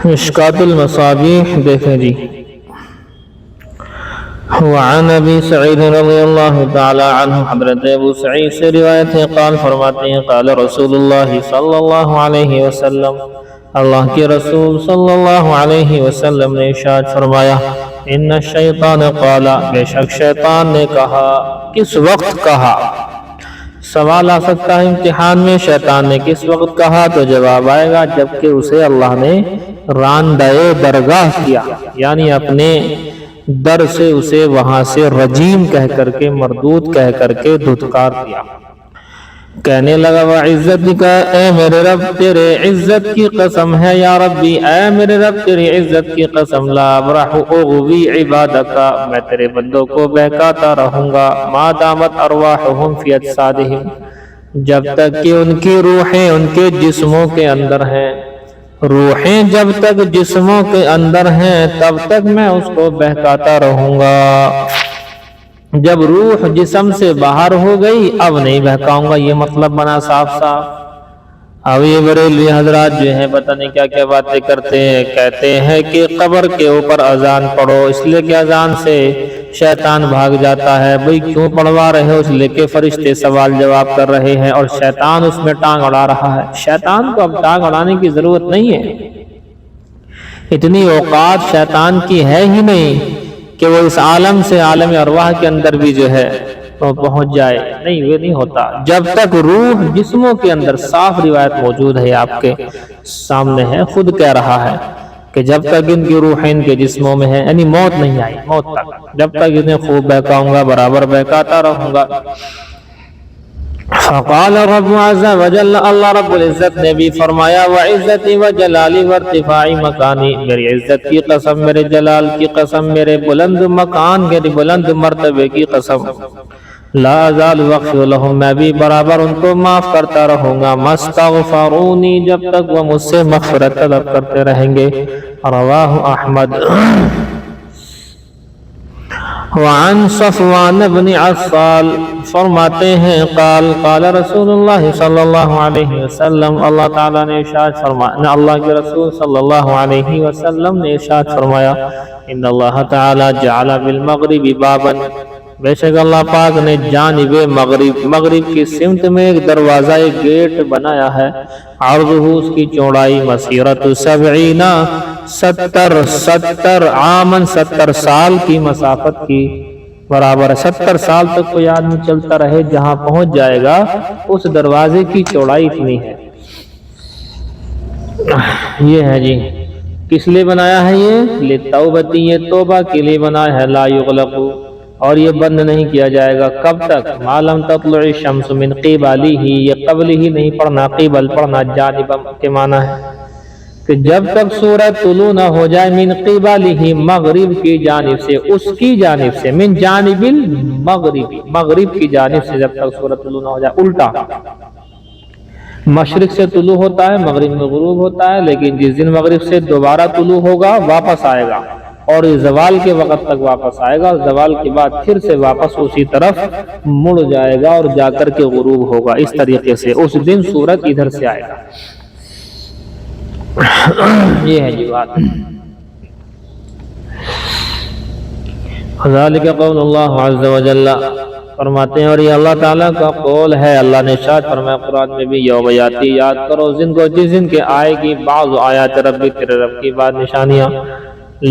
مشکات المصابیح دیکھیں جی. وعن ابی سعید رضی اللہ تعالی عنہ، حضرت ابو سعید سے روایت ہے، قال فرماتے ہیں قال رسول اللہ صلی اللہ علیہ وسلم، اللہ کے رسول صلی اللہ علیہ وسلم نے ارشاد فرمایا، ان الشیطان قال، بے شک شیطان نے کہا. کس وقت کہا؟ سوال آ سکتا ہے امتحان میں، شیطان نے کس وقت کہا؟ تو جواب آئے گا جبکہ اسے اللہ نے راندۂ درگاہ کیا، یعنی اپنے در سے اسے وہاں سے رجیم کہہ کر کے، مردود کہہ کر کے دھتکار دیا. کہنے لگا وعزتک، اے میرے رب تیرے عزت کی قسم ہے، یا ربی اے میرے رب تیری عزت کی قسم، لا ابرح اغوی عبادک، میں تیرے بندوں کو بہکاتا رہوں گا، ما دامت ارواحہم فی اجسادہم، جب تک کہ ان کی روحیں ان کے جسموں کے اندر ہیں. روحیں جب تک جسموں کے اندر ہیں تب تک میں اس کو بہکاتا رہوں گا. جب روح جسم سے باہر ہو گئی اب نہیں بہکاؤں گا، یہ مطلب بنا صاف صاف. اب یہ بریلوی حضرات جو ہیں پتہ نہیں کیا کیا باتیں کرتے ہیں، کہتے ہیں کہ قبر کے اوپر اذان پڑھو اس لیے کہ اذان سے شیطان بھاگ جاتا ہے. بھئی کیوں پڑھوا رہے ہو؟ اس لیے کہ فرشتے سوال جواب کر رہے ہیں اور شیطان اس میں ٹانگ اڑا رہا ہے. شیطان کو اب ٹانگ اڑانے کی ضرورت نہیں ہے، اتنی اوقات شیطان کی ہے ہی نہیں کہ وہ اس عالم سے عالم ارواح کے اندر بھی جو ہے وہ پہنچ جائے. نہیں، وہ نہیں ہوتا جب تک روح جسموں کے اندر. صاف روایت موجود ہے آپ کے سامنے ہے، خود کہہ رہا ہے کہ جب تک ان کی روح ان کے جسموں میں ہے، یعنی موت نہیں آئی، موت تک جب تک انہیں خوب بہکاؤں گا، برابر بہکاتا رہوں گا. فقال رب عز وجل، اللہ رب العزت نے بھی فرمایا، وعزتی وجلالی وارتفاعی مکانی، میری عزت کی قسم، میرے جلال کی قسم، میرے بلند مکان میری بلند مرتبے کی قسم، لا ازال اغفر لهم، میں بھی برابر ان کو معاف کرتا رہوں گا، مستغفرونی، جب تک وہ مجھ سے مغفرت طلب کرتے رہیں گے. رواہ احمد. وعن صفوان بن عفال فرماتے ہیں قال قال رسول اللہ صلی اللہ علیہ وسلم، اللہ تعالیٰ نے ارشاد فرمایا، اللہ کے رسول صلی اللہ علیہ وسلم نے ارشاد فرمایا، ان اللہ تعالیٰ جعل بالمغرب بابا، بے شک اللہ پاک نے جانب مغرب کی سمت میں ایک دروازہ، ایک گیٹ بنایا ہے، عرضہ اس کی چوڑائی مسیرت 70 عامن، 70 سال کی مسافت کی برابر. 70 سال تک کوئی آدمی چلتا رہے جہاں پہنچ جائے گا، اس دروازے کی چوڑائی اتنی ہے. یہ ہے جی، کس لیے بنایا ہے؟ یہ للتوبتی، یہ توبہ کے لیے بنایا ہے. لا یغلق، اور یہ بند نہیں کیا جائے گا. کب تک؟ ما لم تطلع الشمس من قبلہ، یہ قبل ہی نہیں پڑھنا، قبل پڑھنا جانب کے معنی ہے کہ جب تک سورج طلوع نہ ہو جائے، من قبلہ، مغرب کی جانب سے، اس کی جانب سے، من جانب المغرب، مغرب کی جانب سے جب تک سورج طلوع نہ ہو جائے. الٹا، مشرق سے طلوع ہوتا ہے، مغرب میں غروب ہوتا ہے، لیکن جس دن مغرب سے دوبارہ طلوع ہوگا واپس آئے گا اور زوال کے وقت تک واپس آئے گا، زوال کے بعد پھر سے واپس اسی طرف مڑ جائے گا اور جا کر کے غروب ہوگا. اس طریقے سے اس دن سورج ادھر سے آئے گا. یہ ہے جی بات. ذالک قول اللہ عز وجل، فرماتے ہیں اور یہ اللہ تعالیٰ کا قول ہے. اللہ نے ارشاد فرمایا قرآن میں بھی، یوم یاتی، یاد کرو جن کو جس دن کے آئے گی، بعض آیات ربی، تیرے رب کی بعض نشانیاں،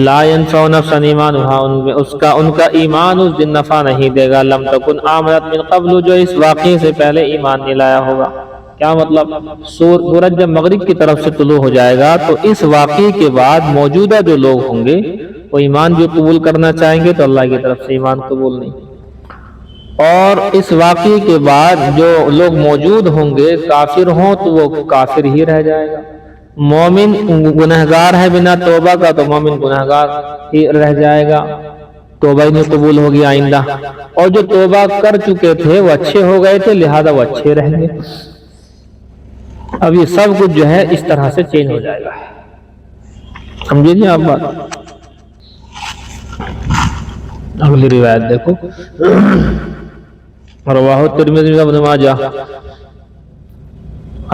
لا ينفع نفسا ایمانھا، ان کا ایمان اس دن نفع نہیں دے گا، لم تکن آمنت من قبل، جو اس واقعے سے پہلے ایمان نہیں لایا ہوگا. کیا مطلب؟ سورج جب مغرب کی طرف سے طلوع ہو جائے گا تو اس واقعے کے بعد موجودہ جو لوگ ہوں گے وہ ایمان جو قبول کرنا چاہیں گے تو اللہ کی طرف سے ایمان قبول نہیں، اور اس واقعے کے بعد جو لوگ موجود ہوں گے کافر ہوں تو وہ کافر ہی رہ جائے گا. مومن گنہگار ہے بنا توبہ کا تو مومن گنہگار ہی رہ جائے گا، توبہ ہی نہیں قبول ہوگی آئندہ. اور جو توبہ کر چکے تھے وہ اچھے ہو گئے تھے، لہذا وہ اچھے رہیں گے. اب یہ سب کچھ جو ہے اس طرح سے چینج ہو جائے گا. سمجھے جی آپ بات؟ اگلی روایت دیکھو، رواہ ترمذی و ابن ماجہ،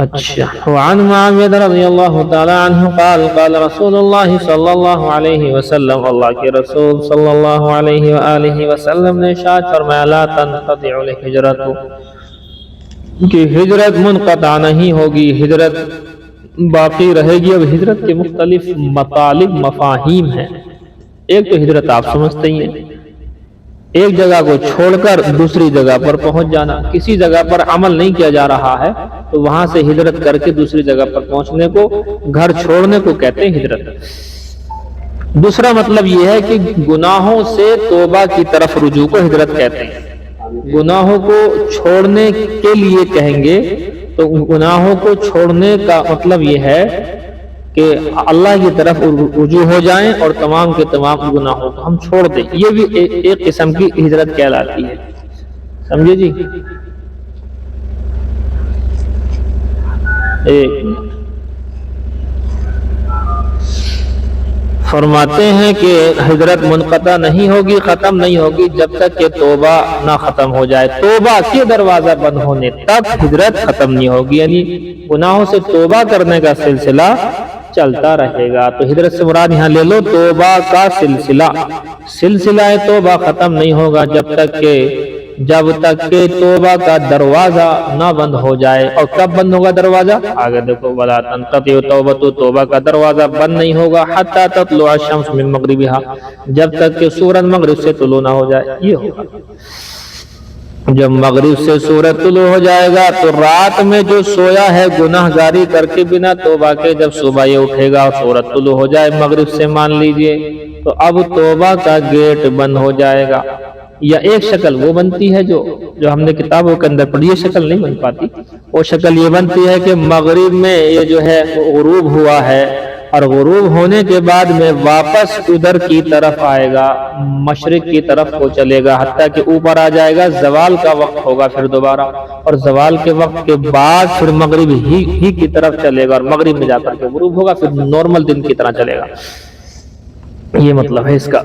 اچھا وعن معاویہ رضی اللہ تعالی عنہ قال قال رسول اللہ صلی اللہ علیہ وسلم اللہ کے رسول صلی اللہ علیہ وآلہ وسلم نے ارشاد فرمایا لا تنقطع الہجرت کہ ہجرت منقطع نہیں ہوگی، ہجرت باقی رہے گی۔ اب ہجرت کے مختلف مطالب مفاہیم ہیں۔ ایک تو ہجرت آپ سمجھتے ہی ہیں، ایک جگہ کو چھوڑ کر دوسری جگہ پر پہنچ جانا، کسی جگہ پر عمل نہیں کیا جا رہا ہے تو وہاں سے ہجرت کر کے دوسری جگہ پر پہنچنے کو، گھر چھوڑنے کو کہتے ہیں ہجرت۔ دوسرا مطلب یہ ہے کہ گناہوں سے توبہ کی طرف رجوع کو ہجرت کہتے ہیں۔ گناہوں کو چھوڑنے کے لیے کہیں گے تو گناہوں کو چھوڑنے کا مطلب یہ ہے کہ اللہ کی طرف رجوع ہو جائیں اور تمام کے تمام گناہوں کو ہم چھوڑ دیں، یہ بھی ایک قسم کی ہجرت کہلاتی ہے، سمجھے جی؟ فرماتے ہیں کہ ہجرت منقطع نہیں ہوگی، ختم نہیں ہوگی جب تک کہ توبہ نہ ختم ہو جائے۔ توبہ کے دروازہ بند ہونے تک ہجرت ختم نہیں ہوگی، یعنی گناہوں سے توبہ کرنے کا سلسلہ چلتا رہے گا۔ تو ہجرت سے مراد یہاں لے لو توبہ کا سلسلہ توبہ ختم نہیں ہوگا جب تک کہ توبہ کا دروازہ نہ بند ہو جائے۔ اور کب بند ہوگا دروازہ؟ آگے دیکھو ولا تنقطع التوبۃ، توبہ کا دروازہ بند نہیں ہوگا حتی تطلع الشمس من مغربها، جب تک کہ سورج مغرب سے طلوع نہ ہو جائے۔ یہ ہوگا جب مغرب سے سورج طلوع ہو جائے گا تو رات میں جو سویا ہے گناہ گاری کر کے بنا توبہ کے، جب صبح یہ اٹھے گا اور سورج طلوع ہو جائے مغرب سے مان لیجئے، تو اب توبہ کا گیٹ بند ہو جائے گا۔ یا ایک شکل وہ بنتی ہے جو ہم نے کتابوں کے اندر پڑھی، یہ شکل نہیں بن پاتی، وہ شکل یہ بنتی ہے کہ مغرب میں یہ جو ہے غروب ہوا ہے اور غروب ہونے کے بعد میں واپس ادھر کی طرف آئے گا، مشرق کی طرف کو چلے گا حتیٰ کہ اوپر آ جائے گا، زوال کا وقت ہوگا پھر دوبارہ، اور زوال کے وقت کے بعد پھر مغرب ہی کی طرف چلے گا اور مغرب میں جا کر کے غروب ہوگا، پھر نارمل دن کی طرح چلے گا۔ یہ مطلب ہے اس کا۔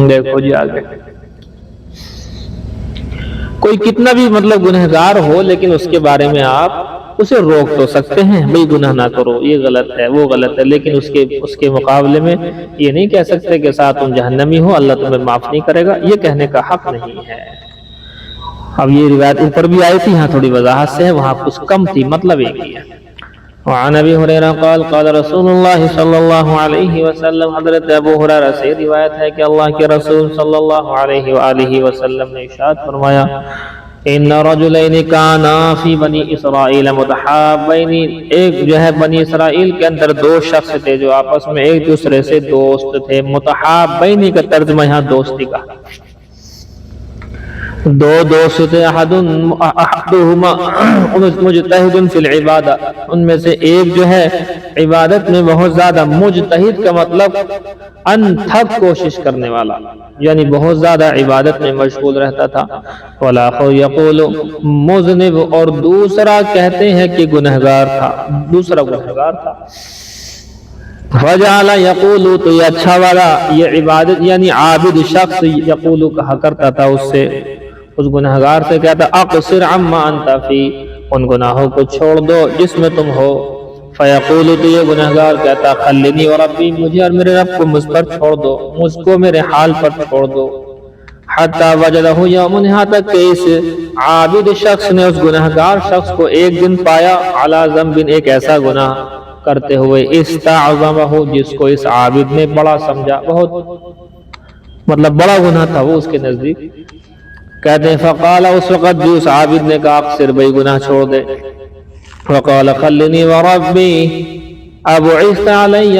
دیکھو جی آگے، کوئی کتنا بھی مطلب گنہگار ہو لیکن اس کے بارے میں آپ اسے روک تو سکتے ہیں، بھئی گناہ نہ کرو، یہ غلط ہے وہ غلط ہے، لیکن اس کے مقابلے میں یہ نہیں کہہ سکتے کہ ساتھ تم جہنمی ہو، اللہ تمہیں معاف نہیں کرے گا، یہ کہنے کا حق نہیں ہے۔ اب یہ روایت اوپر بھی آئی تھی، یہاں تھوڑی وضاحت سے ہے، وہاں کچھ کم تھی، مطلب ایک ہی ہے۔ وعن ابی ہریرہ قال قال رسول اللہ صلی اللہ علیہ وسلم، حضرت ابو ہریرہ سے روایت ہے کہ اللہ کے رسول صلی اللہ علیہ وآلہ وسلم نے ارشاد فرمایا ان رجلین کانا فی بنی اسرائیل متحابین، ایک جو ہے بنی اسرائیل کے اندر دو شخص تھے جو آپس میں ایک دوسرے سے دوست تھے۔ متحابین کا ترجمہ یہاں دوستی کا، دو دوست تھے، احدہما مجتہد فی العبادہ، ان میں سے ایک جو ہے عبادت میں بہت زیادہ، مجتہد کا مطلب انتھک کوشش کرنے والا، یعنی بہت زیادہ عبادت میں مشغول رہتا تھا۔ والآخر یقول مذنب، اور دوسرا کہتے ہیں کہ گنہگار تھا، دوسرا گنہگار تھا۔ فجعل یقول، تو یہ اچھا والا، یہ عبادت یعنی عابد شخص، یقول کہا کرتا تھا اس سے، اس گنہگار سے کہتا اقصر عما انت فی، ان گناہوں کو چھوڑ دو جس میں تم ہو۔ فیقول، تو یہ گنہگار کہتا خلنی وربی، مجھے اور میرے رب کو مجھ پر چھوڑ دو، مجھ کو میرے حال پر چھوڑ دو۔ حتی وجدہ یوم، یہاں تک کہ اس عابد شخص نے اس گنہگار شخص کو ایک دن پایا، علی ذنب، ایک ایسا گناہ کرتے ہوئے، استعظمہ، جس کو اس عابد نے بڑا سمجھا، بہت مطلب بڑا گناہ تھا وہ اس کے نزدیک۔ کہتے ہیں فقال، اس وقت بھی اس عابد نے کہا اقصر، بھئی گناہ چھوڑ دے۔ وقال خلنی وربی ابعثت علی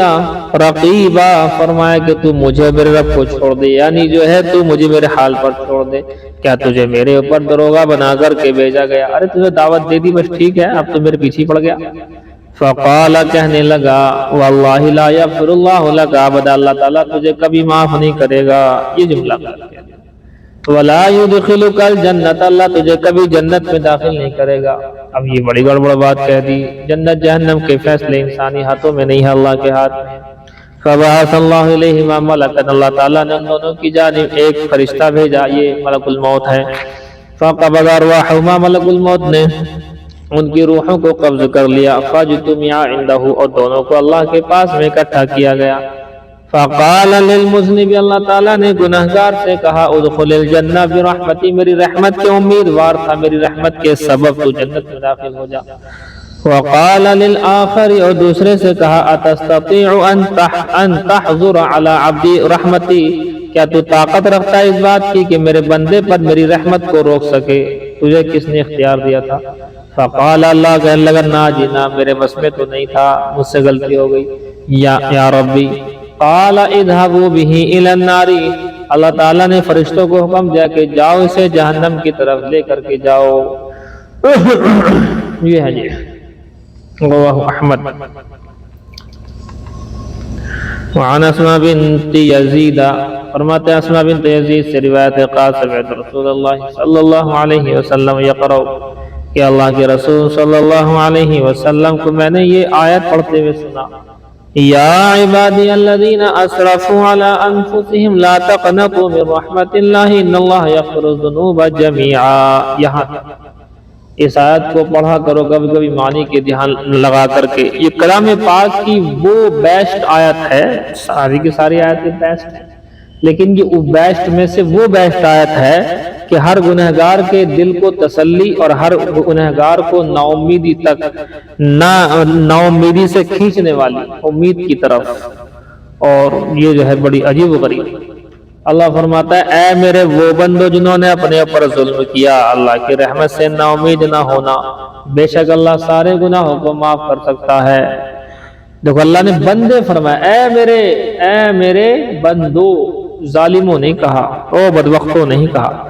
رقیبا، فرمایا کہ تو مجھے میرے رب کو چھوڑ دے، یعنی جو ہے تو مجھے میرے حال پر چھوڑ دے، کیا تجھے میرے اوپر دروغہ بنا کر کے بھیجا گیا؟ ارے تجھے دعوت دے دی بس ٹھیک ہے، اب تو میرے پیچھے پڑ گیا۔ فقال، کہنے لگا واللہ لا یغفر اللہ لک ابدا، اللہ تعالیٰ تجھے کبھی معاف نہیں کرے گا، یہ جملہ ولا يدخلك الجنت، اللہ تجھے کبھی جنت میں داخل نہیں کرے گا۔ اب یہ بڑی گڑبڑ بات کہہ دی، جنت جہنم کے فیصلے انسانی ہاتھوں میں نہیں ہے، اللہ کے ہاتھ میں۔ فبعث اللہ الیہما ملکا، اللہ تعالیٰ نے ان دونوں کی جانب ایک فرشتہ بھیجا، یہ ملک الموت ہے۔ فقبض ارواحهما ملک الموت نے ان کی روحوں کو قبض کر لیا، فاجتمعا عنده اور دونوں کو اللہ کے پاس میں اکٹھا کیا گیا۔ فقال للمذنب اللہ تعالیٰ نے گنہگار سے کہا ادخل الجنہ برحمتی، میری رحمت کے امیدوار تھا، میری رحمت کے سبب تو جنت میں داخل ہو جا۔ وقال للآخر اور دوسرے سے کہا اتستطيع ان تحظر على عبدی رحمتی، کیا تو طاقت رکھتا ہے اس بات کی کہ میرے بندے پر میری رحمت کو روک سکے؟ تجھے کس نے اختیار دیا تھا؟ فقال اللہ کہنے لگا نا جی نا، میرے بس میں تو نہیں تھا، مجھ سے غلطی ہو گئی۔ یا ربی قال اذهبوا به الى النار، اللہ تعالیٰ نے فرشتوں کو حکم دیا کہ جاؤ اسے جہنم کی طرف لے کر کے جاؤ۔ یہ ہے جی رواه احمد۔ وعن اسماء بنت یزید، فرماتے ہیں اسماء بنت یزید سے روایت ہے قال سمعت رسول اللہ صلی اللہ علیہ وسلم یقرأ، کہ اللہ کے رسول صلی اللہ علیہ وسلم کو میں نے یہ آیت پڑھتے ہوئے سنا، یا عبادی الذین اسرفوا علی انفسهم لا تقنطوا من رحمت اللہ ان اللہ یغفر الذنوب جميعا۔ یہاں اس آیت کو پڑھا کرو کبھی کبھی معنی کے دھیان لگا کر کے، یہ کلام پاک کی وہ بیسٹ آیت ہے، ساری کی ساری آیتیں بیسٹ ہیں لیکن یہ بیسٹ میں سے وہ بیسٹ آیت ہے کہ ہر گنہگار کے دل کو تسلی اور ہر گنہگار کو ناامیدی تک، ناامیدی سے کھینچنے والی امید کی طرف۔ اور یہ جو ہے بڑی عجیب و غریب، اللہ فرماتا ہے اے میرے وہ بندو جنہوں نے اپنے اوپر ظلم کیا، اللہ کی رحمت سے نا امید نہ ہونا، بے شک اللہ سارے گناہوں کو معاف کر سکتا ہے۔ دیکھو اللہ نے بندے فرمایا، اے میرے بندو، ظالموں نہیں کہا، او بدبختوں نہیں کہا۔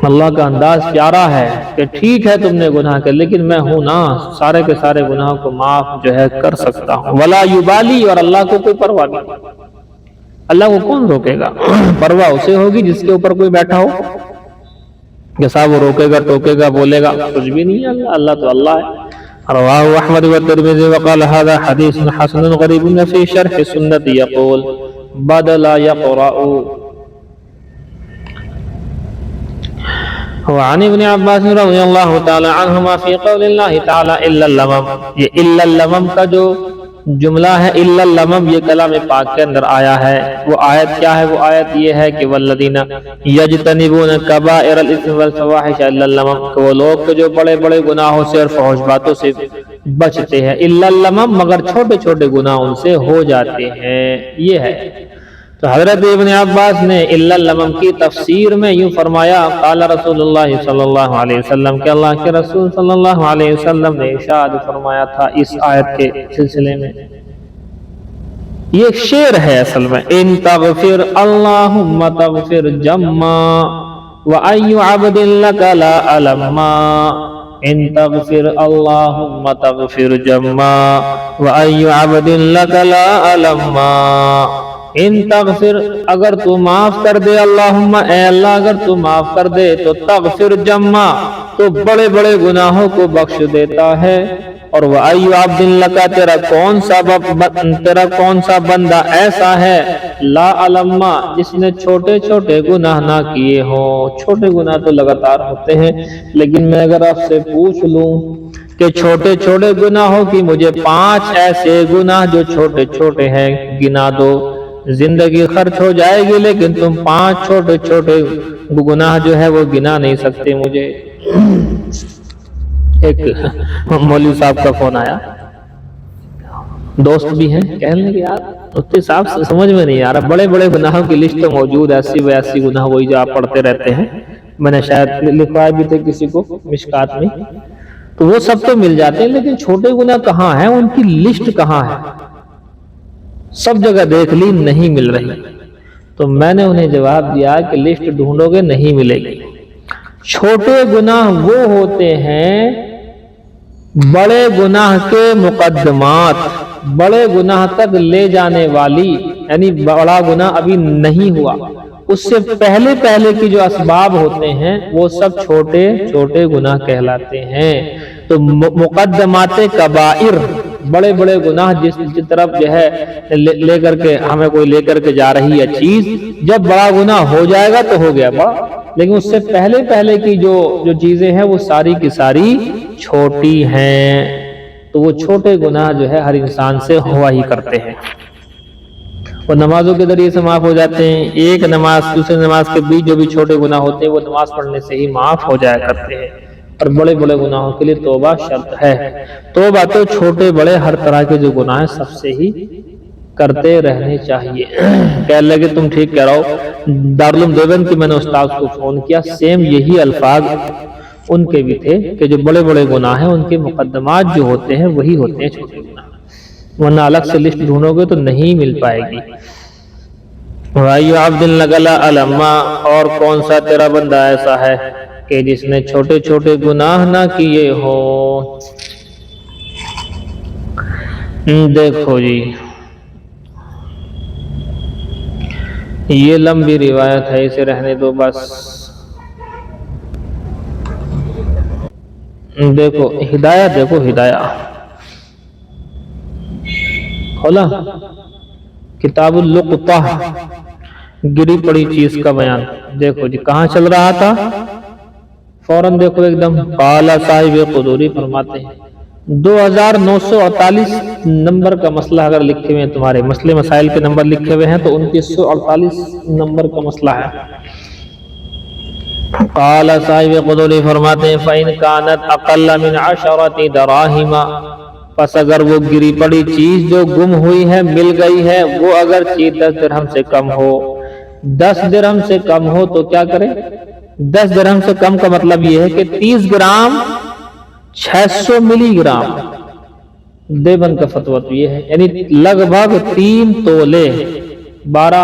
اللہ کا انداز پیارا ہے کہ ٹھیک ہے تم نے گناہ کیا لیکن میں ہوں نا، سارے کے سارے گناہوں کو معاف جو ہے کر سکتا ہوں۔ ولا یبالی، اور اللہ کو کوئی پرواہ نہیں، اللہ کو کون روکے گا؟ پرواہ اسے ہوگی جس کے اوپر کوئی بیٹھا ہو، جیسا وہ روکے گا ٹوکے گا بولے گا، کچھ بھی نہیں ہے، اللہ تو اللہ ہے۔ رواہ احمد والترمذی وقال هذا حدیث حسن غریب فی شرح سنت یقول بدل یقرأ۔ وعن ابن عباس رضی اللہ تعالی عنہما فی قول اللہ تعالی الا اللمم، یہ الا اللمم کا جو جملہ ہے الا اللمم یہ کلام پاک کے اندر آیا ہے۔ وہ آیت کیا ہے؟ وہ آیت یہ ہے کہ والذین یجتنبون کبائر الاثم والفواحش الا اللمم، کہ وہ لوگ جو بڑے بڑے گناہوں سے اور فحش باتوں سے بچتے ہیں، الا اللمم مگر چھوٹے چھوٹے گناہ ان سے ہو جاتے ہیں، یہ ہے۔ تو حضرت ابن عباس نے الا اللمم کی تفسیر میں یوں فرمایا قال رسول اللہ صلی اللہ علیہ وسلم، کہ اللہ کے رسول صلی اللہ علیہ وسلم نے ارشاد فرمایا تھا اس آیت کے سلسلے میں، یہ ایک شعر ہے اصل میں، ان تغفر اللہم تغفر جما وَأَيُّ عَبْدٍ لَكَ لَا أَلَمَّا، ان تغفر اللہم تغفر جما وَأَيُّ عَبْدٍ لَكَ لَا أَلَمَّا، ان تغفر اگر تو معاف کر دے، اللہم اے اللہ اگر تو معاف کر دے تو تغفر جما تو بڑے بڑے گناہوں کو بخش دیتا ہے، اور وَأَيُّ عَبْدٍ لَكَ تیرا کون سا بندہ ایسا ہے لا علما جس نے چھوٹے چھوٹے گناہ نہ کیے ہوں۔ چھوٹے گناہ تو لگاتار ہوتے ہیں لیکن میں اگر آپ سے پوچھ لوں کہ چھوٹے چھوٹے گناہوں کی مجھے 5 ایسے گناہ جو چھوٹے چھوٹے ہیں گنا دو، زندگی خرچ ہو جائے گی لیکن تم 5 چھوٹے چھوٹے گناہ جو ہے وہ گنا نہیں سکتے مجھے۔ ایک مولوی صاحب کا فون آیا، دوست بھی ہیں، کہنے لگے یار مفتی صاحب سمجھ میں نہیں آ رہا، بڑے بڑے گناہوں کی لسٹ موجود، ایسی ویسی گناہ وہی جو آپ پڑھتے رہتے ہیں، میں نے شاید لکھوائے بھی تھے کسی کو مشکات میں، تو وہ سب تو مل جاتے ہیں لیکن چھوٹے گناہ کہاں ہیں، ان کی لسٹ کہاں ہے؟ سب جگہ دیکھ لی نہیں مل رہی، تو میں نے انہیں جواب دیا کہ لسٹ ڈھونڈو گے نہیں ملے گی۔ چھوٹے گناہ وہ ہوتے ہیں بڑے گناہ کے مقدمات، بڑے گناہ تک لے جانے والی، یعنی بڑا گناہ ابھی نہیں ہوا اس سے پہلے پہلے کی جو اسباب ہوتے ہیں وہ سب چھوٹے چھوٹے گناہ کہلاتے ہیں۔ تو مقدمات کبائر، بڑے بڑے گناہ جس طرف جو ہے لے کر کے ہمیں کوئی لے کر کے جا رہی ہے چیز، جب بڑا گناہ ہو جائے گا تو ہو گیا بڑا، لیکن اس سے پہلے کی جو چیزیں ہیں وہ ساری کی ساری چھوٹی ہیں، تو وہ چھوٹے گناہ جو ہے ہر انسان سے ہوا ہی کرتے ہیں، وہ نمازوں کے ذریعے سے معاف ہو جاتے ہیں۔ ایک نماز دوسرے نماز کے بیچ جو بھی چھوٹے گناہ ہوتے ہیں وہ نماز پڑھنے سے ہی معاف ہو جایا کرتے ہیں، اور بڑے بڑے گناہوں کے لیے توبہ شرط ہے۔ توبہ تو چھوٹے بڑے ہر طرح کے جو گناہ ہیں سب سے ہی کرتے رہنے چاہیے۔ کہنے لگے تم ٹھیک کہہ رہا ہو، دارالعلوم دیوبند کی میں نے استاد کو فون کیا، سیم یہی الفاظ ان کے بھی تھے کہ جو بڑے بڑے گناہ ہیں ان کے مقدمات جو ہوتے ہیں وہی ہوتے ہیں چھوٹے گناہ، ورنہ الگ سے لسٹ ڈھونڈو گے تو نہیں مل پائے گی۔ وَأَيُّ عَبْدٍ لَغَلَ أَلَمَّا، اور کون سا تیرا بندہ ایسا ہے کہ جس نے چھوٹے چھوٹے گناہ نہ کیے ہو۔ دیکھو جی یہ لمبی روایت ہے، اسے رہنے دو بس۔ دیکھو ہدایہ، دیکھو ہدایہ کھولا، کتاب اللقطہ، گری پڑی چیز کا بیان۔ دیکھو جی کہاں چل رہا تھا، فوراً دیکھو ایک دم، قال صاحب قدوری فرماتے ہیں 2948 نمبر کا مسئلہ اگر لکھے ہوئے ہیں تمہارے مسئلے مسائل کے نمبر لکھے ہوئے ہیں تو 2948 نمبر کا مسئلہ ہے۔ قال صاحب قدوری فرماتے ہیں فَإِنْ كَانَتْ أَقَلَّ مِنْ عَشَرَةِ دَرَاهِمَ، پس اگر وہ گری پڑی چیز جو گم ہوئی ہے مل گئی ہے وہ اگر چیز 10 درہم سے کم ہو، 10 درہم سے کم ہو تو کیا کرے؟ 10 درہم سے کم کا مطلب یہ ہے کہ 30 گرام 600 ملی گرام، دیوبند کا فتویٰ تو یہ ہے، یعنی لگ بھگ 3 تولے 12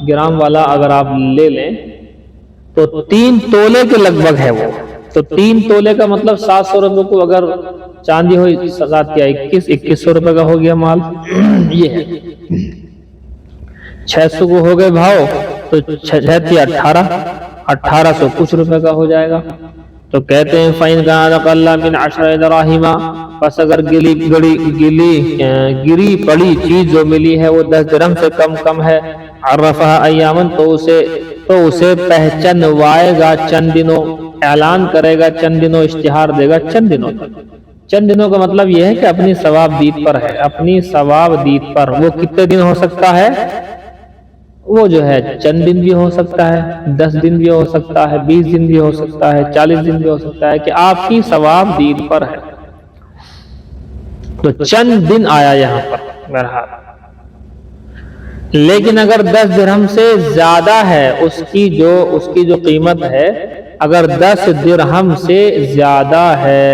گرام والا اگر آپ لے لیں تو 3 تولے کے لگ بھگ ہے وہ، تو 3 تولے کا مطلب 700 روپے کو اگر چاندی ہوئی 7 کیا 2100 روپے کا ہو گیا مال، یہ ہے 600 کو ہو گئے بھاؤ تو 1800 کچھ روپے کا ہو جائے گا۔ تو کہتے ہیں فَإِنْ كَانَ أَقَلَّ مِنْ 10 دَرَاهِمَ، پس اگر گری پڑی چیز جو ملی ہے وہ 10 درہم سے کم ہے، عرفها ایامن، تو اسے پہچنوائے گا چند دنوں، اعلان کرے گا چند دنوں، اشتہار دے گا چند دنوں تک۔ چند دنوں کا مطلب یہ ہے کہ اپنی ثواب دید پر ہے، اپنی ثواب دید پر۔ وہ کتنے دن ہو سکتا ہے؟ وہ جو ہے چند دن بھی ہو سکتا ہے، 10 دن بھی ہو سکتا ہے، 20 دن بھی ہو سکتا ہے، 40 دن بھی ہو سکتا ہے، کہ آپ کی ثواب دید پر ہے۔ تو چند دن آیا یہاں پر بہرحال، لیکن اگر 10 درہم سے زیادہ ہے اس کی جو قیمت ہے، اگر 10 درہم سے زیادہ ہے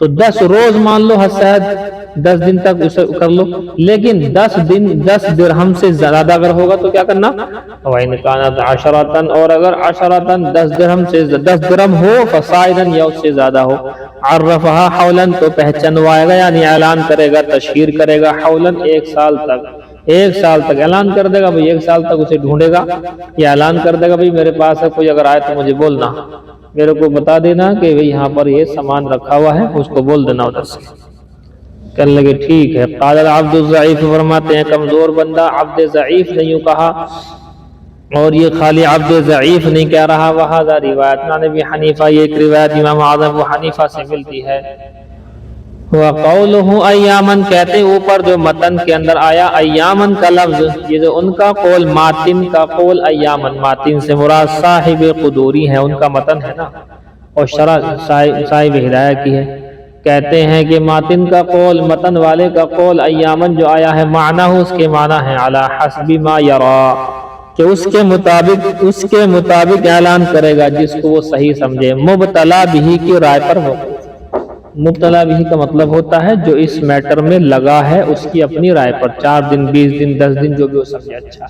تو 10 روز مان لو، حد 10 دن تک اسے کر لو، لیکن 10 درہم سے زیادہ اگر ہوگا تو کیا کرنا؟ وَإِنْ كَانَتْ عَشَرَةً، اور اگر 10 درہم ہو فَصَاعِدًا، یا اس سے زیادہ ہو، عَرَّفَهَا حَوْلًا، تو پہچنوائے گا یعنی اعلان کرے گا، تشہیر کرے گا، حولاً 1 سال تک، 1 سال تک اعلان کر دے گا بھئی، 1 سال تک اسے ڈھونڈے گا، یا اعلان کر دے گا بھئی میرے پاس ہے، کوئی اگر آئے تو مجھے بولنا، میرے کو بتا دینا کہ یہاں پر یہ سامان رکھا ہوا ہے، اس کو بول دینا ادھر سے۔ کہنے لگے ٹھیک ہے۔ قال العبد الضعیف، فرماتے ہیں کمزور بندہ، عبد ضعیف نے یوں کہا، اور یہ خالی عبد ضعیف نہیں کہہ رہا، وہذا روایت عن ابی حنیفہ، یہ ایک روایت امام اعظم ابو حنیفہ سے ملتی ہے۔ وَقَوْلُهُ أَيَّامًا، کہتے ہیں اوپر جو متن کے اندر آیا ایامن کا لفظ، یہ جو ان کا قول، ماتن کا قول ایامن، ماتن سے مراد صاحب قدوری ہے، ان کا متن ہے نا، اور شرح صاحب ہدایہ کی ہے۔ کہتے ہیں کہ ماتن کا قول، متن والے کا قول، ایامن جو آیا ہے معنی، اس کے معنی ہے علی حسب ما یرا، کہ اس کے مطابق اعلان کرے گا جس کو وہ صحیح سمجھے، مبتلا بھی کی رائے پر موقف۔ مبتلا بھی کا مطلب ہوتا ہے جو اس میٹر میں لگا ہے اس کی اپنی رائے پر، 4 دن 20 دن 10 دن جو بھی وہ سمجھے اچھا۔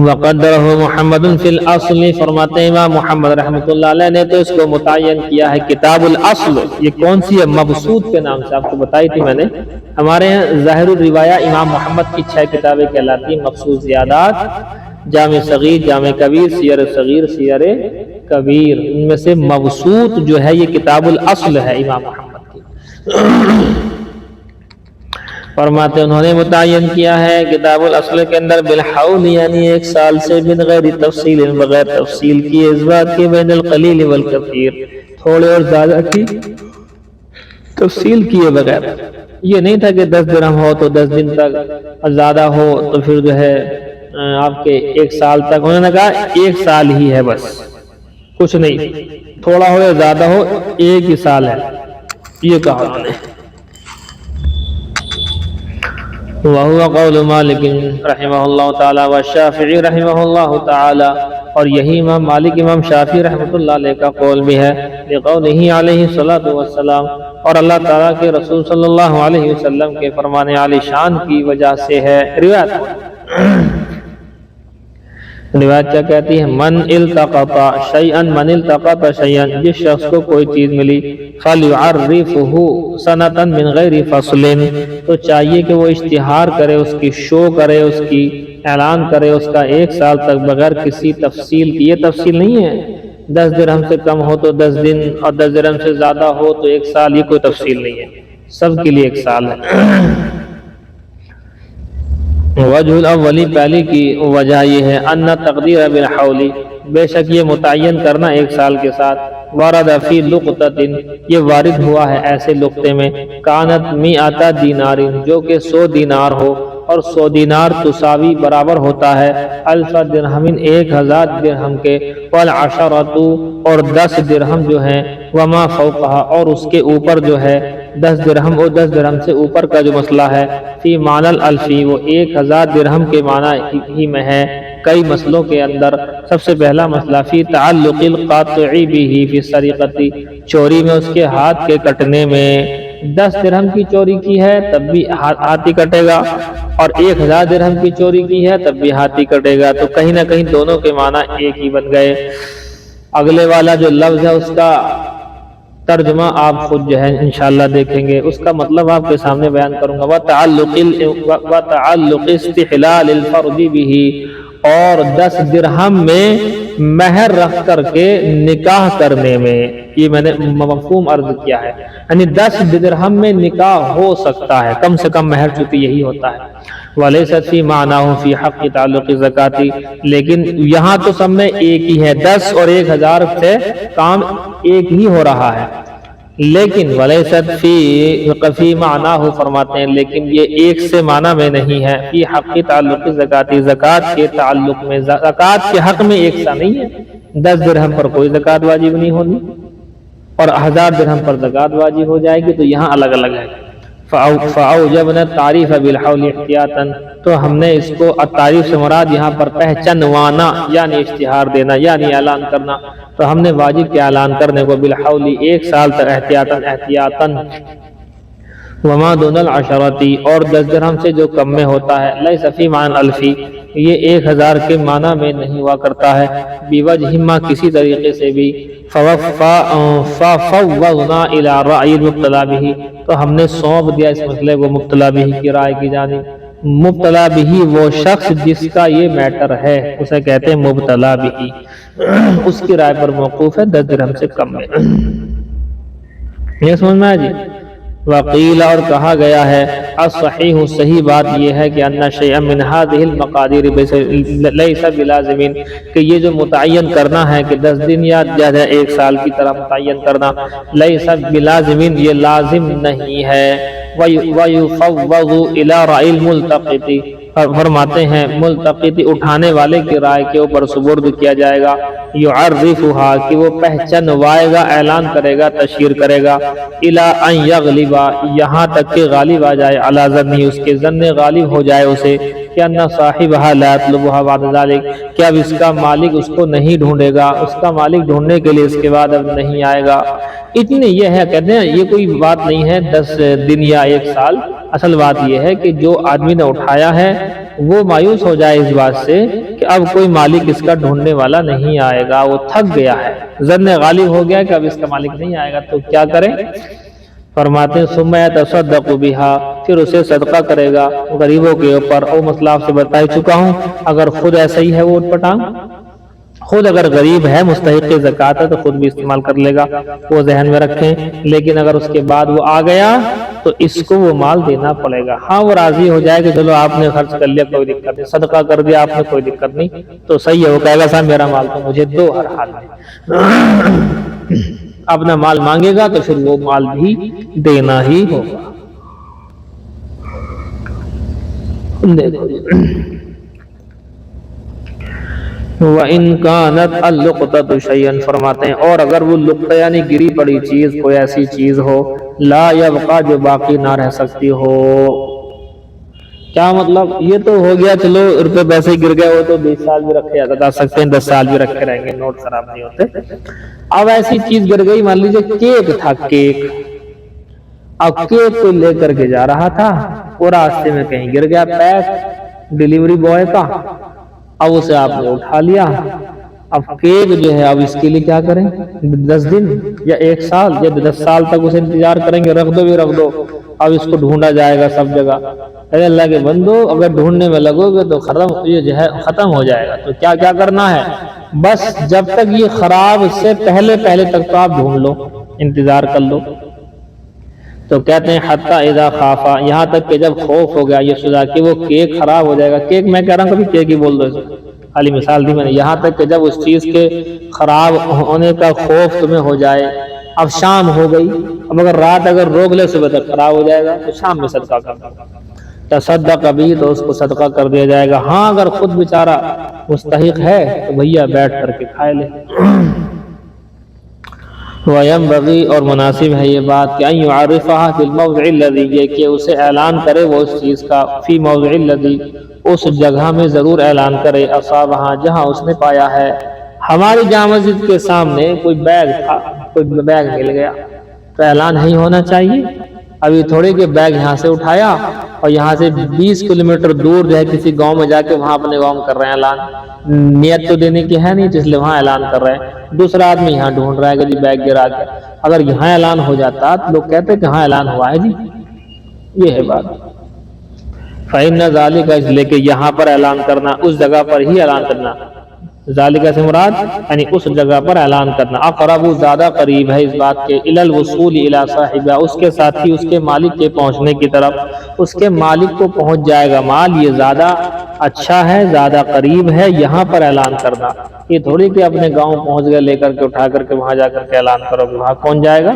وقدرہ محمد فی الاصل، فرماتے ہیں امام محمد رحمۃ اللہ علیہ نے تو اس کو متعین کیا ہے کتاب الاصل۔ یہ کون سی ہے؟ مبسوط کے نام سے آپ کو بتائی تھی میں نے، ہمارے یہاں ظاہر الروایہ امام محمد کی 6 کتابیں کہلاتی ہیں، مبسوط زیادات، جامع صغیر، جامع کبیر، سیر صغیر، سیر کبیر، ان میں سے مبسوط جو ہے یہ کتاب الاصل ہے امام محمد کی۔ فرماتے ہیں انہوں نے متعین کیا ہے کتاب الاصل کے اندر بالحول یعنی 1 سال سے من غیر تفصیل بغیر تفصیل کی اس بات کے بین القلیل والکثیر تھوڑے اور زیادہ کی تفصیل کیے بغیر. یہ نہیں تھا کہ 10 درہم ہو تو 10 دن تک اور زیادہ ہو تو پھر جو ہے آپ کے 1 سال تک. انہوں نے کہا 1 سال ہی ہے بس کچھ نہیں تھوڑا ہو یا زیادہ ہو 1 ہی سال ہے یہ کہا انہوں نے. وَهُوَ قَوْلُ مَالِكٍ رحمہ اللہ تعالی والشافعی رحمہ اللہ تعالی اور یہی امام مالک امام شافعی رحمۃ اللہ علیہ کا قول بھی ہے لقولہ علیہ الصلوۃ والسلام اور اللہ تعالیٰ کے رسول صلی اللہ علیہ وسلم کے فرمان عالی شان کی وجہ سے ہے. روایت کیا کہتی ہے من التقط شیئا جس شخص کو کوئی چیز ملی فلیعرفہ سنۃ من غیر فصل تو چاہیے کہ وہ اشتہار کرے اس کی شو کرے اس کی اعلان کرے اس کا 1 سال تک بغیر کسی تفصیل کی. یہ تفصیل نہیں ہے 10 درہم سے کم ہو تو 10 دن اور 10 درہم سے زیادہ ہو تو 1 سال یہ کوئی تفصیل نہیں ہے سب کے لیے 1 سال ہے. وجہ الاولی پہلی کی وجہ یہ ہے ان تقدیر بالحول بے شک یہ متعین کرنا 1 سال کے ساتھ وارد فی لقطۃ یہ وارد ہوا ہے ایسے لقطے میں کانت 100 دینار جو کہ 100 دینار ہو اور 100 دینار تساوی برابر ہوتا ہے 1000 درہم 1000 درہم کے والعشرۃ اور 10 درہم جو ہیں وما فوقها اور اس کے اوپر جو ہے 10 درہم اور 10 درہم سے اوپر کا جو مسئلہ ہے فی معنی الالفی وہ 1000 درہم کے معنی ہی میں ہے کئی مسئلوں کے اندر. سب سے پہلا مسئلہ فی تعلق القاطع به فی السرقۃ چوری میں اس کے ہاتھ کے کٹنے میں 10 درہم کی چوری کی ہے تب بھی ہاتھ ہی کٹے گا اور 1000 درہم کی چوری کی ہے تب بھی ہاتھ ہی کٹے گا. تو کہیں نہ کہیں دونوں کے معنی ایک ہی بن گئے. اگلے والا جو لفظ ہے اس کا ترجمہ آپ خود جو ہے انشاءاللہ دیکھیں گے اس کا مطلب آپ کے سامنے بیان کروں گا. وَتَعَلُّقِ اسْتِحْلَالِ الْفَرْضِ بِهِ اور 10 درہم میں مہر رکھ کر کے نکاح کرنے میں یہ میں نے مفہوم عرض کیا ہے یعنی 10 درہم میں نکاح ہو سکتا ہے کم سے کم مہر چونکہ یہی ہوتا ہے. وَلَيْسَتْ فِي مَعْنَاهُ فِي حَقِّ تَعَلُّقِ الزَّكَاةِ لیکن یہاں تو سب میں ایک ہی ہے 10 اور 1000 سے کام ایک ہی ہو رہا ہے لیکن وَلَيْسَتْ فِي مَعْنَاهُ فرماتے ہیں لیکن یہ ایک سے معنی میں نہیں ہے فی حق تعلق الزکاۃ زکوٰۃ کے تعلق میں زکوٰۃ کے حق میں ایک سا نہیں ہے. 10 درہم پر کوئی زکوٰۃ واجب نہیں ہوگی اور 1000 درہم پر زکوٰۃ واجب ہو جائے گی تو یہاں الگ الگ ہے. فَأَوْجَبْنَا التَّعْرِيفَ بِالْحَوْلِ احتیاطًا تو ہم نے اس کو التعریف سے مراد یہاں پر پہچانوانا یعنی اشتہار دینا یعنی اعلان کرنا تو ہم نے واجب کے اعلان کرنے کو بالحول 1 سال تک احتیاطاً وما دون العشرتی اور 10 درہم سے جو کم میں ہوتا ہے لیس فی معنی الفی یہ 1000 کے معنی میں نہیں ہوا کرتا ہے بوجہ ما کسی طریقے سے بھی فَفَوَّضْنَا إِلَىٰ رَأْيِ الْمُبْتَلَى بِهِ تو ہم نے سونپ دیا اس مسئلے کو مبتلا بہی کی رائے کی جانب. مبتلا بہی وہ شخص جس کا یہ میٹر ہے اسے کہتے ہیں مبتلا بہی اس کی رائے پر موقوف ہے 10 درہم سے کم میں. یہ سمجھ میں جی. وقیل اور کہا گیا ہے الصحیح صحیح بات یہ ہے کہ ان شیئا من هذه المقادیر لیس بلازم کہ یہ جو متعین کرنا ہے کہ 10 دن یا زیادہ 1 سال کی طرح متعین کرنا لیس بلازم یہ لازم نہیں ہے. وَيُفَوَّضُ إِلَىٰ رَأْيِ الْمُلْتَقِطِ فرماتے ہیں ملتقطی اٹھانے والے کی رائے کے اوپر سپرد کیا جائے گا. یعرفها کہ وہ پہچانوائے گا اعلان کرے گا تشہیر کرے گا. إِلَىٰ أَن يَغْلِبَ یہاں تک کہ غالب آ جائے علی ظنہ اس کے ظن غالب ہو جائے اسے کہ ان صاحبها لا يطلبها بعد ذلك کہ اب اس کا مالک اس کو نہیں ڈھونڈے گا اس کا مالک ڈھونڈنے کے لیے اس کے بعد اب نہیں آئے گا. اتنی یہ ہے کہتے ہیں یہ کوئی بات نہیں ہے 10 دن یا 1 سال. اصل بات یہ ہے کہ جو آدمی نے اٹھایا ہے وہ مایوس ہو جائے اس بات سے کہ اب کوئی مالک اس کا ڈھونڈنے والا نہیں آئے گا وہ تھک گیا ہے ظن غالب ہو گیا کہ اب اس کا مالک نہیں آئے گا تو کیا کریں. فرماتے ہیں ثم يتصدق بها پھر اسے صدقہ کرے گا غریبوں کے اوپر. وہ مسئلہ آپ سے بتا چکا ہوں. اگر خود ایسا ہی ہے وہ اٹھ پٹانگ خود اگر غریب ہے مستحق زکوٰۃ ہے تو خود بھی استعمال کر لے گا وہ ذہن میں رکھیں. لیکن اگر اس کے بعد وہ آ گیا تو اس کو وہ مال دینا پڑے گا. ہاں وہ راضی ہو جائے کہ چلو آپ نے خرچ کر لیا کوئی دقت نہیں، صدقہ کر دیا آپ نے کوئی دقت نہیں، تو صحیح ہے. وہ کہے گا صاحب میرا مال تو مجھے دو ہر حال میں. اپنا مال مانگے گا تو پھر وہ مال بھی دینا ہی ہوگا. دیکھو وَإِن كَانَتْ اللُّقْطَةُ شَيْئًا فرماتے ہیں اور اگر وہ لقطہ یعنی گری پڑی چیز کوئی ایسی چیز ہو لا یبقا جو باقی نہ رہ سکتی ہو. کیا مطلب؟ یہ تو ہو گیا چلو روپے پیسے گر گئے ہو تو 20 سال بھی رکھے جا سکتے ہیں، 10 سال بھی رکھے رہیں گے، نوٹ خراب نہیں ہوتے. اب ایسی چیز گر گئی، مان لیجیے کیک تھا، کیک. اب کیک کو لے کر کے جا رہا تھا، وہ راستے میں کہیں گر گیا، پیک ڈیلیوری بوائے کا. اب اسے آپ نے اٹھا لیا. اب کیک جو ہے اب اس کے لیے کیا کریں؟ 10 دن یا 1 سال یا 10 سال تک اسے انتظار کریں گے، رکھ دو بھی رکھ دو. اب اس کو ڈھونڈا جائے گا سب جگہ. اے اللہ کے بندو اگر ڈھونڈنے میں لگو گے تو یہ جو ہے ختم ہو جائے گا. تو کیا کیا کرنا ہے؟ بس جب تک یہ خراب سے پہلے تک تو آپ ڈھونڈ لو، انتظار کر لو. تو کہتے ہیں حتی اذا خافا، یہاں تک کہ جب خوف ہو گیا یہ شدہ کہ وہ کیک خراب ہو جائے گا. کیک میں کہہ رہا ہوں کبھی کیک ہی بول دو، خالی مثال دی میں نے. یہاں تک کہ جب اس چیز کے خراب ہونے کا خوف تمہیں ہو جائے. اب شام ہو گئی، اب اگر رات روک لے صبح تک خراب ہو جائے گا تو شام میں صدقہ کر دو. تصدق بھی تو اس کو صدقہ کر دیا جائے گا. ہاں اگر خود بیچارہ مستحق ہے تو بھیا بیٹھ کر کے کھائے لے. وَيَنبَغِي اور مناسب ہے یہ بات کہ أَن يُعَرِّفَهَا فِي الْمَوْضِعِ الَّذِي، یہ کہ اسے اعلان کرے وہ اس چیز کا فی موضع الذی، اس جگہ میں ضرور اعلان کرے، اصابہا جہاں اس نے پایا ہے. ہماری جامع مسجد کے سامنے کوئی بیگ تھا، کوئی بیگ مل گیا تو اعلان نہیں ہونا چاہیے. ابھی تھوڑے کہ بیگ یہاں سے اٹھایا اور یہاں سے 20 کلومیٹر دور جو ہے کسی گاؤں میں جا کے وہاں اپنے گاؤں میں کر رہے ہیں اعلان. نیت تو دینے کی ہے نہیں تو اس لیے وہاں اعلان کر رہے ہیں. دوسرا آدمی یہاں ڈھونڈ رہا ہے کہ جی بیگ گرا کے. اگر یہاں اعلان ہو جاتا تو لوگ کہتے کہ ہاں اعلان ہوا ہے جی. یہ ہے بات. فَإِنَّ ذَلِكَ، اس لیے کہ یہاں پر اعلان کرنا، اس جگہ پر ہی اعلان کرنا. ذالک سے مراد یعنی اس جگہ پر اعلان کرنا. اقرب زیادہ قریب ہے اس بات کے، الی الوصول الی صاحبہ، اس کے ساتھی اس کے مالک کے پہنچنے کی طرف. اس کے مالک کو پہنچ جائے گا مال، یہ زیادہ اچھا ہے، زیادہ قریب ہے یہاں پر اعلان کرنا. یہ تھوڑی کہ اپنے گاؤں پہنچ گئے لے کر کے اٹھا کر کے وہاں جا کر کے اعلان کرو گے. وہاں کون جائے گا؟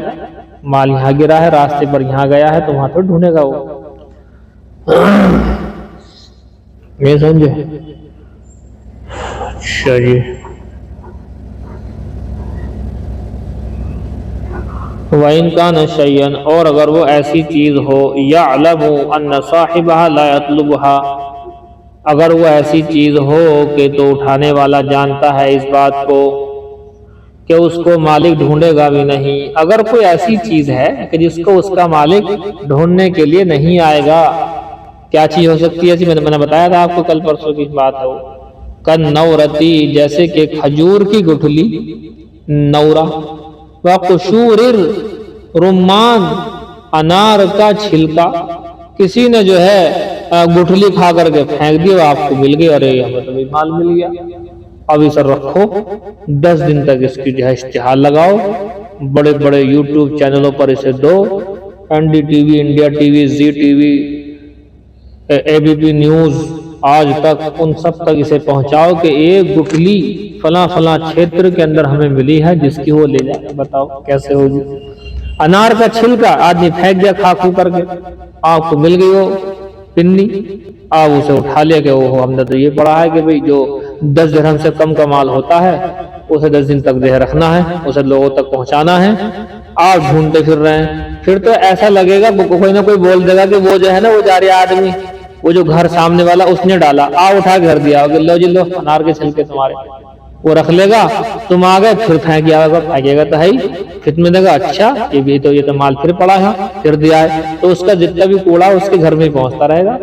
مال یہاں گرا ہے، راستے پر یہاں گیا ہے تو وہاں تو ڈھونڈے گا وہ. یہ سمجھے؟ اچھا جی. وَإِن كَانَ شَيْئًا اور اگر وہ ایسی چیز ہو يَعْلَمُ أَنَّ صَاحِبَهَا لَا يَطْلُبُهَا، اگر وہ ایسی چیز ہو کہ تو اٹھانے والا جانتا ہے اس بات کو کہ اس کو مالک ڈھونڈے گا بھی نہیں. اگر کوئی ایسی چیز ہے کہ جس کو اس کا مالک ڈھونڈنے کے لیے نہیں آئے گا. کیا چیز ہو سکتی ہے؟ میں نے بتایا تھا آپ کو کل پرسوں کی بات ہے. کَالنَّوْرَةِ جیسے کہ کھجور کی گٹھلی، نورہ. وَقُشُورِ الرُّمَّانِ انار کا چھلکا. کسی نے جو ہے گٹھلی کھا کر کے پھینک دی اور آپ کو مل گئی، ارے ہمیں تو مال مل گیا. اب اسے رکھو 10 دن تک، اس کی جو ہے اشتہار لگاؤ، بڑے بڑے یوٹیوب چینلوں پر اسے دو، N D T V, India T V, زی ٹی وی، اے بی پی نیوز، آج تک، ان سب تک اسے پہنچاؤ کہ ایک گٹھلی فلاں فلاں چھیتر کے اندر ہمیں ملی ہے جس کی وہ لے جائے. بتاؤ کیسے ہوگی؟ انار کا چھلکا آدمی پھینک دیا کھا کھو کر کے، آپ کو مل گئی وہ پنی، آپ اسے اٹھا لیا کہ اوہ ہم نے تو یہ پڑھا ہے کہ بھئی جو 10 درہم سے کم کا مال ہوتا ہے اسے 10 دن تک دے رکھنا ہے، اسے لوگوں تک پہنچانا ہے. آپ ڈھونڈتے پھر رہے ہیں. پھر تو ایسا لگے گا کوئی نہ کوئی بول دے گا کہ وہ جو ہے نا وہ جا رہا آدمی، وہ جو گھر سامنے والا اس نے ڈالا، اٹھا کے گھر دیا کہ لو جی لو انار کے چھلکے تمہارے. وہ رکھ لے گا، تم آ گئے پھر پھینک گیا، پھینکے گا تو ہے ہی. پھر میں دیکھا اچھا یہ تو مال پھر پڑا ہے، پھر دیا ہے، تو اس کا جتنا بھی کوڑا اس کے گھر میں پہنچتا رہے گا.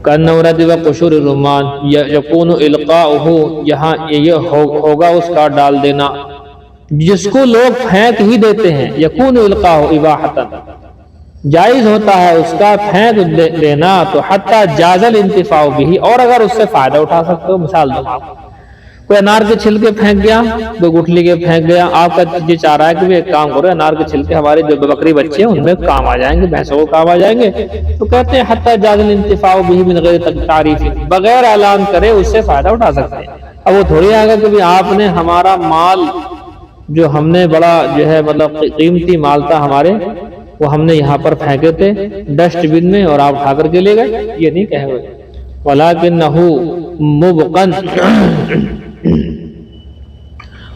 کَالنَّوْرَةِ وَقُشُورِ الرُّمَّانِ یَکُونُ إِلْقَاؤُهُ، یہاں یہ ہوگا اس کا ڈال دینا، جس کو لوگ پھینک ہی دیتے ہیں. یَکُونُ إِلْقَاؤُهُ إِبَاحَةً، جائز ہوتا ہے اس کا پھینک دینا. تو حتی جاز الانتفاع بہ، اور اگر اس سے فائدہ اٹھا سکتے ہو. مثال دو آپ، کوئی انار کے چھلکے پھینک گیا، کوئی گٹھلی کے پھینک گیا، آپ کا یہ چاہ رہا ہے کہ ایک کام کرو، انار کے چھلکے ہمارے جو بکری بچے ہیں ان میں کام آ جائیں گے، بھینسوں کو کام آ جائیں گے، تو کہتے ہیں حتی جاز الانتفاع به من غیر تعریف، بغیر اعلان کرے اس سے فائدہ اٹھا سکتے ہیں۔ اب وہ تھوڑی آئے گا کہ آپ نے ہمارا مال جو ہم نے بڑا جو ہے مطلب قیمتی مال تھا ہمارے، وہ ہم نے یہاں پر پھینکے تھے ڈسٹ بن میں اور آپ اٹھا کر کے لے گئے، یہ نہیں کہے ہوئے۔ وَلَكِنَّهُ مُبْقًا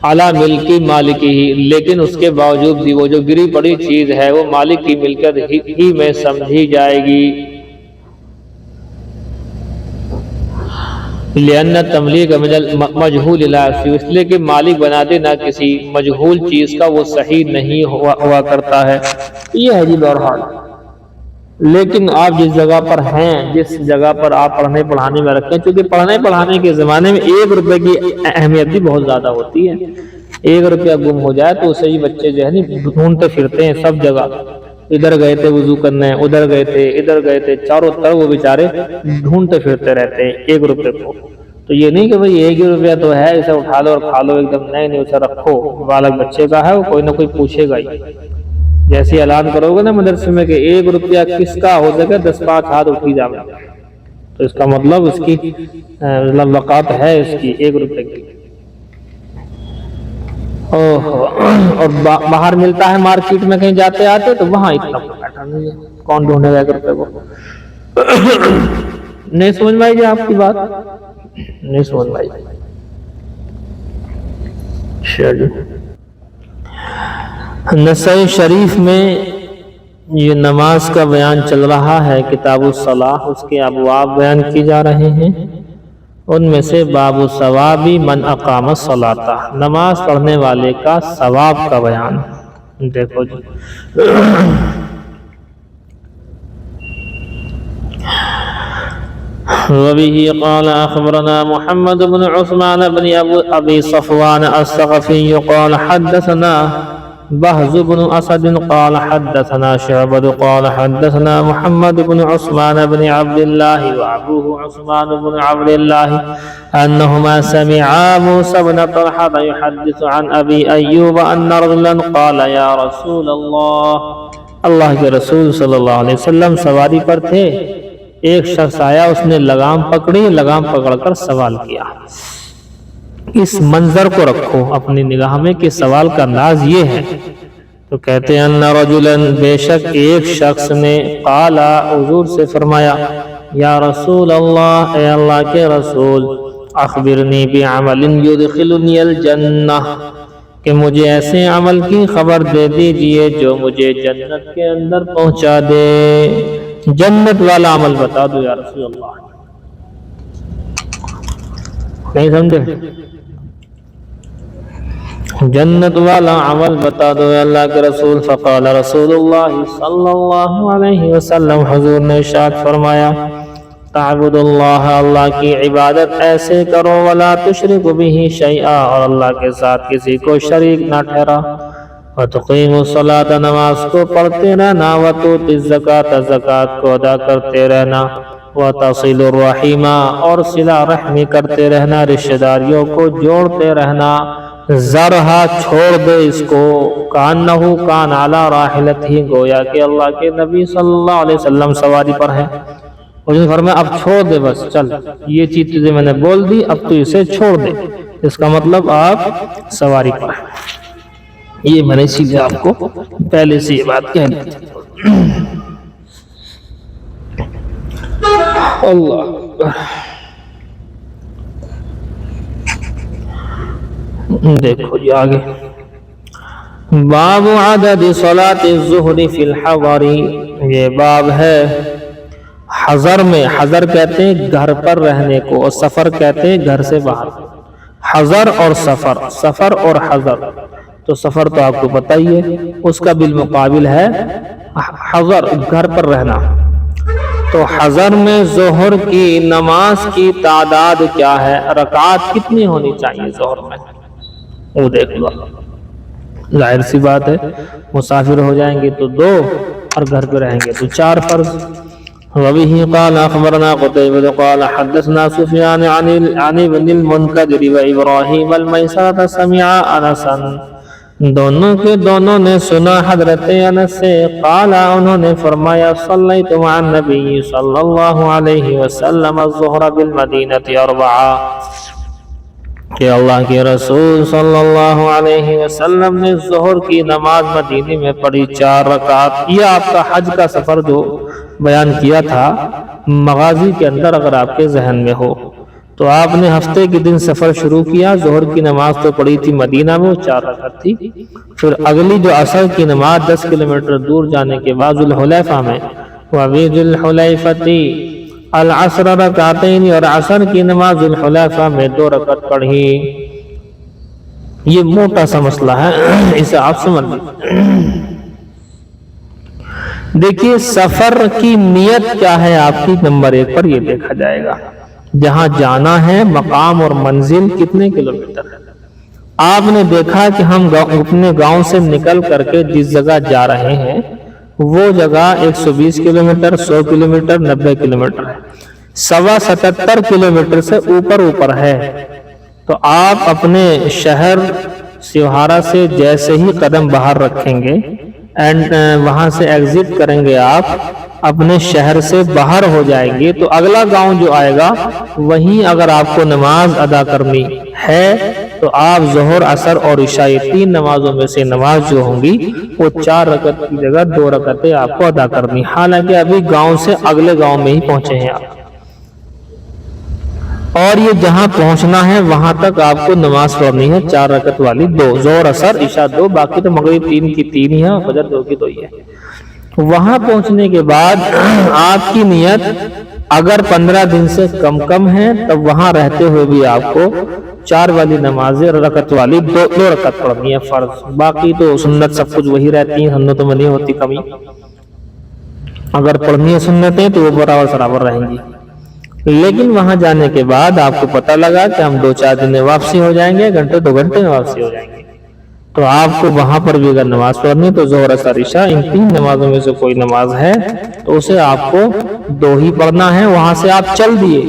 عَلَى مِلْكِ مَالِكِهِ، لیکن اس کے باوجود بھی وہ جو گری پڑی چیز ہے وہ مالک کی ملکت ہی میں سمجھی جائے گی۔ لِأَنَّ التَّمْلِيكَ مِنَ الْمَجْهُولِ لَا يَصِحُّ، اس لیے کہ مالک بنا دینا کسی مجہول چیز کا وہ صحیح نہیں ہوا کرتا ہے۔ یہ ہے جی بہرحال، لیکن آپ جس جگہ پر ہیں، جس جگہ پر آپ پڑھنے پڑھانے میں رکھیں، چونکہ پڑھنے پڑھانے کے زمانے میں 1 روپے کی اہمیت بھی بہت زیادہ ہوتی ہے۔ 1 روپیہ گم ہو جائے تو اسے ہی بچے جو ہے نا ڈھونڈتے پھرتے ہیں سب جگہ، ادھر گئے تھے وضو کرنے، ادھر گئے تھے، ادھر گئے تھے، چاروں طرف وہ بیچارے ڈھونڈتے پھرتے رہتے ہیں 1 روپے کو۔ تو یہ نہیں کہ بھئی 1 ہی روپیہ تو ہے اسے اٹھا لو اور کھا لو، ایک دم نہیں، اسے رکھو، بالغ بچے کا ہے، وہ کوئی نہ کوئی پوچھے گا ہی۔ جیسے اعلان کرو گے نا مدرسے میں کہ 1 روپیہ کس کا ہو سکے 10-5 ہاتھ اٹھی جائے، تو اس کا مطلب اس کی وقات ہے اس کی 1 روپے کی۔ اور باہر ملتا ہے مارکیٹ میں کہیں جاتے آتے تو وہاں اتنا بیٹھا نہیں ہے، کون ڈھونڈے گا 1 روپے کو؟ نہیں سمجھ میں آئی جی آپ کی بات؟ نہیں سمجھ میں آئی؟ نسائی شریف میں یہ نماز کا بیان چل رہا ہے، کتاب الصلاۃ، اس کے ابواب بیان کی جا رہے ہیں، ان میں سے باب ثواب من اقام الصلاۃ، نماز پڑھنے والے کا ثواب کا بیان۔ دیکھو جی وبه قال اخبرنا محمد بن عثمان بن ابي صفوان الثقفي قال حدثنا بهز بن اسد قال حدثنا شعبة قال حدثنا محمد بن عثمان بن عبد الله وابوه عثمان بن عبد الله انهما سمعا موسى بن طلحة يحدث عن ابي ايوب ان رجلا قال يا رسول الله، اللہ کے رسول صلی اللہ علیہ وسلم سواری پر تھے، ایک شخص آیا، اس نے لگام پکڑی، لگام پکڑ کر سوال کیا۔ اس منظر کو رکھو اپنی نگاہ میں کہ سوال کا انداز یہ ہے، تو کہتے ہیں ان رجلا، بے شک ایک شخص نے، قال، حضور سے فرمایا، یا رسول اللہ، اے اللہ کے رسول، اخبرنی بعمل یدخلنی الجنہ، کہ مجھے ایسے عمل کی خبر دے دیجئے جو مجھے جنت کے اندر پہنچا دے، جنت والا عمل بتا دو یا رسول اللہ۔ نہیں سمجھے؟ جنت والا عمل بتا دو اللہ کے رسول۔ فقال رسول اللہ صلی اللہ علیہ وسلم، حضور نے ارشاد فرمایا، تعبد اللہ، اللہ کی عبادت ایسے کرو، ولا تشرک بہ شیئا، اور اللہ کے ساتھ کسی کو شریک نہ ٹھہرا، وتقیم الصلاۃ، نماز کو پڑھتے رہنا، وتؤتی الزکوٰۃ، زکوٰۃ کو ادا کرتے رہنا، وتصل الرحیم، اور صلہ رحمی کرتے رہنا، رشتہ داریوں کو جوڑتے رہنا، ذرہا چھوڑ دے اس کو، کانہ کان علی راحلتہ، گویا کہ اللہ کے نبی صلی اللہ علیہ وسلم سواری پر ہے، اور اس فرمایا اب چھوڑ دے، بس چل، یہ چیز تجھے میں نے بول دی، اب تو اسے چھوڑ دے، اس کا مطلب آپ سواری پر ہیں۔ یہ میں نے اسی لیے آپ کو پہلے سے یہ بات کہہ دی تھی۔ اللہ دیکھو جی آگے، باب عدد صلاۃ الظہر فی الحضر، یہ باب ہے حضر میں، حضر کہتے ہیں گھر پر رہنے کو، اور سفر کہتے ہیں گھر سے باہر، حضر اور سفر، سفر اور حضر، تو سفر تو آپ کو پتہ ہی ہے، اس کا بالمقابل ہے حضر، گھر پر رہنا۔ تو حضر میں ظہر کی نماز کی تعداد کیا ہے، رکعات کتنی ہونی چاہیے ظہر میں، وہ دیکھ لو، ظاہر سی بات ہے، مسافر ہو جائیں گے تو 2، اور گھر پہ رہیں گے تو 4 فرض، وبه قال أخبرنا قتيبة قال حدثنا سفيان عن ابن المنكدر وإبراهيم الميسرة سمع أنسا، دونوں کے دونوں نے سنا حضرت انس سے، قال انہوں نے فرمایا صلیت مع النبی صلی اللہ علیہ وسلم الظہر بالمدینہ اربعا، کہ اللہ کے رسول صلی اللہ علیہ وسلم نے ظہر کی نماز مدینے میں پڑھی 4 رکعت۔ یہ آپ کا حج کا سفر جو بیان کیا تھا مغازی کے اندر، اگر آپ کے ذہن میں ہو تو آپ نے ہفتے کے دن سفر شروع کیا، ظہر کی نماز تو پڑھی تھی مدینہ میں، وہ 4 رکعت تھی، پھر اگلی جو عصر کی نماز 10 کلومیٹر دور جانے کے بعد ذوالحلیفہ میں وَفِي ذِي الْحُلَيْفَةِ العصر رکعتین، اور عصر کی نماز ذوالحلیفہ میں 2 رکعت پڑھی۔ یہ موٹا سا مسئلہ ہے، اسے آپ سمجھ لیں۔ دیکھیے سفر کی نیت کیا ہے آپ کی، نمبر 1 پر یہ دیکھا جائے گا، جہاں جانا ہے مقام اور منزل کتنے کلومیٹر ہے۔ آپ نے دیکھا کہ ہم اپنے گاؤں سے نکل کر کے جس جگہ جا رہے ہیں وہ جگہ 120 کلومیٹر، 100 کلومیٹر، 90 کلومیٹر ہے، 77 کلومیٹر سے اوپر ہے۔ تو آپ اپنے شہر سیوہارا سے جیسے ہی قدم باہر رکھیں گے وہاں سے ایگزٹ کریں گے، آپ اپنے شہر سے باہر ہو جائیں گے، تو اگلا گاؤں جو آئے گا وہیں اگر آپ کو نماز ادا کرنی ہے تو آپ ظہر، عصر اور عشاء 3 نمازوں میں سے نماز جو ہوں گی وہ 4 رکعت کی جگہ 2 رکعتیں آپ کو ادا کرنی، حالانکہ ابھی گاؤں سے اگلے گاؤں میں ہی پہنچے ہیں آپ، اور یہ جہاں پہنچنا ہے وہاں تک آپ کو نماز پڑھنی ہے 4 رکعت والی 2، ظہر، عصر، عشاء 2، باقی تو مغرب 3 کی 3 ہی ہے، فجر 2 کی 2 ہی ہے۔ وہاں پہنچنے کے بعد آپ کی نیت اگر 15 دن سے کم ہے تب وہاں رہتے ہوئے بھی آپ کو 4 والی نمازیں رکعت والی 2 رکعت پڑھنی ہے فرض، باقی تو سنت سب کچھ وہی رہتی ہیں، سنتوں میں نہیں ہوتی کمی، اگر پڑھنی ہے سنتیں تو وہ برابر رہیں گی۔ لیکن وہاں جانے کے بعد آپ کو پتہ لگا کہ ہم 2-4 دن میں واپسی ہو جائیں گے، 2 گھنٹے میں واپسی ہو جائیں گے، تو آپ کو وہاں پر بھی اگر نماز پڑھنی تو ظہر، عصر، عشاء ان 3 نمازوں میں سے کوئی نماز ہے تو اسے آپ کو 2 ہی پڑھنا ہے۔ وہاں سے آپ چل دیے،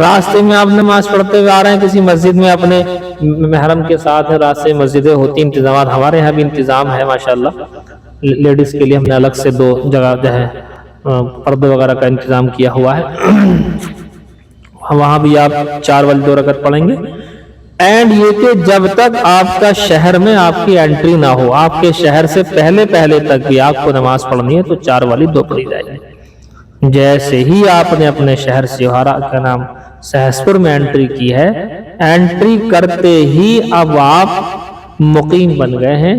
راستے میں آپ نماز پڑھتے ہوئے آ رہے ہیں کسی مسجد میں اپنے محرم کے ساتھ، راستے مسجدیں ہوتی ہیں، انتظامات ہمارے یہاں بھی انتظام ہے ماشاءاللہ، لیڈیز کے لیے ہم نے الگ سے 2 جگہ جو ہے پردے وغیرہ کا انتظام کیا ہوا ہے، وہاں بھی آپ 4 والی 2 رکعت پڑھیں گے۔ اینڈ یہ کہ جب تک آپ کا شہر میں آپ کی انٹری نہ ہو، آپ کے شہر سے پہلے تک بھی آپ کو نماز پڑھنی ہے تو 4 والی 2 پڑھی جائے گی۔ جیسے ہی آپ نے اپنے شہر سیوہارا کا نام سہسپور میں انٹری کی ہے، انٹری کرتے ہی اب آپ مقیم بن گئے ہیں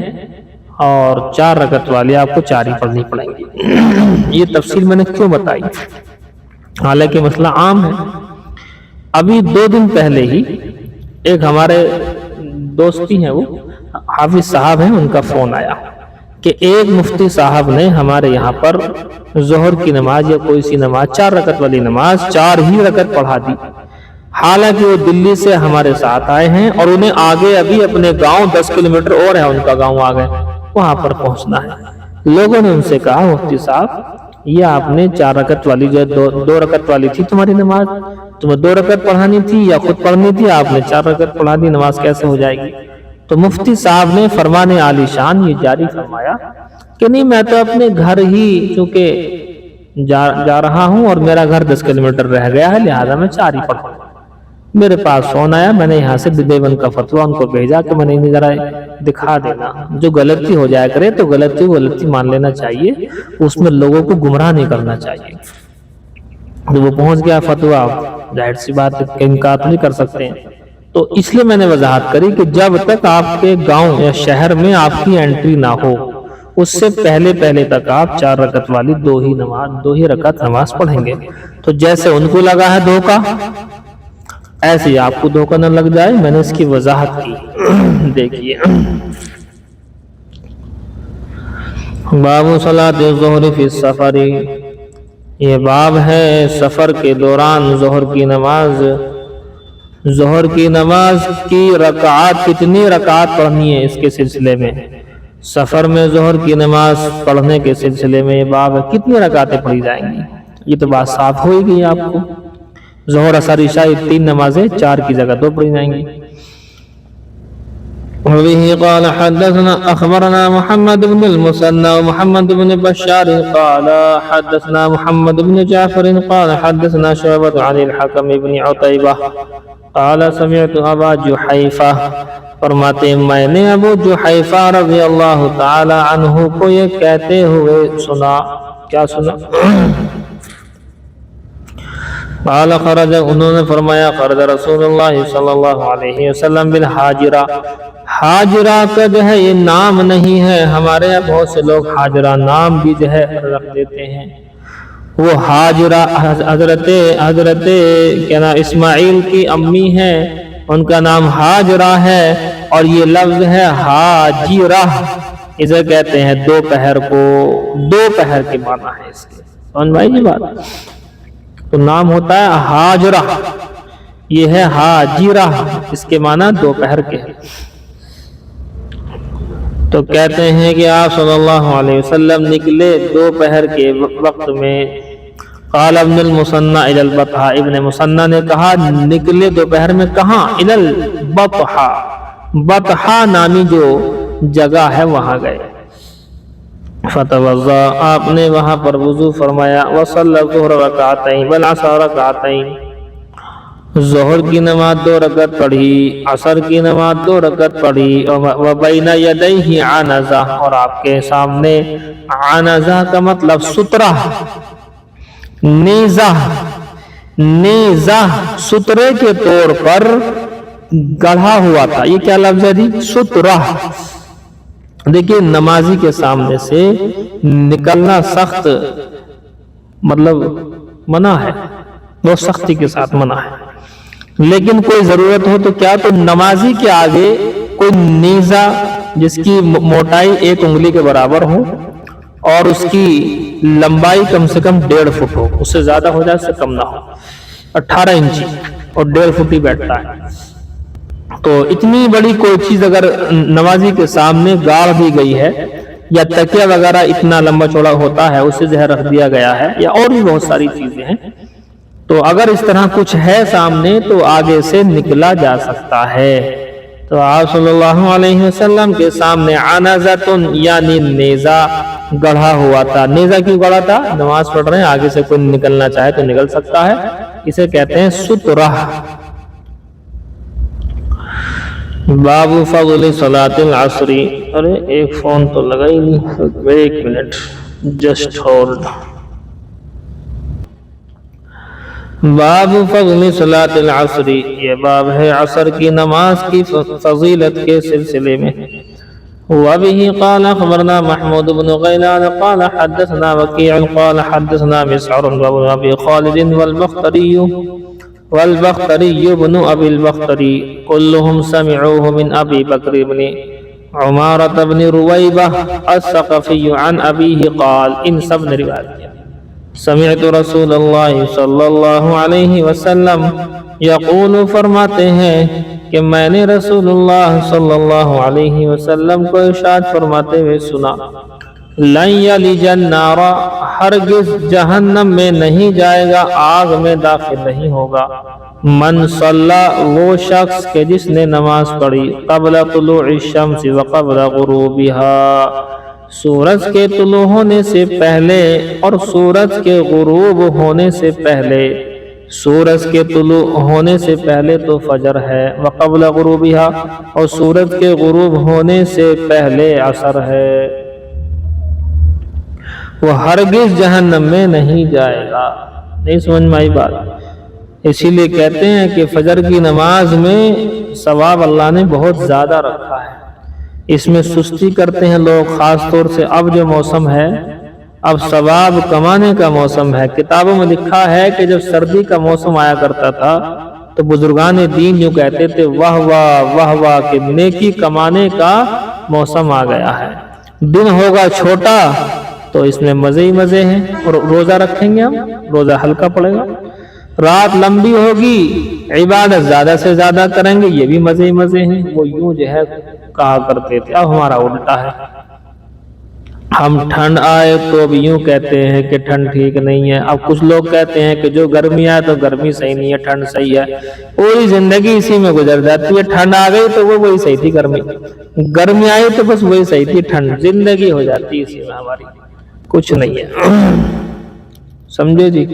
اور 4 رکعت والی آپ کو 4 ہی پڑھنی پڑیں گی۔ یہ تفصیل میں نے کیوں بتائی، حالانکہ مسئلہ عام ہے۔ ابھی 2 دن پہلے ہی ایک ہمارے دوستی ہیں، وہ حافظ صاحب ہیں، ان کا فون آیا کہ ایک مفتی صاحب نے ہمارے یہاں پر ظہر کی نماز یا کوئی سی نماز 4 رکعت والی نماز 4 ہی رکعت پڑھا دی، حالانکہ وہ دلی سے ہمارے ساتھ آئے ہیں اور انہیں آگے ابھی اپنے گاؤں 10 کلومیٹر اور ہے ان کا گاؤں آگے، وہاں پر پہنچنا ہے۔ لوگوں نے ان سے کہا مفتی صاحب یہ آپ نے 4 رکعت والی جو 2 رکعت والی تھی تمہاری نماز، تمہیں 2 رکعت پڑھانی تھی یا خود پڑھنی تھی، آپ نے 4 رکعت پڑھا دی، نماز کیسے ہو جائے گی؟ تو مفتی صاحب نے فرمان عالی شان یہ جاری فرمایا کہ نہیں، میں تو اپنے گھر ہی چونکہ جا رہا ہوں اور میرا گھر 10 کلومیٹر رہ گیا ہے، لہذا میں 4 ہی پڑھوں۔ میرے پاس فون آیا، میں نے یہاں سے دیوبند کا فتویٰ ان کو بھیجا کہ میں نے انہیں ذرا دکھا دینا، جو غلطی ہو جایا کرے تو غلطی مان لینا چاہیے، اس میں لوگوں کو گمراہ نہیں کرنا چاہیے۔ تو وہ پہنچ گیا فتویٰ، ظاہر سی بات ہے کہ انکار نہیں کر سکتے ہیں، تو اس لیے میں نے وضاحت کری کہ جب تک آپ کے گاؤں یا شہر میں آپ کی انٹری نہ ہو اس سے پہلے تک آپ 4 رکعت والی 2 ہی رکعت نماز پڑھیں گے۔ تو جیسے ان کو لگا ہے دھوکہ، ایسے ہی آپ کو دھوکہ نہ لگ جائے، میں نے اس کی وضاحت کی۔ دیکھیے باب صلاۃ الظہر فی السفر، یہ باب ہے سفر کے دوران ظہر کی نماز کی رکعات، کتنی رکعات پڑھنی ہے اس کے سلسلے میں، سفر میں ظہر کی نماز پڑھنے کے سلسلے میں یہ باب ہے، کتنی رکعتیں پڑھی جائیں گی۔ یہ تو بات صاف ہو ہی گئی آپ کو، ظہر اثر عشاء 3 نمازیں 4 کی جگہ 2 پڑھی جائیں گی۔ وبه قال حدثنا اخبرنا محمد بن المثنى ومحمد بن بشار قال حدثنا محمد بن جعفر قال حدثنا شعبة عن الحكم بن عتيبة قال سمعت ابا جحیفہ، فرماتے ہیں میں نے ابو جحیفہ رضی اللہ تعالی عنہ کو یہ کہتے ہوئے سنا، کیا سنا؟ قال خرج، انہوں نے فرمایا خرج رسول اللہ صلی اللہ علیہ وسلم بالحاجرہ، حاجرہ کا جو ہے یہ نام نہیں ہے، ہمارے یہاں بہت سے لوگ حاجرہ نام بھی جو ہے رکھ دیتے ہیں۔ وہ حاجرہ حضرت کیا نام اسماعیل کی امی ہے، ان کا نام حاجرہ ہے، اور یہ لفظ ہے حاجرہ، اسے کہتے ہیں دوپہر کو، دوپہر کے معنی ہے اس کے، سمجھ میں آئی بات؟ تو نام ہوتا ہے حاجرہ، یہ ہے حاجرہ، اس کے معنی دوپہر کے ہیں۔ تو کہتے ہیں کہ آپ صلی اللہ علیہ وسلم نکلے دوپہر کے وقت میں۔ قال ابن المثنى الى البطحاء، ابن مثنى نے کہا نکلے دوپہر میں کہاں؟ الى البطحاء، بطحاء نامی جو جگہ ہے وہاں گئے۔ فتوضا، آپ نے وہاں پر وضو فرمایا، وصلى الظهر رکعتين والعصر رکعتين، ظہر کی نماز 2 رکعت پڑھی، عصر کی نماز 2 رکعت پڑھی، وبین یدیہ عنزہ، اور آپ کے سامنے عنزہ کا مطلب سترہ، نیزہ، نیزہ سترے کے طور پر گڑھا ہوا تھا۔ یہ کیا لفظ ہے جی؟ سترہ۔ دیکھیے نمازی کے سامنے سے نکلنا سخت مطلب منع ہے، بہت سختی کے ساتھ منع ہے، لیکن کوئی ضرورت ہو تو کیا، تو نمازی کے آگے کوئی نیزہ جس کی موٹائی 1 انگلی کے برابر ہو اور اس کی لمبائی کم سے کم 1.5 فٹ ہو، اس سے زیادہ ہو جائے اس سے کم نہ ہو، 18 انچی اور 1.5 فٹ ہی بیٹھتا ہے، تو اتنی بڑی کوئی چیز اگر نمازی کے سامنے گاڑ دی گئی ہے، یا تکیہ وغیرہ اتنا لمبا چوڑا ہوتا ہے اسے جو ہے رکھ دیا گیا ہے، یا اور بھی بہت ساری چیزیں ہیں، تو اگر اس طرح کچھ ہے سامنے تو آگے سے نکلا جا سکتا ہے۔ تو آپ صلی اللہ علیہ وسلم کے سامنے عنزۃ یعنی نیزہ گڑھا ہوا تھا۔ نیزہ کیوں گڑھا تھا؟ نماز پڑھ رہے ہیں، آگے سے کوئی نکلنا چاہے تو نکل سکتا ہے، اسے کہتے ہیں سترہ۔ باب فضل صلاۃ العصر، ارے ایک فون تو لگا ہی نہیں، 1 منٹ جسٹ ہولڈ۔ باب فضل صلاۃ العصر، یہ باب ہے عصر کی نماز کی فضیلت کے سلسلے میں۔ وبه قال اخبرنا محمود بن غيلان قال حدثنا وكيع قال حدثنا مسعر بن ابي خالد والبختري بن ابي البختري كلهم سمعوه من ابي بكر بن عمارة بن رويبة الثقفي عن ابيه قال، ان سب نے روایت کیا، سمعت رسول اللہ صلی اللہ علیہ وسلم یقول، فرماتے ہیں کہ میں نے رسول اللہ صلی اللہ علیہ وسلم کو ارشاد فرماتے ہوئے سنا، لن یلج النار، ہرگز جہنم میں نہیں جائے گا، آگ میں داخل نہیں ہوگا، من صلی، وہ شخص کہ جس نے نماز پڑھی، قبل طلوع الشمس وقبل غروبها، سورج کے طلوع ہونے سے پہلے اور سورج کے غروب ہونے سے پہلے، سورج کے طلوع ہونے سے پہلے تو فجر ہے، وقبل غروبها، اور سورج کے غروب ہونے سے پہلے عصر ہے، وہ ہرگز جہنم میں نہیں جائے گا۔ نہیں سمجھ میں آئی بات؟ اسی لیے کہتے ہیں کہ فجر کی نماز میں ثواب اللہ نے بہت زیادہ رکھا ہے، اس میں سستی کرتے ہیں لوگ، خاص طور سے اب جو موسم ہے، اب ثواب کمانے کا موسم ہے۔ کتابوں میں لکھا ہے کہ جب سردی کا موسم آیا کرتا تھا تو بزرگان دین یوں کہتے تھے، واہ واہ واہ واہ، کہ نیکی کمانے کا موسم آ گیا ہے، دن ہوگا چھوٹا تو اس میں مزے ہی مزے ہیں، اور روزہ رکھیں گے ہم، روزہ ہلکا پڑے گا، رات لمبی ہوگی، عبادت زیادہ سے زیادہ کریں گے، یہ بھی مزے ہی مزے ہیں، وہ یوں جو ہے کہا کرتے تھے۔ اب ہمارا الٹا ہے، ہم ٹھنڈ آئے تو اب یوں کہتے ہیں کہ ٹھنڈ ٹھیک نہیں ہے، اب کچھ لوگ کہتے ہیں کہ جو گرمی آئے تو گرمی صحیح نہیں ہے، ٹھنڈ صحیح ہے، پوری زندگی اسی میں گزر جاتی ہے۔ ٹھنڈ آ گئی تو وہ وہی صحیح تھی، گرمی آئی تو بس وہی صحیح تھی، ٹھنڈ زندگی ہو جاتی ہے اسی میں ہماری، کچھ نہیں ہے، سمجھے جی۔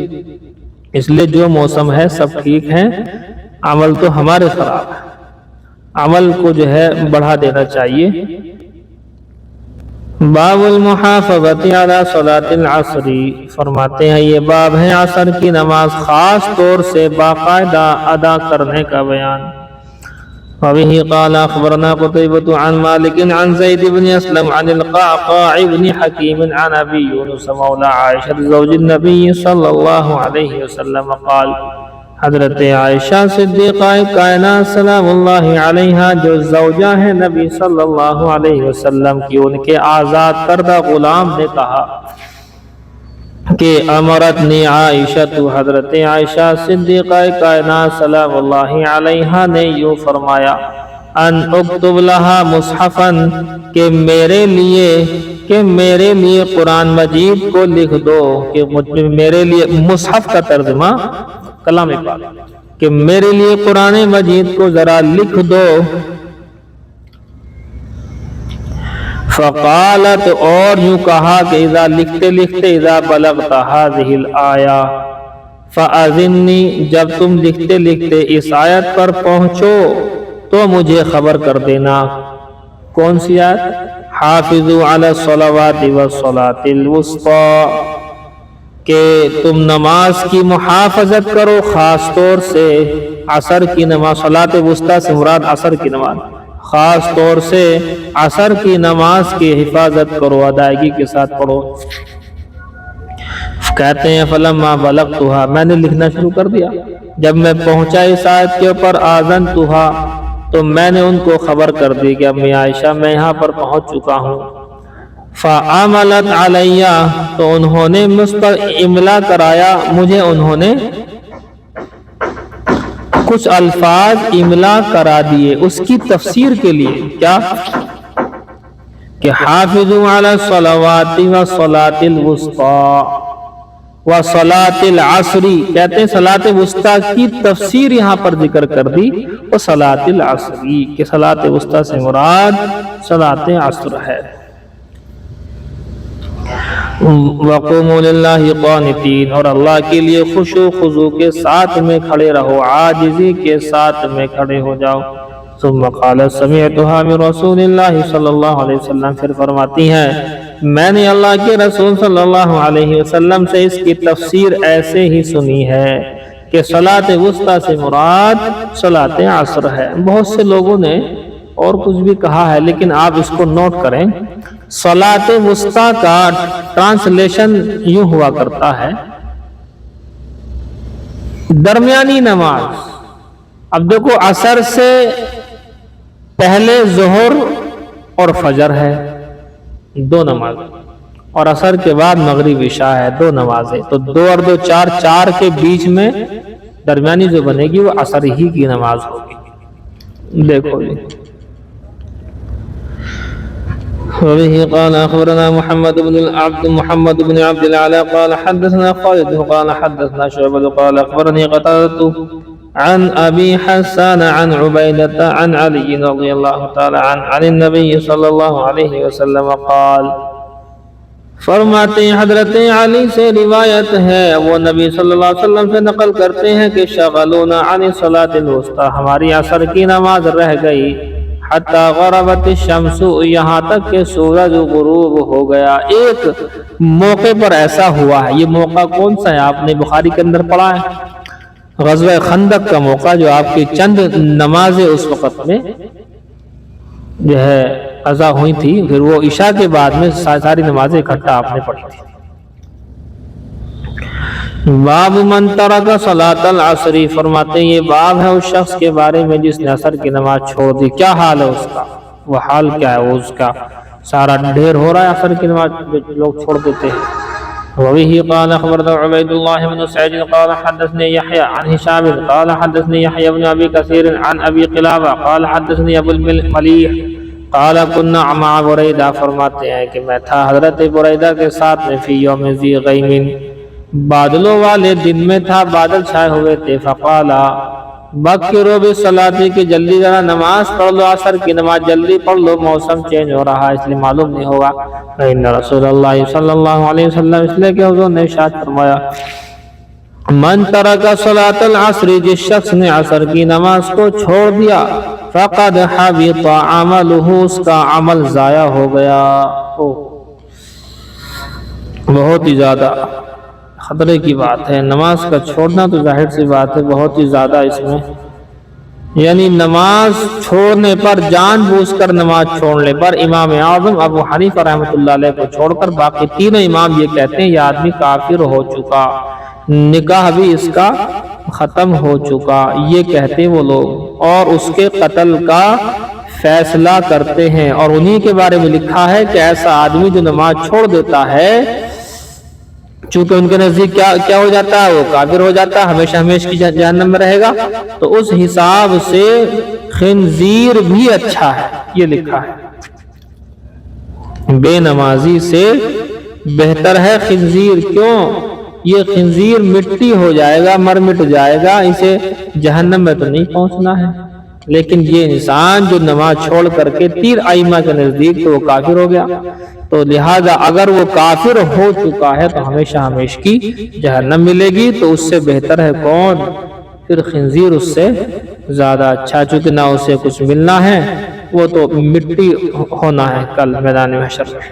اس لیے جو موسم ہے سب ٹھیک ہے، عمل تو ہمارے خراب ہے، عمل کو جو ہے بڑھا دینا چاہیے۔ باب المحافظت علی صلاۃ العصر، فرماتے ہیں یہ باب ہے عصر کی نماز خاص طور سے باقاعدہ ادا کرنے کا بیان۔ وبه قال اخبرنا قتيبة عن مالك عن زيد بن اسلم عن القعقاع بن حكيم عن ابي يونس مولى عائشة زوج النبي صلى الله عليه وسلم قال، حضرت عائشہ صدیقہ کائنات سلام اللہ علیہا جو زوجہ ہے نبی صلی اللہ علیہ وسلم کی، ان کے آزاد کردہ غلام نے کہا کہ امرتنی عائشہ، تو حضرت عائشہ صدیقہ کائنات سلام اللہ علیہا نے یوں فرمایا، ان اکتب لہا مصحفا، کہ میرے لیے قرآن مجید کو لکھ دو، کہ میرے لیے مصحف کا ترجمہ کلام پاک، کہ میرے لیے قرآن مجید کو ذرا لکھ دو۔ فقالت، اور یوں کہا کہ اذا لکھتے لکھتے اذا بلغت هذه الآیہ فأذنی، جب تم لکھتے لکھتے اس آیت پر پہنچو تو مجھے خبر کر دینا۔ کون سی آیت؟ حافظوا علی الصلوات والصلاۃ الوسطی، کہ تم نماز کی محافظت کرو، خاص طور سے عصر کی نماز، صلاۃ وسطی سے مراد عصر کی نماز، خاص طور سے عصر کی نماز کی حفاظت کرو، ادائیگی کے ساتھ پڑھو۔ کہتے ہیں فلما بلغتھا، میں نے لکھنا شروع کر دیا، جب میں پہنچا اس آیت کے اوپر آذنتھا، تو میں نے ان کو خبر کر دی کہ امی عائشہ میں یہاں پر پہنچ چکا ہوں۔ فعملت علیہ، تو انہوں نے مجھ پر املا کرایا، مجھے انہوں نے کچھ الفاظ املا کرا دیے اس کی تفسیر کے لیے، کیا کہ حافظوا علی الصلوات والصلاۃ الوسطی وصلاۃ العصر، کہتے ہیں صلاۃ وسطی کی تفسیر یہاں پر ذکر کر دی، وہ صلاۃ العصر، کہ صلاۃ وسطی سے مراد صلاۃ عصر ہے۔ وقوموا للہ قانتین، اور اللہ کے لیے خشوع و خضوع کے ساتھ میں کھڑے رہو، عاجزی کے ساتھ میں کھڑے ہو جاؤ۔ ثم قال سمعتها من رسول اللہ صلی اللہ علیہ وسلم، پھر فرماتی ہیں میں نے اللہ کے رسول صلی اللہ علیہ وسلم سے اس کی تفسیر ایسے ہی سنی ہے کہ صلاۃ وسطی سے مراد صلاۃ عصر ہے۔ بہت سے لوگوں نے اور کچھ بھی کہا ہے، لیکن آپ اس کو نوٹ کریں، صلاۃ وسطی کا ٹرانسلیشن یوں ہوا کرتا ہے درمیانی نماز۔ اب دیکھو عصر سے پہلے ظہر اور فجر ہے، دو نماز، اور عصر کے بعد مغرب عشاء ہے، دو نمازیں، تو 2 اور 2 4، 4 کے بیچ میں درمیانی جو بنے گی وہ عصر ہی کی نماز ہوگی۔ دیکھو جی، وبه قال اخبرنا محمد بن عبد العلا قال حدثنا خالد قال حدثنا شعبة قال اخبرني قتادة عن ابي حسان عن عبيدة عن علي رضي الله تعالى عن النبي صلى الله عليه وسلم قال، فرماتے ہیں حضرت علی سے روایت ہے، وہ نبی صلی اللہ علیہ وسلم سے نقل کرتے ہیں کہ شغلونا عن الصلاة الوسطی، ہماری عصر کی نماز رہ گئی، حتی غربت الشمس، یہاں تک کہ سورج غروب ہو گیا۔ ایک موقع پر ایسا ہوا ہے، یہ موقع کون سا ہے؟ آپ نے بخاری کے اندر پڑھا ہے، غزوہ خندق کا موقع، جو آپ کی چند نمازیں اس وقت میں جو ہے قضا ہوئی تھی، پھر وہ عشاء کے بعد میں ساری نمازیں اکٹھا آپ نے پڑھی تھی۔ باب من ترک صلاۃ العصر، فرماتے ہیں یہ باب ہے اس شخص کے بارے میں جس نے عصر کی نماز چھوڑ دی، کیا حال ہے اس کا، وہ حال کیا ہے، اس کا سارا ڈھیر ہو رہا ہے عصر کی نماز لوگ چھوڑ دیتے ہیں۔ وبه قال اخبرنا عبيد الله بن سعيد قال حدثني يحيى عن هشام قال حدثني يحيى بن ابي كثير عن ابي قلابة قال حدثني ابو المليح قال كنا مع بریدہ، فرماتے ہیں کہ میں تھا حضرت بریدہ کے ساتھ میں فی یوم ذی غیم، بادلوں والے دن میں تھا، بادل چھائے ہوئے تھے۔ فقال بکروا بالصلاۃ، کہ جلدی ذرا نماز پڑھ لو، عصر کی نماز جلدی پڑھ لو، موسم چینج ہو رہا ہے اس لیے معلوم نہیں ہوگا۔ ان رسول اللہ صلی اللہ علیہ وسلم، اس لیے کہ حضور نے ارشاد فرمایا من ترک صلاۃ العصر، جس شخص نے عصر کی نماز کو چھوڑ دیا، فقد حبط عملہ، اس کا عمل ضائع ہو گیا۔ بہت ہی زیادہ خطرے کی بات ہے نماز کا چھوڑنا، تو ظاہر سی بات ہے بہت ہی زیادہ اس میں، یعنی نماز چھوڑنے پر، جان بوجھ کر نماز چھوڑنے پر، امام اعظم ابو حنیفہ رحمۃ اللہ علیہ کو چھوڑ کر باقی تینوں امام یہ کہتے ہیں یہ آدمی کافر ہو چکا، نکاح بھی اس کا ختم ہو چکا، یہ کہتے ہیں وہ لوگ، اور اس کے قتل کا فیصلہ کرتے ہیں۔ اور انہی کے بارے میں لکھا ہے کہ ایسا آدمی جو نماز چھوڑ دیتا ہے، چونکہ ان کے نزدیک کیا ہو جاتا ہے، وہ کافر ہو جاتا ہے، ہمیشہ ہمیشہ کی جہنم میں رہے گا، تو اس حساب سے خنزیر بھی اچھا ہے، یہ لکھا ہے، بے نمازی سے بہتر ہے خنزیر۔ کیوں؟ یہ خنزیر مٹی ہو جائے گا، مر مٹ جائے گا، اسے جہنم میں تو نہیں پہنچنا ہے، لیکن یہ انسان جو نماز چھوڑ کر کے تین ائمہ کے نزدیک تو وہ کافر ہو گیا، تو لہذا اگر وہ کافر ہو چکا ہے تو ہمیشہ ہمیشہ کی جہنم ملے گی، تو اس سے بہتر ہے کون؟ پھر خنزیر اس سے زیادہ اچھا، چونکہ نہ اسے کچھ ملنا ہے، وہ تو مٹی ہونا ہے کل میدان محشر میں۔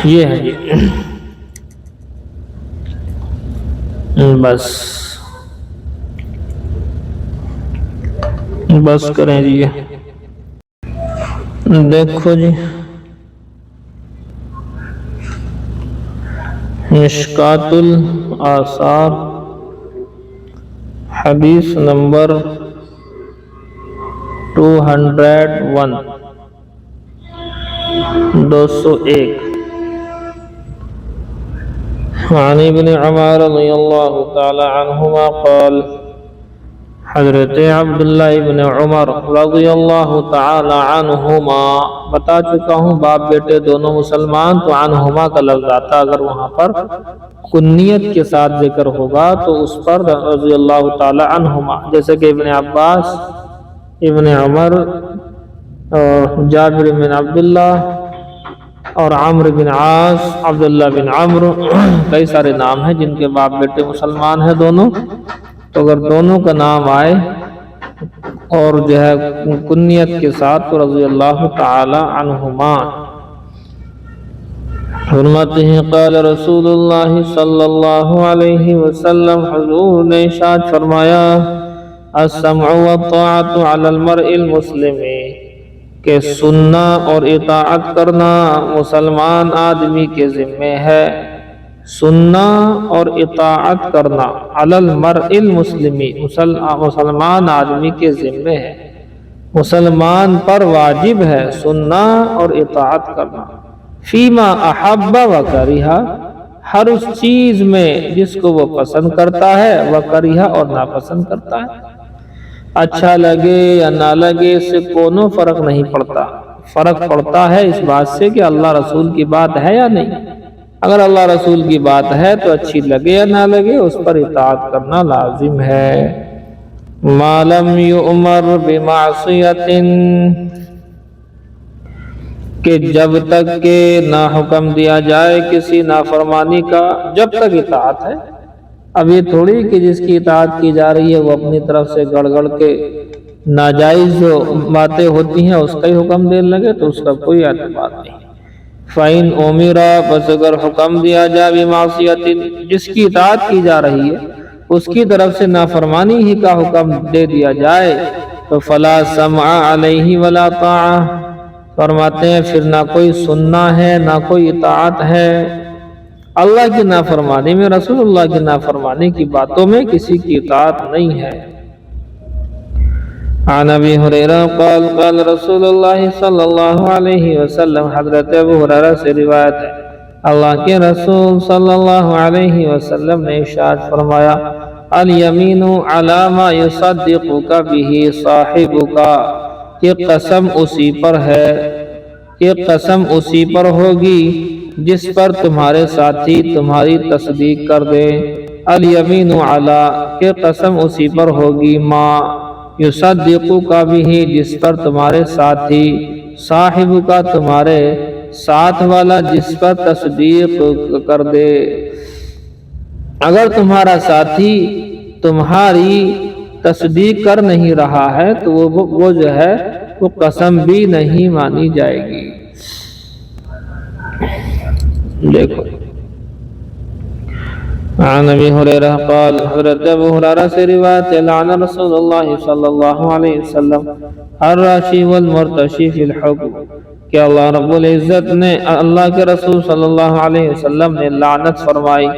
یہ ہے جی، بس کریں جی۔ دیکھو جی مشکات الآثار حدیث نمبر 201 201 عن ابن عمر رضی اللہ تعالی عنہما قال، حضرت عبداللہ ابن عمر رضی اللہ تعالی عنہما، بتا چکا ہوں باپ بیٹے دونوں مسلمان، تو عنہما کا لفظ آتا، اگر وہاں پر کنیت کے ساتھ ذکر ہوگا تو اس پر رضی اللہ تعالی عنہما، جیسے کہ ابن عباس، ابن عمر، جابر بن عبداللہ اور عمرو بن عاص، عبداللہ بن عمرو، کئی سارے نام ہیں جن کے باپ بیٹے مسلمان ہیں دونوں، تو اگر دونوں کا نام آئے اور جو ہے کنیت کے ساتھ تو رضی اللہ تعالی عنہما۔ فرماتے ہیں قال رسول اللہ صلی اللہ علیہ وسلم، حضور نے ارشاد فرمایا السمع والطاعت علی المرء المسلم، کہ سننا اور اطاعت کرنا مسلمان آدمی کے ذمہ ہے، سننا اور اطاعت کرنا علی المرء المسلم، مسلمان آدمی کے ذمہ ہے، مسلمان پر واجب ہے سننا اور اطاعت کرنا، فیما احب و کرہ، ہر اس چیز میں جس کو وہ پسند کرتا ہے، و کرہ اور ناپسند کرتا ہے، اچھا لگے یا نہ لگے اس سے کونوں فرق نہیں پڑتا، فرق پڑتا ہے اس بات سے کہ اللہ رسول کی بات ہے یا نہیں، اگر اللہ رسول کی بات ہے تو اچھی لگے یا نہ لگے اس پر اطاعت کرنا لازم ہے۔ ما لم یؤمر بمعصیت، کہ جب تک کہ نہ حکم دیا جائے کسی نافرمانی کا، جب تک اطاعت ہے، اب یہ تھوڑی کہ جس کی اطاعت کی جا رہی ہے وہ اپنی طرف سے گڑ گڑ کے ناجائز جو باتیں ہوتی ہیں اس کا ہی حکم دے لگے تو اس کا کوئی اعتبار نہیں۔ فَإِنْ أُمِرَ، بس اگر حکم دیا جائے بِمَعْصِيَةٍ، جس کی اطاعت کی جا رہی ہے اس کی طرف سے نافرمانی ہی کا حکم دے دیا جائے تو فَلَا سَمْعَ عَلَيْهِ وَلَا طَاعَةَ، فرماتے ہیں پھر نہ کوئی سننا ہے نہ کوئی اطاعت ہے، اللہ کی نافرمانی میں، رسول اللہ کی نافرمانی کی باتوں میں کسی کی اطاعت نہیں ہے۔ عن ابی ہریرہ قال قال رسول اللہ صلی اللہ علیہ وسلم، حضرت ابو ہریرہ سے روایت ہے اللہ کے رسول صلی اللہ علیہ وسلم نے ارشاد فرمایا الیمین علی ما یصدقک بہ صاحبک، کہ قسم اسی پر ہے، کہ قسم اسی پر ہوگی جس پر تمہارے ساتھی تمہاری تصدیق کر دے۔ الیمین علی، کہ قسم اسی پر ہوگی ما یصدقک بھی، جس پر تمہارے ساتھی صاحب کا تمہارے ساتھ والا جس پر تصدیق کر دے۔ اگر تمہارا ساتھی تمہاری تصدیق کر نہیں رہا ہے تو وہ جو ہے وہ قسم بھی نہیں مانی جائے گی۔ دیکھو عن ابی ہریرہ قال، حضرت ابو ہریرہ سے روایت ہے، لعن رسول اللہ صلی اللہ علیہ وسلم الراشی والمرتشی فی الحکم، کہ اللہ رب العزت نے، اللہ کے رسول صلی اللہ علیہ وسلم نے لعنت فرمائی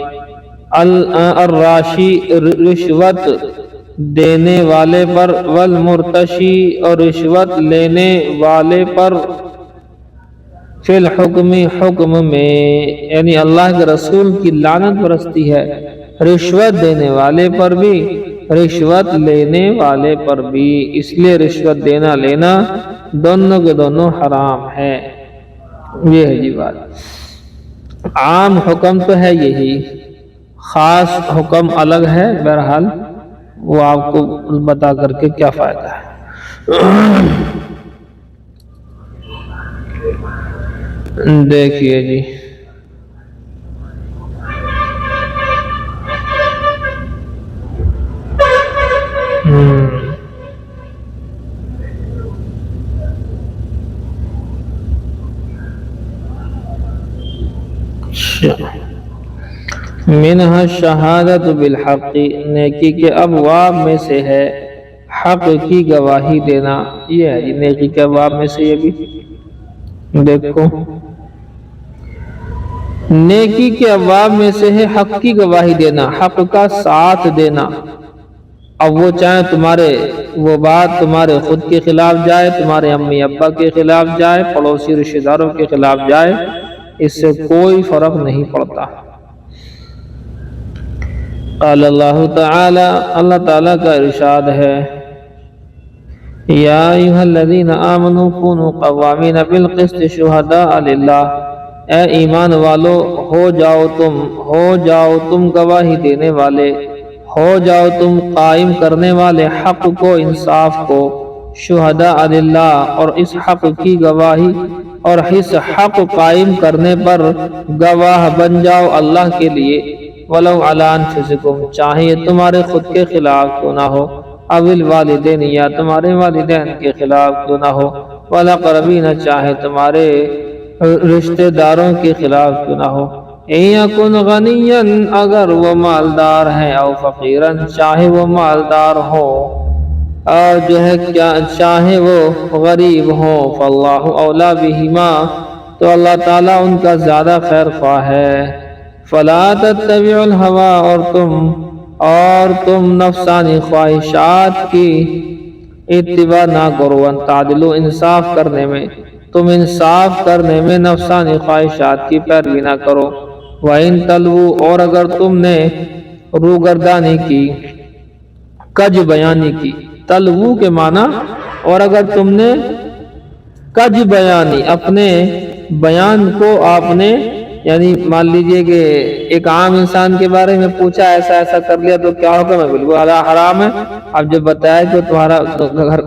الراشی رشوت دینے والے پر، والمرتشی اور رشوت لینے والے پر، فی الحکم حکم میں، یعنی اللہ کے رسول کی لعنت برستی ہے رشوت دینے والے پر بھی رشوت لینے والے پر بھی، اس لیے رشوت دینا لینا دونوں کے دونوں حرام ہے۔ یہ ہے جی بات، عام حکم تو ہے یہی، خاص حکم الگ ہے، بہرحال وہ آپ کو بتا کر کے کیا فائدہ ہے۔ دیکھیے جی منہا شہادت بالحق، نیکی کے ابواب میں سے ہے حق کی گواہی دینا۔ یہ ہے نیکی کے ابواب میں سے، یہ بھی دیکھو نیکی کے ابواب میں سے ہے حق کی گواہی دینا، حق کا ساتھ دینا۔ اب وہ چاہے تمہارے وہ بات تمہارے خود کے خلاف جائے، تمہارے امی ابا کے خلاف جائے، پڑوسی رشتہ داروں کے خلاف جائے، اس سے کوئی فرق نہیں پڑتا۔ قال اللہ تعالی، اللہ تعالیٰ کا ارشاد ہے، یا ایھا الذین آمنوا کونوا قوامین بالقسط شہداء للہ، اے ایمان والو ہو جاؤ تم گواہی دینے والے، ہو جاؤ تم قائم کرنے والے حق کو، انصاف کو، شہداء للہ، اور اس حق کی گواہی اور اس حق قائم کرنے پر گواہ بن جاؤ اللہ کے لیے، ولو علی انفسکم، چاہے تمہارے خود کے خلاف کیوں نہ ہو، او الوالدین، یا تمہارے والدین کے خلاف کیوں نہ ہو، والاقربین، چاہے تمہارے رشتہ داروں کے خلاف کیوں نہ ہو، ان یکن غنیا، اگر وہ مالدار ہیں، او فقیرا، چاہے وہ مالدار ہو، اور جو ہے چاہے وہ غریب ہو، فاللہ اولا بہما، تو اللہ تعالیٰ ان کا زیادہ خیر خواہ ہے۔ فلا تتبعوا الہوی، اور تم نفسانی خواہشات کی اتباع نہ کرو، ان تعدلوا، انصاف کرنے میں، تم انصاف کرنے میں نفسانی خواہشات کی پیروی نہ کرو، وَإِن تَلْوُوا، اور اگر تم نے روگردانی کی، کج بیانی کی، تلوو کے معنی، اور اگر تم نے کج بیانی، اپنے بیان کو آپ نے، یعنی مان لیجئے کہ ایک عام انسان کے بارے میں پوچھا ایسا ایسا کر لیا تو کیا حکم ہے؟ بالکل حرام ہے۔ اب جب بتایا کہ تمہارا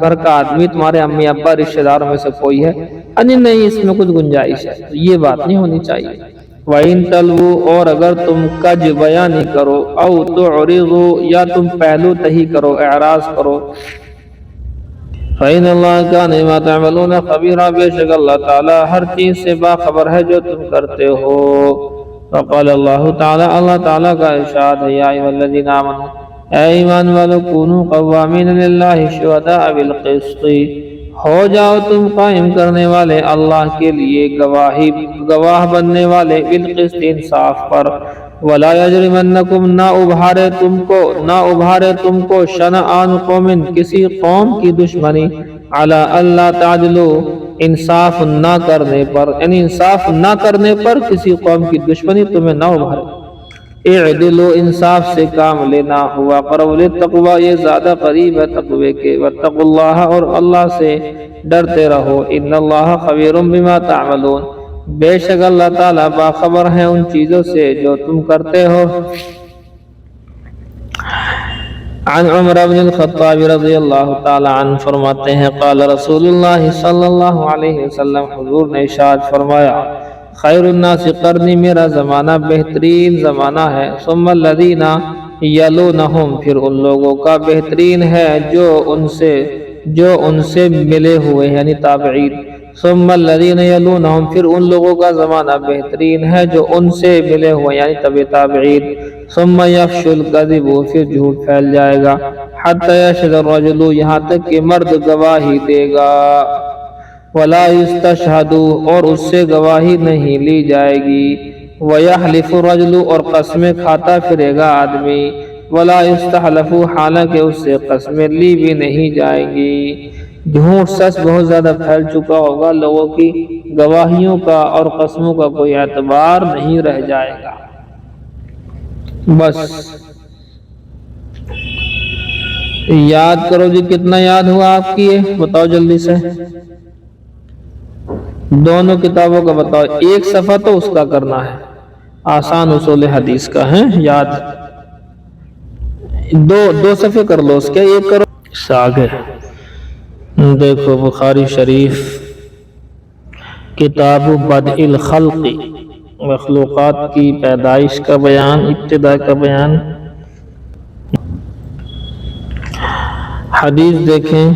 گھر کا آدمی تمہارے امی ابا رشتہ داروں میں سے کوئی ہے، نہیں اس میں کچھ گنجائش ہے، یہ بات نہیں ہونی چاہیے۔ وَإِن تَلْوُوا، اور اگر تم کج بیانی کرو، او تُعْرِضُوا، یا تم پہلو تہی کرو، اعراض کرو، فَإِنَّ اللَّهَ كَانَ بِمَا تَعْمَلُونَ خَبِيرًا، بے شک اللہ تعالیٰ ہر چیز سے باخبر ہے جو تم کرتے ہو۔ وقال اللہ تعالیٰ، اللہ تعالیٰ کا ارشاد ہے، یا ایھا الذین آمنوا، اے ایمان والو، کونوا قوامین للہ شہداء بالقسط، ہو جاؤ تم قائم کرنے والے اللہ کے لیے گواہ بننے والے، بالقسط، انصاف پر، ولا یجرمنکم، نہ ابھارے تم کو شنآن قوم، کسی قوم کی دشمنی، علی اللہ تعدلوا، انصاف نہ کرنے پر، یعنی انصاف نہ کرنے پر کسی قوم کی دشمنی تمہیں نہ ابھارے، اعدلوا انصاف سے کام لینا، ہوا اقرب للتقوی یہ زیادہ قریب ہے تقوی کے، واتقوا اللہ اور اللہ سے ڈرتے رہو، ان اللہ خبیر بما تعملون بے شک اللہ تعالیٰ باخبر ہے ان چیزوں سے جو تم کرتے ہو۔ عن عمر بن الخطاب رضی اللہ تعالی عنہ فرماتے ہیں قال رسول اللہ صلی اللہ علیہ وسلم حضور نے ارشاد فرمایا خیر الناس قرنی میرا زمانہ بہترین زمانہ ہے، ثم الذین یلونہم پھر ان لوگوں کا بہترین ہے جو ان سے ملے ہوئے یعنی تابعین، ثم الذین یلونہم پھر ان لوگوں کا زمانہ بہترین ہے جو ان سے ملے ہوئے یعنی تبع تابعین، ثم یفشی الکذب پھر جھوٹ پھیل جائے گا، حتی یشہد الرجل یہاں تک کہ مرد گواہی دے گا، ولا یستشہد اور اس سے گواہی نہیں لی جائے گی، ویحلف الرجل اور قسمیں کھاتا پھرے گا آدمی، ولا یستحلف حالانکہ اس سے قسمیں لی بھی نہیں جائیں گی۔ جھوٹ سچ بہت زیادہ پھیل چکا ہوگا، لوگوں کی گواہیوں کا اور قسموں کا کوئی اعتبار نہیں رہ جائے گا۔ بس یاد کرو جی، کتنا یاد ہوا آپ کی یہ بتاؤ جلدی سے، دونوں کتابوں کا بتاؤ، ایک صفحہ تو اس کا کرنا ہے، آسان اصول حدیث کا ہے یاد، دو صفحے کر لو اس کے، ایک کرو آگے۔ دیکھو بخاری شریف کتاب بدء الخلق مخلوقات کی پیدائش کا بیان، ابتدا کا بیان، حدیث دیکھیں۔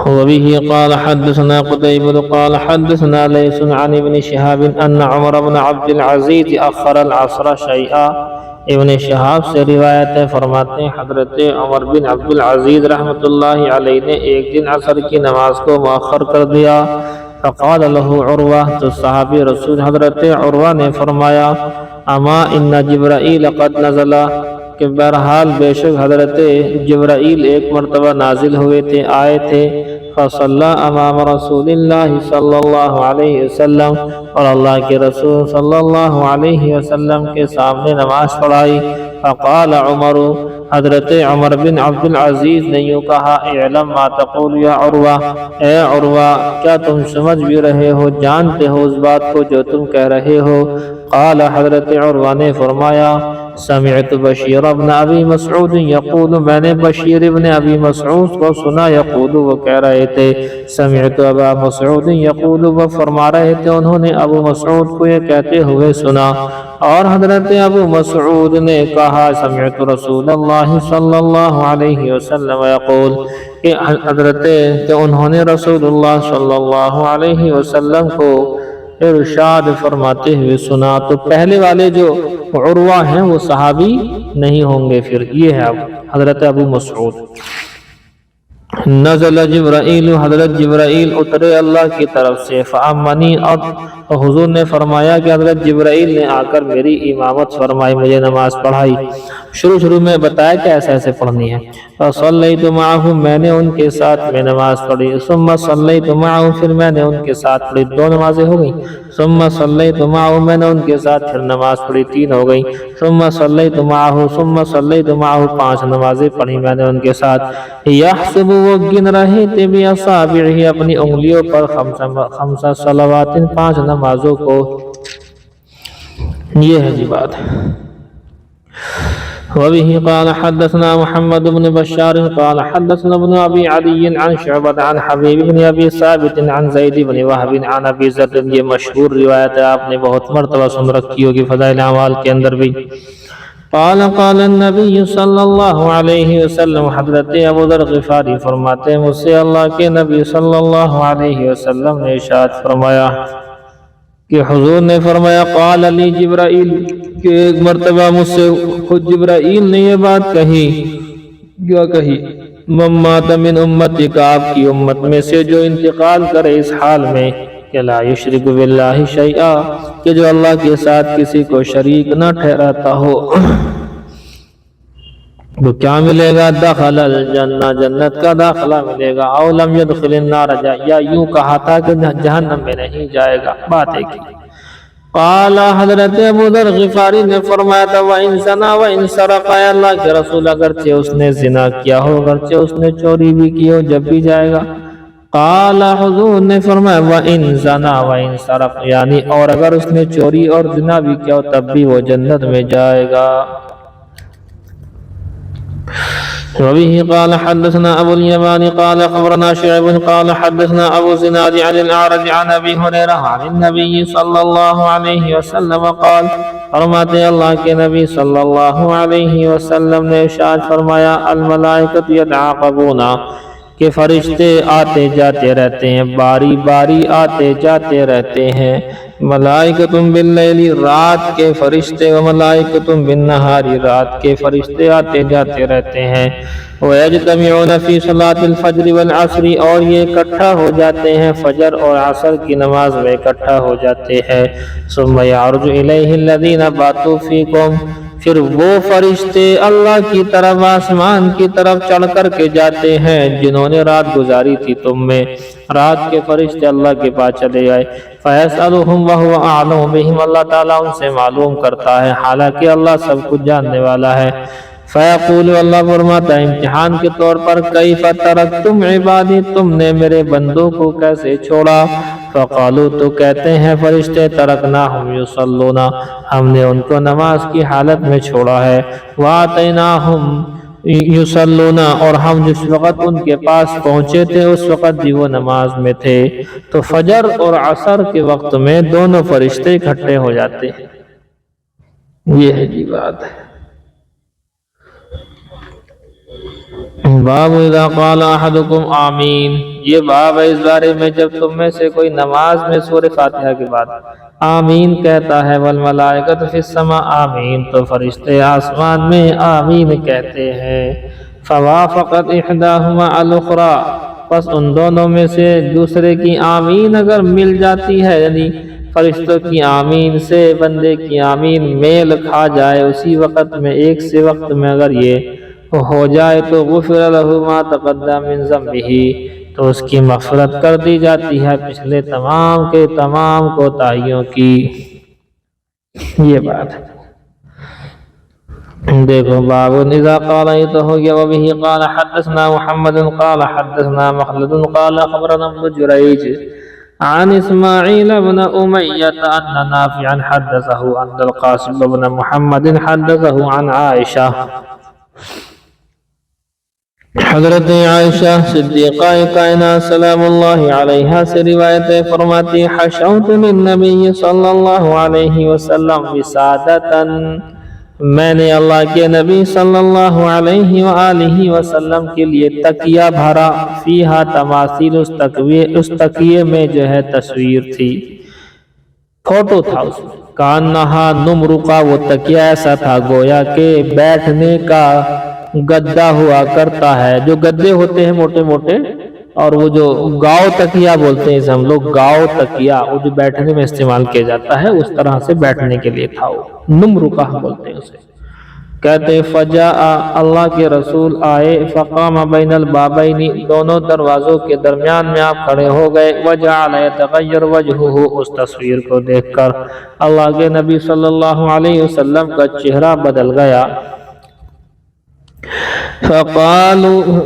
وبه قال حدثنا قتيبة قال حدثنا ليث عن ابن شهاب أن عمر بن عبد العزيز أخر العصر شيئا، ابن شہاب سے روایت ہے فرماتے ہیں حضرت عمر بن عبد العزیز رحمۃ اللہ علیہ نے ایک دن عصر کی نماز کو مؤخر کر دیا، فقال له عروہ تو صحابی رسول حضرت عروہ نے فرمایا اما ان جبرائیل قد نزل کہ بہرحال بے شک حضرت جبرائیل ایک مرتبہ نازل ہوئے تھے، آئے تھے، فصلی امام رسول اللہ صلی اللہ علیہ وسلم اور اللہ کے رسول صلی اللہ علیہ وسلم کے سامنے نماز پڑھائی، فقال عمر حضرت عمر بن عبد العزیز نے یوں کہا اعلم ما تقول یا عروہ، اے عروہ کیا تم سمجھ بھی رہے ہو، جانتے ہو اس بات کو جو تم کہہ رہے ہو؟ قال حضرت عروہ نے فرمایا سمعت بشیر ابن ابی مسعود یقول میں نے بشیر ابن ابی مسعود کو سنا یقول وہ کہہ رہے تھے سمعت ابا مسعود یقول وہ فرما رہے تھے انہوں نے ابو مسعود کو یہ کہتے ہوئے سنا، اور حضرت ابو مسعود نے کہا سمعت رسول اللہ صلی اللہ علیہ وسلم یقول کہ حضرت کہ انہوں نے رسول اللہ صلی اللہ علیہ وسلم کو ارشاد فرماتے ہوئے سنا۔ تو پہلے والے جو عروہ ہیں وہ صحابی نہیں ہوں گے، پھر یہ ہے حضرت ابو مسعود۔ نزل جبرائیل حضرت جبرائیل اترے اللہ کی طرف سے، فامنی اب حضور نے فرمایا کہ حضرت جبرائیل نے آ کر میری امامت فرمائی، مجھے نماز پڑھائی، شروع میں بتایا کہ ایسے پڑھنی ہے، فصلیت معہ میں نے ان کے ساتھ میں نماز پڑھی، ثم صلیت معہ پھر میں نے ان کے ساتھ پڑھی، دو نمازیں ہو گئیں، ثم صلیت معہ میں نے ان کے ساتھ پھر نماز پڑھی، تین ہو گئیں، ثم صلیت معہ پانچ نمازیں پڑھی میں نے ان کے ساتھ، یحسب وہ گن رہے تھے باصابعہ اپنی انگلیوں پر خمس صلوات پانچ نمازوں کو، یہ ہے جی بات۔ وبه قال حدثنا محمد بن بشار قال حدثنا ابن ابي عدي عن شعبة عن حبيب بن ابي ثابت عن زيد بن وهب عن ابي ذر، یہ مشہور روایت ہے، آپ نے بہت مرتبہ سن رکھی ہوگی فضائل اعمال کے اندر بھی۔ قال النبی صلی اللہ علیہ وسلم حضرت ابو ذر غفاری فرماتے ہیں مجھ سے اللہ کے نبی صلی اللہ علیہ وسلم نے ارشاد فرمایا کہ حضور نے فرمایا قال علی جبرائیل کہ ایک مرتبہ مجھ سے خود جبرائیل نے یہ بات کہی، کیا کہی؟ من مات من امتک آپ کی امت میں سے جو انتقال کرے اس حال میں کہ لا یشرک باللہ شیئا کہ جو اللہ کے ساتھ کسی کو شریک نہ ٹھہراتا ہو، تو کیا ملے گا؟ دخل الجنہ جنت کا داخلہ ملے گا، او لم يدخل النار یا یوں کہا تھا کہ جہنم میں نہیں جائے گا، بات ایک ہی۔ قال حضرت ابو ذر غفاری نے فرمایا تھا وَإِن زَنَا وَإِن سَرَقَ، اے اللہ کے رسول اگرچہ اس نے زنا کیا ہو، اگرچہ اس نے چوری بھی کی ہو، جب بھی جائے گا۔ قال حضور نے فرمایا وَإِن زَنَا وَإِن سَرَقَ، یعنی اور اگر اس نے چوری اور زنا بھی کیا ہو تب بھی وہ جنت میں جائے گا۔ وبه قال حدثنا ابو اليمان قال خبرنا شعيب قال حدثنا ابو زناد عن الاعرج عن ابي هريره عن النبي صلى الله عليه وسلم قال، فرماتے اللہ کے نبی صلی اللہ علیہ وسلم نے ارشاد فرمایا الملائکۃ یتعاقبون، کہ فرشتے آتے جاتے رہتے ہیں، باری باری آتے جاتے رہتے ہیں، ملائکۃ باللیل، رات کے فرشتے، و ملائکۃ بالنہار، رات کے فرشتے آتے جاتے رہتے ہیں، وَيَجْتَمِعُونَ فِي صَلَاةِ الْفَجْرِ وَالْعَصْرِ، اور یہ اکٹھا ہو جاتے ہیں فجر اور عصر کی نماز میں اکٹھا ہو جاتے ہیں، ثُمَّ يَعْرُجُ إِلَيْهِ الَّذِينَ بَاتُوا فِيكُمْ، پھر وہ فرشتے اللہ کی طرف آسمان کی طرف چڑھ کر کے جاتے ہیں جنہوں نے رات گزاری تھی تم میں، رات کے فرشتے اللہ کے پاس چلے گئے، فَيَسْأَلُهُمْ وَهُوَ أَعْلَمُ بِهِمْ، اللہ تعالیٰ ان سے معلوم کرتا ہے حالانکہ اللہ سب کچھ جاننے والا ہے، فَيَقُولُ، اللہ فرماتا ہے امتحان کے طور پر كَيْفَ تَرَكْتُمْ عِبَادِي، تم نے میرے بندوں کو کیسے چھوڑا، فقالو، تو کہتے ہیں فرشتے ترکناہم یصلون، ہم نے ان کو نماز کی حالت میں چھوڑا ہے، واتیناہم یصلون، اور ہم جس وقت ان کے پاس پہنچے تھے اس وقت بھی وہ نماز میں تھے۔ تو فجر اور عصر کے وقت میں دونوں فرشتے اکٹھے ہو جاتے ہیں، یہ ہے جی بات ہے۔ باب اذا قال احدكم آمین، یہ باب ہے اس بارے میں جب تم میں سے کوئی نماز میں سورہ فاتحہ کے بعد آمین کہتا ہے، والملائکۃ فی السماء آمین، تو فرشتے آسمان میں آمین کہتے ہیں، فوافقت احداہما الاخری، پس ان دونوں میں سے دوسرے کی آمین اگر مل جاتی ہے، یعنی فرشتوں کی آمین سے بندے کی آمین میل کھا جائے اسی وقت میں، ایک سے وقت میں اگر یہ ہو جائے تو غفر لہ ما تقدم من ذنبہ، تو اس کی مغفرت کر دی جاتی ہے پچھلے تمام کے تمام کوتاہیوں کی، یہ بات ہے۔ دیکھو باب اذا قال، یہ تو ہو گیا۔ وبہ قال حدثنا محمد قال حدثنا مخلد قال خبرنا ابن جریج عن اسماعیل بن امیۃ ان نافعا حدثه ان القاسم بن محمد حدثه عن عائشہ، حضرت عائشہ صدیقہ کائنات سلام اللہ علیہا سے روایت ہے، فرماتی حشوت للنبی صلی اللہ علیہ وسلم وسادتا، میں نے اللہ کے نبی صلی اللہ علیہ وآلہ وسلم کے لیے تکیہ بھرا، فیہا تماثیل، اس تکیے میں جو ہے تصویر تھی، فوٹو تھا اس میں، کانہا نمرقہ، وہ تکیہ ایسا تھا گویا کہ بیٹھنے کا گدا ہوا کرتا ہے، جو گدے ہوتے ہیں موٹے موٹے، اور وہ جو گاؤ تکیہ بولتے ہیں اسے ہم لوگ، گاؤ تکیہ، وہ جو بیٹھنے میں استعمال کیا جاتا ہے اس طرح سے بیٹھنے کے لیے تھا، وہ نمرقہ بولتے ہیں اسے۔ کہتے فجاء، اللہ کے رسول آئے، فقام بین البابین، دونوں دروازوں کے درمیان میں آپ کھڑے ہو گئے، وجعل یتغیر وجہہ، اس تصویر کو دیکھ کر اللہ کے نبی صلی اللہ علیہ وسلم کا چہرہ بدل گیا،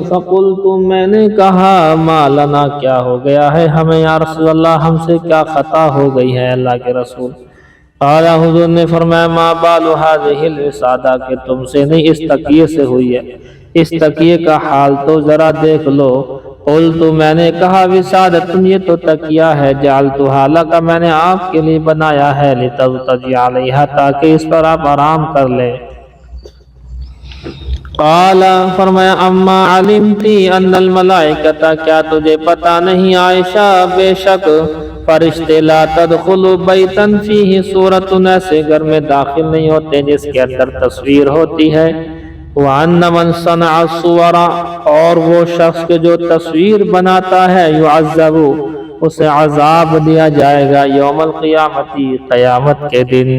فقلت، میں نے کہا ما لنا، کیا ہو گیا ہے ہمیں یا رسول اللہ، ہم سے کیا خطا ہو گئی ہے اللہ کے رسول، قال، حضور نے فرمایا ما بال هذه الوسادہ، کہ تم سے نہیں اس تکیے سے ہوئی ہے، اس تکیے کا حال تو ذرا دیکھ لو، قلت، میں نے کہا وسادۃ، یہ تو تکیہ ہے، جعلتها لک، میں نے آپ کے لیے بنایا ہے، لتضطجع علیہا، تاکہ اس پر آپ آرام کر لیں، قال، فرمایا اما علمتی ان الملائکۃ، کیا تجھے پتا نہیں عائشہ، بے شک فرشتے لا تدخل بیتا فیہ صورت، ایسے گھر میں داخل نہیں ہوتے جس کے اندر تصویر ہوتی ہے، وان من صنع الصور، اور وہ شخص کے جو تصویر بناتا ہے، يعذب، اسے عذاب دیا جائے گا، یوم القیامت، قیامت کے دن،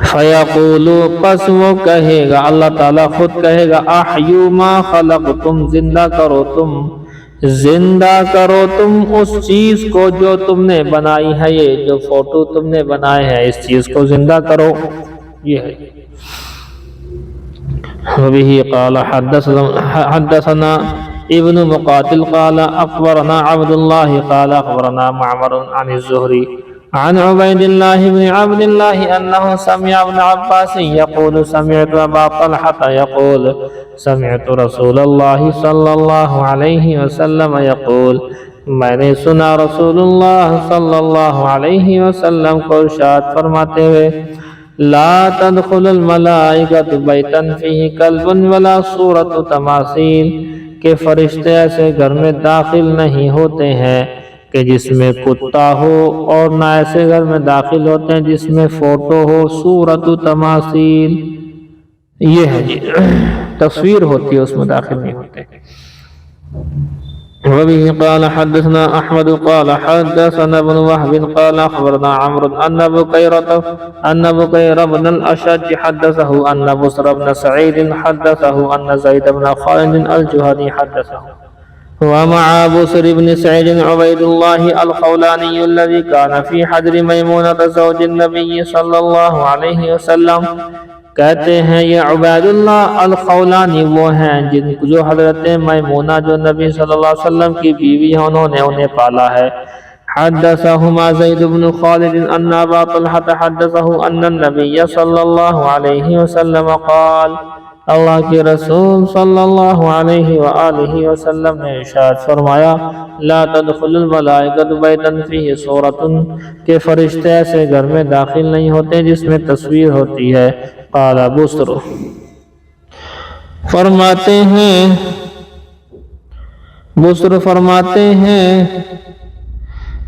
فیقول، پس وہ کہے گا، اللہ تعالیٰ خود کہے گا، احیوا ما خلقتم، زندہ کرو تم زندہ کرو تم اس چیز کو جو تم نے بنائی ہے، یہ جو فوٹو تم نے بنائے ہیں اس چیز کو زندہ کرو. یہ ہے. وبه قال حدثنا ابن مقاتل قال اخبرنا عبد الله قال اخبرنا معمر عن الزهري عن عبيد الله بن عبد الله انه سمع ابن عباس يقول سمعت ابا طلحة يقول سمعت رسول الله صلى الله عليه وسلم يقول میں نے سنا رسول اللہ صلی اللہ علیہ وسلم کو ارشاد فرماتے ہوئے لا تدخل الملائکۃ بیتا فیہ کلب ولا صورت تماثیل، کہ فرشتے ایسے گھر میں داخل نہیں ہوتے ہیں کہ جس میں کتا ہو، اور نہ ایسے گھر میں داخل ہوتے ہیں جس میں فوٹو ہو، صورت تماثیل یہ ہے جی تصویر ہوتی ہے، اس میں داخل نہیں ہوتے. وبه قال حدثنا احمد قال حدثنا ابن وهب قال اخبرنا عمرو ان بكير بن الاشج حدثه ان بصر بن سعيد حدثه ان زيد بن خالد الجهني حدثه ومع بصر بن سعيد عبيد الله الخولاني الذي كان في حجر ميمونة زوج النبي صلى الله عليه وسلم. کہتے ہیں یہ عبید اللہ الخولانی وہ ہیں جو حضرت میمونہ جو نبی صلی اللہ علیہ وسلم کی بیوی ہیں انہوں نے انہیں پالا ہے. حدثہما زید بن خالد ان ابا طلحہ حدثہ ان النبی صلی اللہ علیہ وسلم قال اللہ کے رسول صلی اللہ علیہ وآلہ وسلم نے ارشاد فرمایا لا تدخل الملائکۃ بیتا فیہ صورۃ، کہ فرشتے ایسے گھر میں داخل نہیں ہوتے جس میں تصویر ہوتی ہے. قال بصر فرماتے ہیں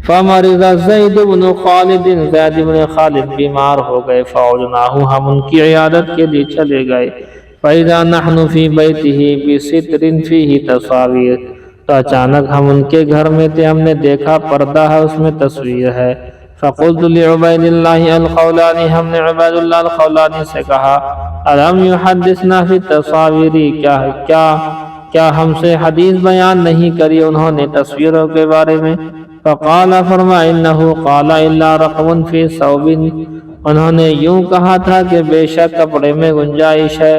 فمرض زید بن خالد، زید بن خالد بیمار ہو گئے، فعودناہ ہم ان کی عیادت کے لیے چلے گئے. فإذا نحن في بيته بستر فيه تصاویر، تو اچانک ہم ان کے گھر میں تھے، ہم نے دیکھا پردہ ہے اس میں تصویر ہے. فقلت لعبید اللہ الخولانی، ہم نے عبید اللہ الخولانی سے کہا الم یحدثنا فی التصاویر، کیا ہم سے حدیث بیان نہیں کری انہوں نے تصویروں کے بارے میں. فقال فرما انہ قال الا رقم فی ثوب، انہوں نے یوں کہا تھا کہ بے شک کپڑے میں گنجائش ہے.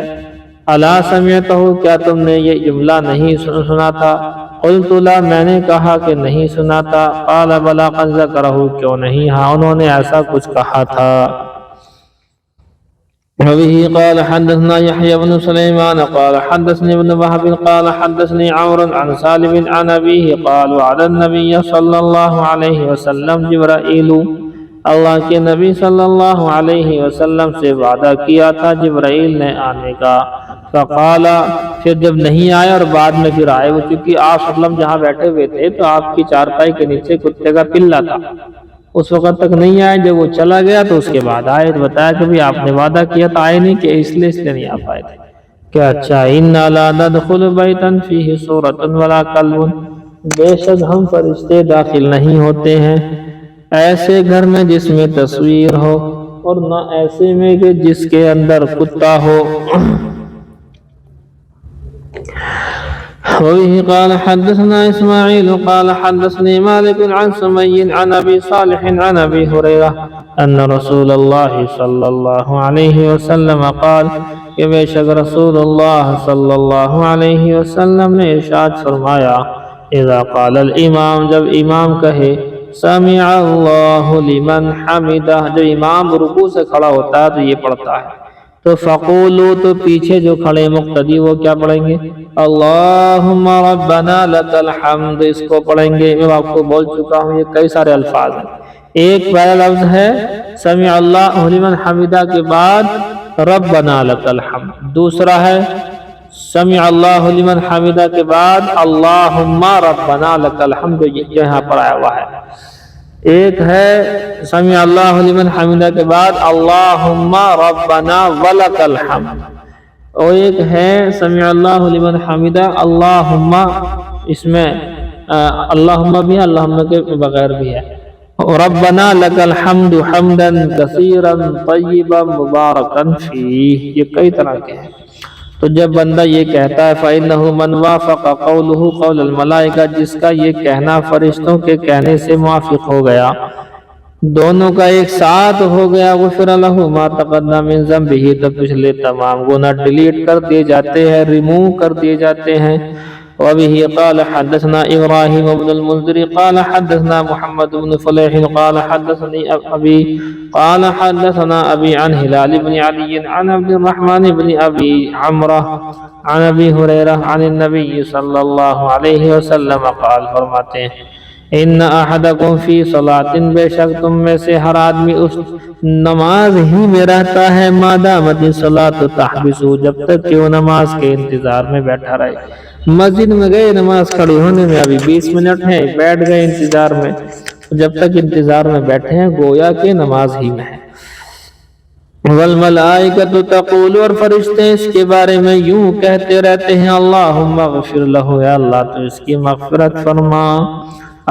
الا سمعتہ، کیا تم نے یہ جملہ نہیں سنا تھا؟ قلت لا، میں نے کہا کہ نہیں سنا تھا. قال بلا قد ذکرہ، کیوں نہیں، ہاں انہوں نے ایسا کچھ کہا تھا. وبه قال حدثنا يحيى بن سليمان قال حدثني ابن وهب قال حدثني عمرو عن سالم عن أبيه قال وعد النبي صلى الله عليه وسلم جبرائيل، اللہ کے نبی صلی اللہ علیہ وسلم سے وعدہ کیا تھا جبرائیل نے آنے کا. فقال، پھر جب نہیں آیا اور بعد میں پھر آئے، وہ چونکہ آپ صلی اللہ علیہ وسلم جہاں بیٹھے ہوئے تھے تو آپ کی چارپائی کے نیچے کتے کا پلہ تھا، اس وقت تک نہیں آئے. جب وہ چلا گیا تو اس کے بعد آئے، تو بتایا کہ بھی آپ نے وعدہ کیا تھا، آئے نہیں کہ اس لیے نہیں آ پائے تھے. کہ اچھا انا لا ندخل بیتا فیہ صورۃ ولا کلب، بے شک ہم فرشتے داخل نہیں ہوتے ہیں ایسے گھر میں جس میں تصویر ہو، اور نہ ایسے میں کہ جس کے اندر کتا ہو. وبه قال حدثنا اسماعيل قال حدثني مالك عن سمي عن ابي صالح عن ابي هريره ان رسول الله صلى الله عليه وسلم قال، کہ بے شک رسول اللہ صلی اللہ علیہ وسلم نے ارشاد فرمایا اذا قال الامام، جب امام کہے سمع اللہ لمن حمدہ، جب امام رکوع سے کھڑا ہوتا ہے تو یہ پڑھتا ہے، تو فقولو، تو پیچھے جو کھڑے مقتدی وہ کیا پڑھیں گے؟ اللہم ربنا لک الحمد، اس کو پڑھیں گے. میں آپ کو بول چکا ہوں یہ کئی سارے الفاظ ہیں. ایک پہلا لفظ ہے سمع اللہ لمن حمدہ کے بعد ربنا لک الحمد، دوسرا ہے سمع اللہ لمن حمدہ کے بعد اللہم ربنا لک الحمد، جو یہاں پر آیا ہوا ہے. ایک ہے سمع اللہ لمن حمدہ کے بعد اللہم ربنا ولک الحمد، اور ایک ہے سمع اللہ لمن حمدہ اللہم، اس میں اللہم بھی ہے، اللہم کے بغیر بھی ہے. ربنا لک الحمد حمدا کثیرا طیبا مبارکا فیہ، یہ کئی طرح کے ہیں. تو جب بندہ یہ کہتا ہے فَإِنَّهُ مَنْ وَافَقَ قَوْلُهُ قَوْلَ الْمَلَائِكَةِ، جس کا یہ کہنا فرشتوں کے کہنے سے موافق ہو گیا، دونوں کا ایک ساتھ ہو گیا، غفر لہ ما تقدم من ذنبہ، تو پچھلے تمام گناہ ڈیلیٹ کر دیے جاتے ہیں، ریموو کر دیے جاتے ہیں۔ وبه قال حدثنا ابراہیم بن المنذر قال حدثنا محمد بن فلیح قال حدثني ابي قال حدثنا ابي عن ہلال بن علی عن عبد الرحمن بن ابی عمرہ عن ابی ہریرہ عن النبی صلی اللہ علیہ وسلم قال، فرماتے ہیں ان احدکم فی صلاۃ، بے شک تم میں سے ہر آدمی اس نماز ہی میں رہتا ہے، ما دامت الصلاۃ تحبسہ، جب تک کہ وہ نماز کے انتظار میں بیٹھا رہے۔ مسجد میں گئے، نماز کھڑی ہونے میں ابھی 20 منٹ ہیں، بیٹھ گئے انتظار میں، جب تک انتظار میں بیٹھے ہیں گویا کہ نماز ہی میں ہے۔ والملائکۃ تقول، اور فرشتے اس کے بارے میں یوں کہتے رہتے ہیں، اللہم اغفر لہ، یا اللہ تو اس کی مغفرت فرما،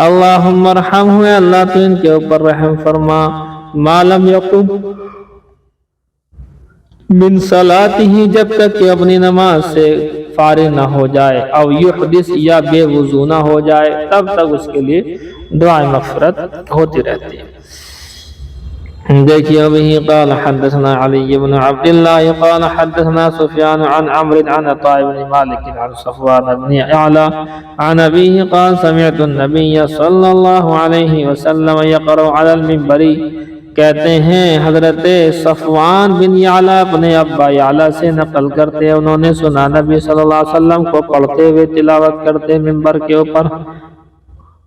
اللہم ارحمہ، یا اللہ تو ان کے اوپر رحم فرما، ما لم یقم من صلاتہ، جب تک کہ اپنی نماز سے فارغ نہ ہو جائے، او یحدث، یا بے وضو نہ ہو جائے، تب تک اس کے لیے دعا مغفرت ہوتی رہتی ہے۔ دیکھیے ابھی قال حدثنا علی بن عبد اللہ قال حدثنا سفیان عن عمرو عن عطاء بن مالک عن صفوان بن اعلی عن ابیہ قال سمعت النبی صلی اللہ علیہ وسلم یقرأ علی المنبر، کہتے ہیں حضرت صفوان بن یعلی اپنے ابا یعلی سے نقل کرتے ہیں، انہوں نے سنا نبی صلی اللہ علیہ وسلم کو پڑھتے ہوئے تلاوت کرتے منبر کے اوپر۔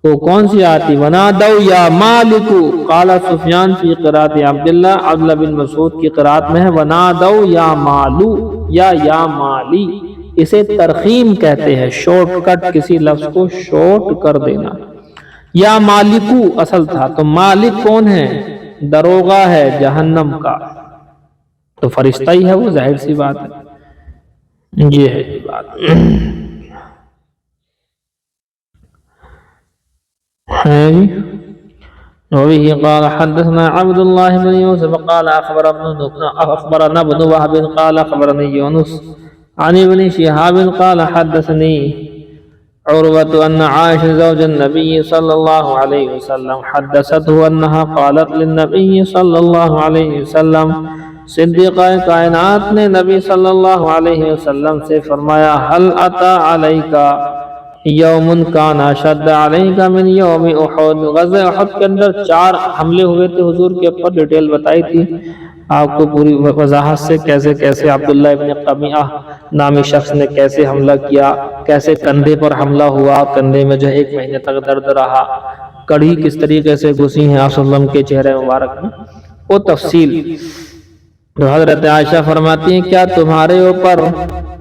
وہ کون سی آتی؟ وَنَادَوْا يَا مَالِكُ، قال سفیان فی قرات عبداللہ، عبداللہ بن مسعود کی قرات میں ہے وَنَادَوْا يَا مَالُ، یا مالی، اسے ترخیم کہتے ہیں، شارٹ کٹ، کسی لفظ کو شارٹ کر دینا۔ یا مالکو اصل تھا، تو مالک کون ہے؟ دروغہ ہے جہنم کا، تو فرشتہ ہی ہے وہ، ظاہر سی بات ہے، یہ ہے بات۔ وبه قال حدثنا عبد الله بن يوسف قال أخبرنا ابن وهب قال أخبرني يونس عن ابن شهاب قال حدثني عروة أن عائشة زوج النبي صلى الله عليه وسلم حدثته أنها قالت للنبي صلى الله عليه وسلم، صدیقہ کائنات نے نبی صلی اللہ علیہ وسلم سے فرمایا، هل أتى عليك یوم کان اشد علیک من یوم احد، غزوہ احد کے اندر 4 حملے ہوئے تھے حضور کے اوپر، ڈیٹیل بتائی تھی آپ کو پوری وضاحت سے، کیسے کیسے عبداللہ ابن قمیعہ نامی شخص نے کیسے حملہ کیا، کیسے کندھے پر حملہ ہوا، کندھے میں جو 1 مہینے تک درد رہا، کڑھی کس طریقے سے گھسی ہیں آپ صلی اللہ علیہ وسلم کے چہرے مبارک میں، وہ تفصیل۔ تو حضرت عائشہ فرماتی ہیں، کیا تمہارے اوپر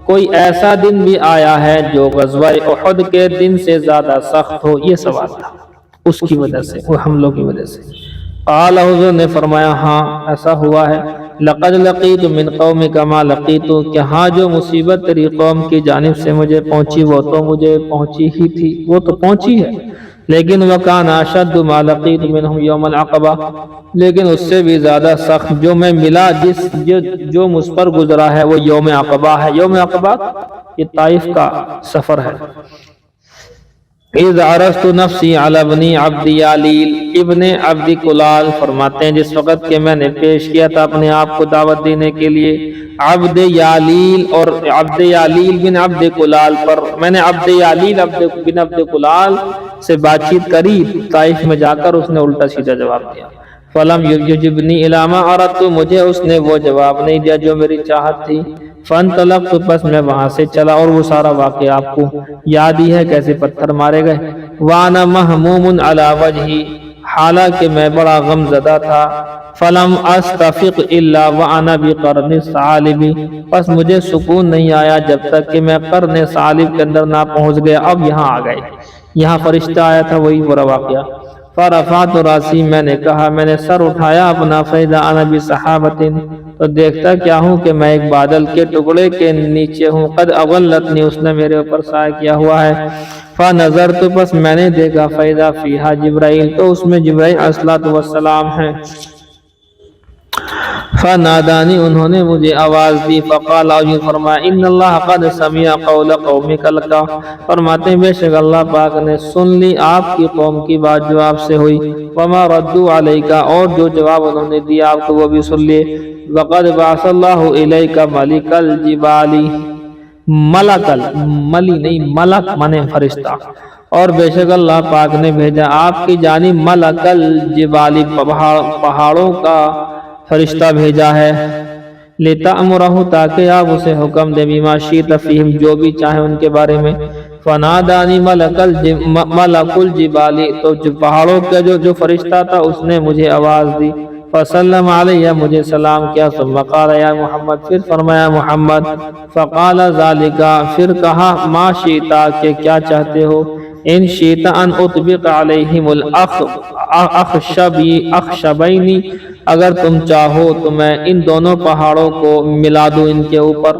کوئی ایسا دن بھی آیا ہے جو غزوہ احد کے دن سے زیادہ سخت ہو؟ یہ سوال تھا اس کی وجہ سے، وہ حملوں کی وجہ سے۔ قال، حضور نے فرمایا، ہاں ایسا ہوا ہے، لقد لقیت من قومک ما لقیت، کہ ہاں جو مصیبت تیری قوم کی جانب سے مجھے پہنچی وہ تو مجھے پہنچی ہی تھی، وہ تو پہنچی ہے، لیکن وکان اشد ما لقیت منہم یوم العقبہ، لیکن اس سے بھی زیادہ سخت جو میں ملا، جو مجھ پر گزرا ہے وہ یوم عقبہ ہے۔ یوم عقبہ یہ طائف کا سفر ہے۔ اذ عرضت نفسی علی ابن عبد یالیل، ابن عبد کلال فرماتے ہیں جس وقت کہ میں نے پیش کیا تھا اپنے آپ کو دعوت دینے کے لیے عبد یالیل اور عبد یالیل بن عبد کلال پر، میں نے عبد یالیل بن عبد کلال سے بات چیت کری طائف میں جا کر، اس نے الٹا سیدھا جواب دیا۔ فلم یجبنی الی ما اردت، مجھے اس نے وہ جواب نہیں دیا جو میری چاہت تھی۔ فانطلقت، پس میں وہاں سے چلا، اور وہ سارا واقعہ آپ کو یاد ہی ہے کیسے پتھر مارے گئے۔ وانا مہموم علی وجہی، حالانکہ میں بڑا غم زدہ تھا۔ فلم استفق الا وانا بقرن الثعالب، پس مجھے سکون نہیں آیا جب تک کہ میں قرن ثعالب کے اندر نہ پہنچ گیا۔ اب یہاں آ گئے، یہاں فرشتہ آیا تھا، وہی پورا واقعہ۔ فرفعت راسی، میں نے کہا، میں نے سر اٹھایا اپنا، فاذا انا بسحابۃ، تو دیکھتا کیا ہوں کہ میں ایک بادل کے ٹکڑے کے نیچے ہوں، قد اغلتنی، اس نے میرے اوپر سایہ کیا ہوا ہے۔ فنظرت، پس میں نے دیکھا، فاذا فیہا جبرائیل، تو اس میں جبرائیل علیہ السلام ہیں۔ فنادانی انہوں نے مجھے آواز دی، فقال اور یہ فرمایا ان اللہ قد سمع قول قومک لک، فرماتے ہیں بے شک اللہ پاک نے سن لی آپ کی قوم کی بات جو آپ سے ہوئی، وما ردوا علیک، اور جو جواب انہوں نے دیا آپ کو وہ بھی سن لیے، وقد بعث اللہ الیک ملک الجبال، ملی نہیں ملک مانے فرشتہ، اور بے شک اللہ پاک نے بھیجا آپ کی جانب ملک الجبال، پہاڑوں کا فرشتہ بھیجا ہے، لِتَأْمُرَهُ تاکہ آپ اسے حکم دے، بِمَا شِئْتَ فِيهِمْ جو بھی چاہیں ان کے بارے میں، فَنَادَانِي مَلَكُ الْجِبَالِ، تو جو پہاڑوں کا جو فرشتہ تھا اس نے مجھے آواز دی، فسلم علیہ مجھے سلام کیا، ثم قال یا محمد، پھر فرمایا محمد، فقال ذالک، پھر کہا ما شئتا کہ کیا چاہتے ہو، ان شئت ان اطبق علیہم الاخشبین، اگر تم چاہو تو میں ان دونوں پہاڑوں کو ملا دوں ان کے اوپر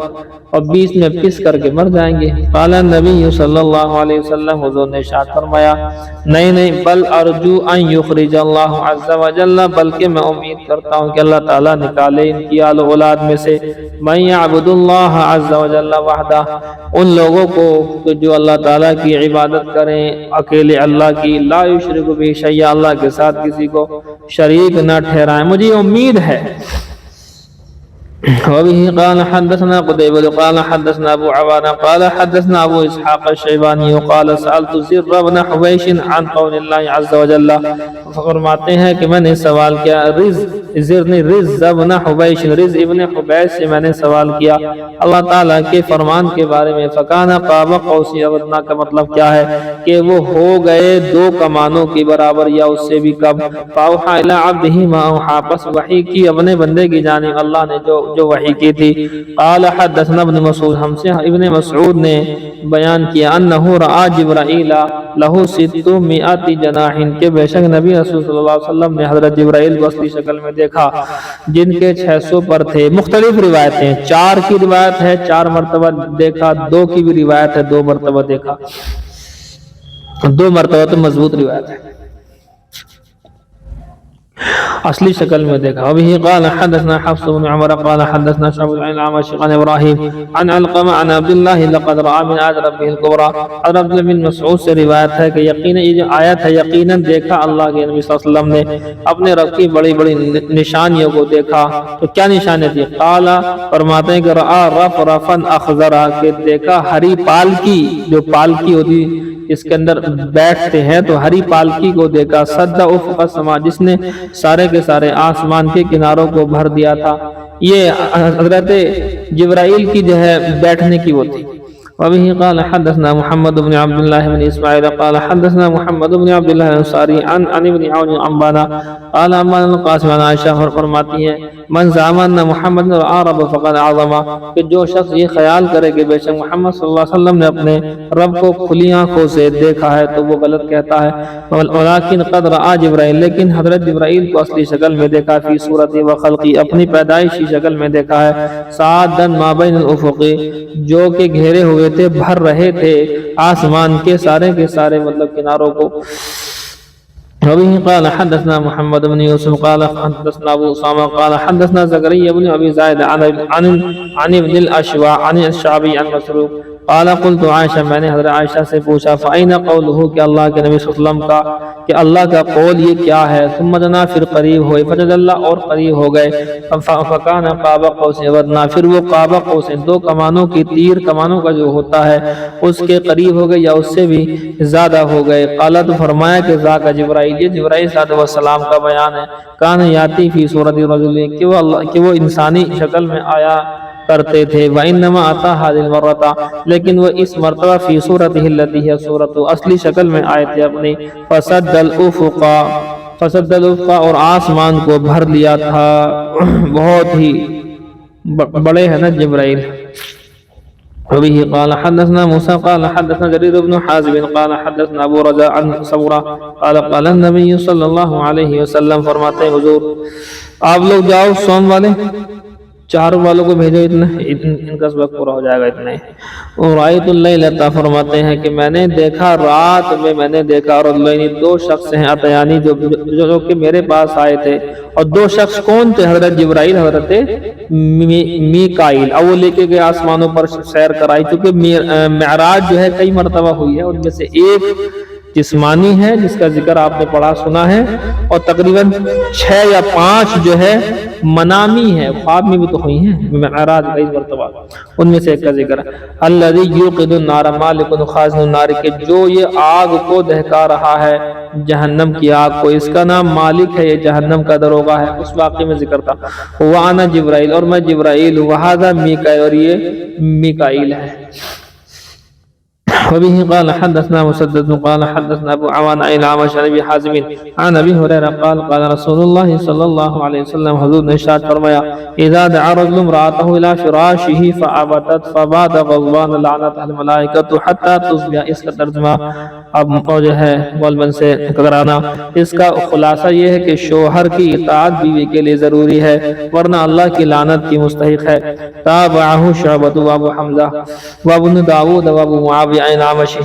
اور بیچ میں پس کر کے مر جائیں گے۔ قال نبی صلی اللہ علیہ وسلم، حضور نے ارشاد فرمایا نہیں بل ارجو ان یخرج اللہ عز وجل، بلکہ میں امید کرتا ہوں کہ اللہ تعالیٰ نکالے ان کی آل و اولاد میں سے من یعبد اللہ عز وجل وحدہ، ان لوگوں کو جو اللہ تعالیٰ کی عبادت کریں اکیلے اللہ کی، لا یشرک بہ شیئا، اللہ کے ساتھ کسی کو شریک نہ ٹھہرائیں، مجھے امید ہے۔ وبه قال حدثنا قتيبة قال حدثنا ابو عوانة قال حدثنا ابو اسحاق الشيباني قال سألت زر بن حبيش عن قول الله عز وجل، فرماتے ہیں کہ میں نے سوال کیا رز ابن حبیش، رز ابن حبیش سے میں نے سوال کیا اللہ تعالیٰ کے فرمان کے بارے میں، فکان قاب قوسی او ادنی کا مطلب کیا ہے کہ وہ ہو گئے دو کمانوں کی برابر یا اس سے بھی کم، فاوحى الى عبده ما اوحى، پس وحی کی اپنے بندے کی جانب اللہ نے جو وحی کی تھی۔ قال حدثنا ابن مسعود، ہم سے ابن مسعود نے بیان کیا انہ رآ جبرائیل لہو 600 جناح، کہ بے شک نبی رسول صلی اللہ علیہ وسلم نے حضرت جبرائیل کو اصلی شکل میں دیکھا جن کے 600 پر تھے۔ مختلف روایتیں، 4 کی روایت ہے 4 مرتبہ دیکھا، 2 کی بھی روایت ہے 2 مرتبہ دیکھا، 2 مرتبہ تو مضبوط روایت ہے، اصلی شکل میں دیکھا۔ وبه قال حدثنا حفص بن عمر قال حدثنا شعبة عن الأعمش عن ابراہیم عن علقمة عن عبد الله لقد رأى من آيات ربه الكبرى، اور عبد الله بن مسعود سے روایت ہے کہ یقیناً یہ جو آیت ہے، یقیناً دیکھا اللہ کے نبی صلی اللہ علیہ وسلم نے اپنے رب کی بڑی بڑی نشانیوں کو دیکھا۔ تو کیا نشانیاں تھی؟ قال فرماتے ہیں کہ رأى رفرفا اخضرا، کہ دیکھا ہری پالکی، جو پالکی ہوتی اس کے اندر بیٹھتے ہیں، تو ہری پالکی کو دیکھا، صد افق السما، جس نے سارے کے سارے آسمان کے کناروں کو بھر دیا تھا۔ یہ حضرت جبرائیل کی جو ہے بیٹھنے کی وہ تھی۔ وبه قال حدثنا محمد بن عبد الله بن اسماعيل قال حدثنا محمد بن عبد الله الانصاري عن ابن عون عن بانا قال عن القاسم عن عائشہ، فرماتی ہیں من زعم ان محمد رب فقد اعظم، کہ جو شخص یہ خیال کرے کہ بے شک محمد صلی اللہ علیہ وسلم نے اپنے رب کو کھلی آنکھوں سے دیکھا ہے تو وہ غلط کہتا ہے۔ ولكن قد رأى جبرائیل، لیکن حضرت جبرائیل کو اصلی شکل میں دیکھا، فی صورت و خلقی، اپنی پیدائشی شکل میں دیکھا ہے، سعدا ما بین الافق، جو کہ گھیرے ہوئے تھے، بھر رہے تھے آسمان کے سارے مطلب کناروں کو۔ وبه قال حدثنا محمد بن يوسف قال حدثنا ابو اسامہ قال حدثنا زكريا بن ابي زائد عن ابن الاشواع عن الشعبي عن مسروق قال قلت عائشہ، میں نے حضرت عائشہ سے پوچھا فأين قوله، کہ اللہ کے نبی صلی اللہ علیہ وسلم کا کہ اللہ کا قول یہ کیا ہے، ثم دنا، پھر قریب ہوئے، فتدلى، اور قریب ہو گئے، فكان قاب قوسين او ادنى، پھر وہ قاب قوسين، 2 کمانوں کی، تیر کمانوں کا جو ہوتا ہے اس کے قریب ہو گئے یا اس سے بھی زیادہ ہو گئے۔ قالت، فرمایا کہ ذاک جبرائیل، یہ جبرائیل صلی اللہ علیہ وسلم کا بیان ہے، کان یاتی فی صورت رجل، کہ وہ انسانی شکل میں آیا کرتے تھے، وَإِنَّمَا أَتَى هَذِهِ الْمَرَّةَ، لیکن وہ اس مرتبہ فی صورتہ التي هي صورت، اصلی شکل میں آئے تھے اپنی، فَسَدَّ الْأُفُقَ، اور آسمان کو بھر لیا تھا۔ بہت ہی بڑے ہیں نا جبرائیل۔ وبه قال حدثنا موسى قال حدثنا جرير بن حازم قال حدثنا ابو رجاء عن ثورة قال قال النبي صلی اللہ علیہ وسلم، فرماتے ہیں حضور آپ لوگ جاؤ سوم والے چاروں والوں کو بھیجو، ان کا سبق پورا ہو جائے گا اتنے۔ اور رأیت اللیل عطا فرماتے ہیں کہ میں نے دیکھا رات میں، میں نے دیکھا اور دو شخص ہیں اتیانی جو کہ میرے پاس آئے تھے، اور دو شخص کون تھے؟ حضرت جبرائیل، حضرت میکائیل۔ اب وہ لے کے گئے آسمانوں پر سیر کرائی، چونکہ معراج جو ہے کئی مرتبہ ہوئی ہے، ان میں سے ایک جسمانی ہے جس کا ذکر آپ نے پڑھا سنا ہے، اور تقریباً 6 یا 5 جو ہے منامی ہے، خواب میں بھی تو ہوئی ہیں معراج کئی مرتبہ، ان میں سے ایک کا ذکر ہے۔ الذی یوقد النار مالک خازن النار، کہ جو یہ آگ کو دہکا رہا ہے، جہنم کی آگ کو، اس کا نام مالک ہے، یہ جہنم کا دروغہ ہے، اس واقعے میں ذکر تھا۔ وانا جبرائیل، اور میں جبرائیل، وہذا میکائیل، اور یہ میکائیل ہے۔ وبه قال حدثنا مسدد قال حدثنا ابو عوان عن الاعمش عن ابي حازم عن ابي هريره قال قال رسول الله صلى الله عليه وسلم، حضور نے ارشاد فرمایا، اذا دعا الرجل امراته الى فراشه فابتت فبات غضبان لعنتها الملائكه حتى تصبح۔ اس کا ترجمہ اب جو ہے مولبن سے کرانا، اس کا خلاصہ یہ ہے کہ شوہر کی اطاعت بیوی کے لیے ضروری ہے، ورنہ اللہ کی لعنت کی مستحق ہے۔ تابعہ شعبۃ وابو حمزہ وابن داود وابو معاویہ عن الاعمش،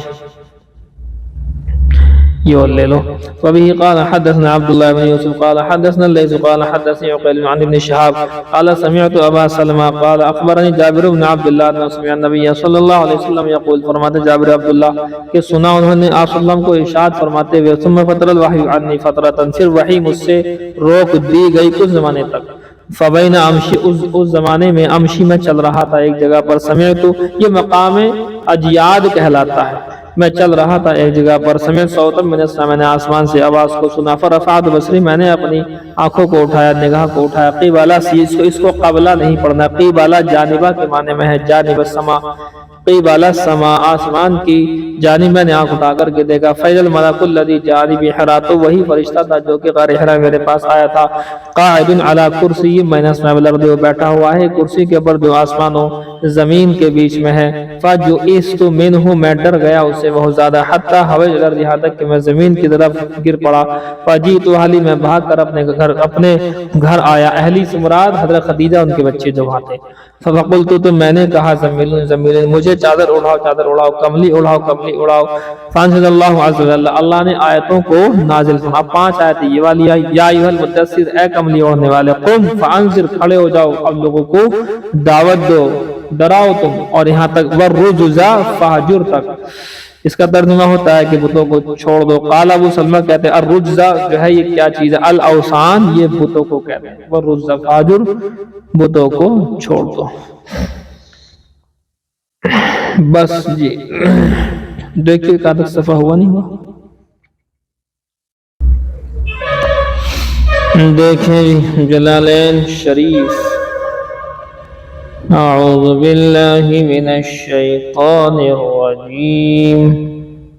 یہ اور لے لو۔ وبه قال حدثنا عبد الله بن يوسف قال حدثنا الليث قال حدثني عقيل عن ابن شهاب قال سمعت ابا سلمہ قال اخبرني جابر بن عبد الله انه سمع النبي صلی اللہ علیہ وسلم يقول، فرماتے جابر عبد اللہ کہ سنا انہوں نے آپ صلی اللہ علیہ وسلم کو ارشاد فرماتے ہوئے، ثم فتر الوحی عنی فترة، پھر وحی مجھ سے روک دی گئی کچھ زمانے تک۔ فبین امشی، اس زمانے میں امشی میں چل رہا تھا ایک جگہ پر، سمعت، یہ مقام اجیاد کہلاتا ہے، میں چل رہا تھا ایک جگہ پر، سمعت صوتا من السماء، میں نے آسمان سے آواز کو سنا، فرفعت بصری، میں نے اپنی آنکھوں کو اٹھایا، نگاہ کو اٹھایا، قبلہ سی، اس کو قبلہ نہیں پڑھنا، قبلہ جانبہ کے معنی میں ہے، جانب السماء، قبل السماء، آسمان کی جانب میں نے آنکھ اٹھا کر کے دیکھا، فیض الملک الذی جانب حرا، تو وہی فرشتہ تھا جو کہ غار حرا میرے پاس آیا تھا، قاعد علی کرسی بین السماء والارض، وہ بیٹھا ہوا ہے کرسی کے اوپر جو آسمانوں زمین کے بیچ میں ہے، فجئست منہ، میں ڈر گیا اس سے بہت زیادہ، حتی حوج الارض، یہاں تک کہ میں زمین کی طرف گر پڑا، فجئت اہلی، میں بھاگ کر اپنے گھر آیا، اہلی سے مراد حضرت خدیجہ ان کے بچے جو وہاں تھے، فقلت، تو میں نے کہا، زمیلن، مجھے چادر اڑاؤ، چادر اڑاؤ، کملی اڑاؤ، کملی اڑاؤ، فانزل اللہ عز وجل، اللہ نے آیتوں کو نازل فرمایا، 5 آیتیں یہ والی آئی، یا ایھا المدثر، اے کملی اوڑھنے والے، قم فانذر، کھڑے ہو جاؤ، اب لوگوں کو دعوت دو، ڈراؤ تم، اور یہاں تک والرجز فہجر تک، اس کا ترجمہ ہوتا ہے کہ بتوں کو چھوڑ دو۔ قال ابو سلمہ کہتے ہیں الرجز جو ہے یہ کیا چیز ہے؟ الاوثان، یہ بتوں کو کہتے ہیں، والرجز فہجر، بتوں کو چھوڑ دو۔ بس جی دیکھیے کہاں تک صفحہ ہوا نہیں ہوا، دیکھیں جلالین شریف۔ اعوذ باللہ من الشیطان الرجیم،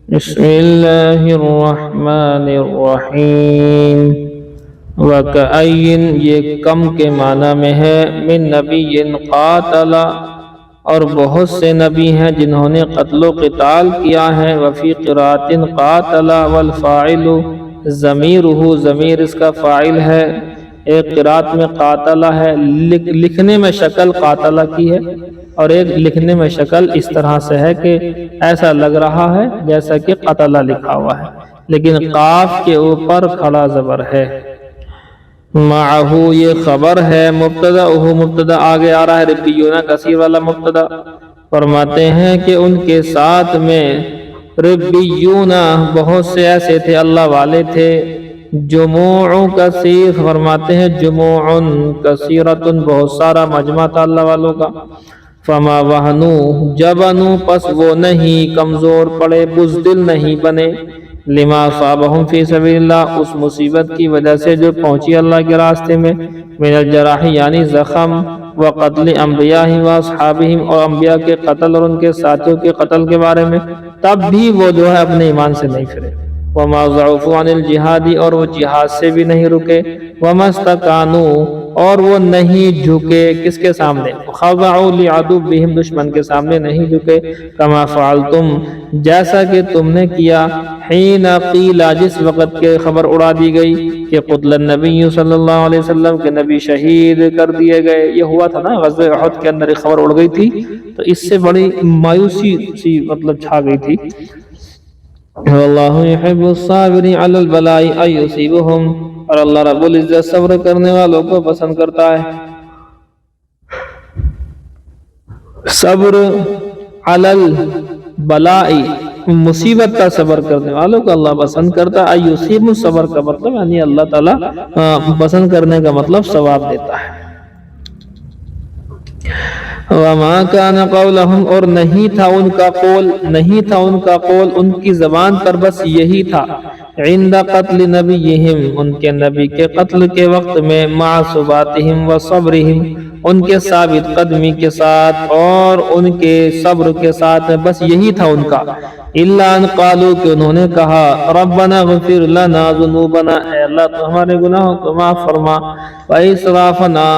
بسم اللہ الرحمن الرحیم۔ وَكَأَيٍّ، یہ کم کے معنی میں ہے، من نبی قاتل، اور بہت سے نبی ہیں جنہوں نے قتل و قتال کیا ہے، وفی قراءۃ قاتل والفاعل ضمیرہ، ضمیر اس کا فاعل ہے، ایک قراءت میں قاتل ہے، لکھنے میں شکل قاتل کی ہے، اور ایک لکھنے میں شکل اس طرح سے ہے کہ ایسا لگ رہا ہے جیسا کہ قتل لکھا ہوا ہے، لیکن قاف کے اوپر کھڑا زبر ہے۔ معہو، یہ خبر ہے، مبتدا، مبتدا آگے آ رہا ہے، ربیون کثیر والا مبتدا، فرماتے ہیں کہ ان کے ساتھ میں ربیون بہت سے ایسے تھے، اللہ والے تھے، جموع کثیر، فرماتے ہیں جموع کثیرۃ، بہت سارا مجمع تھا اللہ والوں کا، فما وہنوا جبنوا، پس وہ نہیں کمزور پڑے، بزدل نہیں بنے، لما صابہم فی سبیل اللہ، اس مصیبت کی وجہ سے جو پہنچی اللہ کے راستے میں، من الجراح یعنی زخم، وقتل انبیاء و اصحابہم، اور انبیاء کے قتل اور ان کے ساتھیوں کے قتل کے بارے میں، تب بھی وہ جو ہے اپنے ایمان سے نہیں پھرے، وما ضعفوا عن الجہاد، اور وہ جہاد سے بھی نہیں رکے، وما استکانوا، اور وہ نہیں جھکے کس کے سامنے؟ خضعوا لعدوهم دشمن کے سامنے نہیں جھکے، کما فعلتم جیسا کہ تم نے کیا، حین قیل جس وقت کے خبر اڑا دی گئی کہ قتل النبی صلی اللہ علیہ وسلم کے نبی شہید کر دیے گئے۔ یہ ہوا تھا نا غزوہ احد کے اندر ایک خبر اڑ گئی تھی، تو اس سے بڑی مایوسی سی مطلب چھا گئی تھی۔ واللہ یحب الصابرین علی البلاء ان یصیبہم، اور اللہ رب العزت صبر کرنے والوں کو پسند کرتا ہے۔ صبر علی البلاء، مصیبت کا صبر کرنے والوں کو اللہ پسند کرتا ہے۔ ان یصیبہم، صبر کا مطلب یعنی اللہ تعالیٰ پسند کرنے کا مطلب ثواب دیتا ہے۔ وما كان قولهم، اور نہیں تھا ان کا قول ان کی زبان پر بس یہی تھا، عند قتل نبیہم، ان کے نبی کے قتل کے وقت میں، مع ثباتہم و صبرہم، ان کے ثابت قدمی کے ساتھ اور ان کے صبر کے ساتھ، بس یہی تھا ان کا، الا ان قالوا، کہ انہوں نے کہا، ربنا اغفر لنا ذنوبنا، اے اللہ تو ہمارے گناہوں کو معاف فرما، واسرافنا،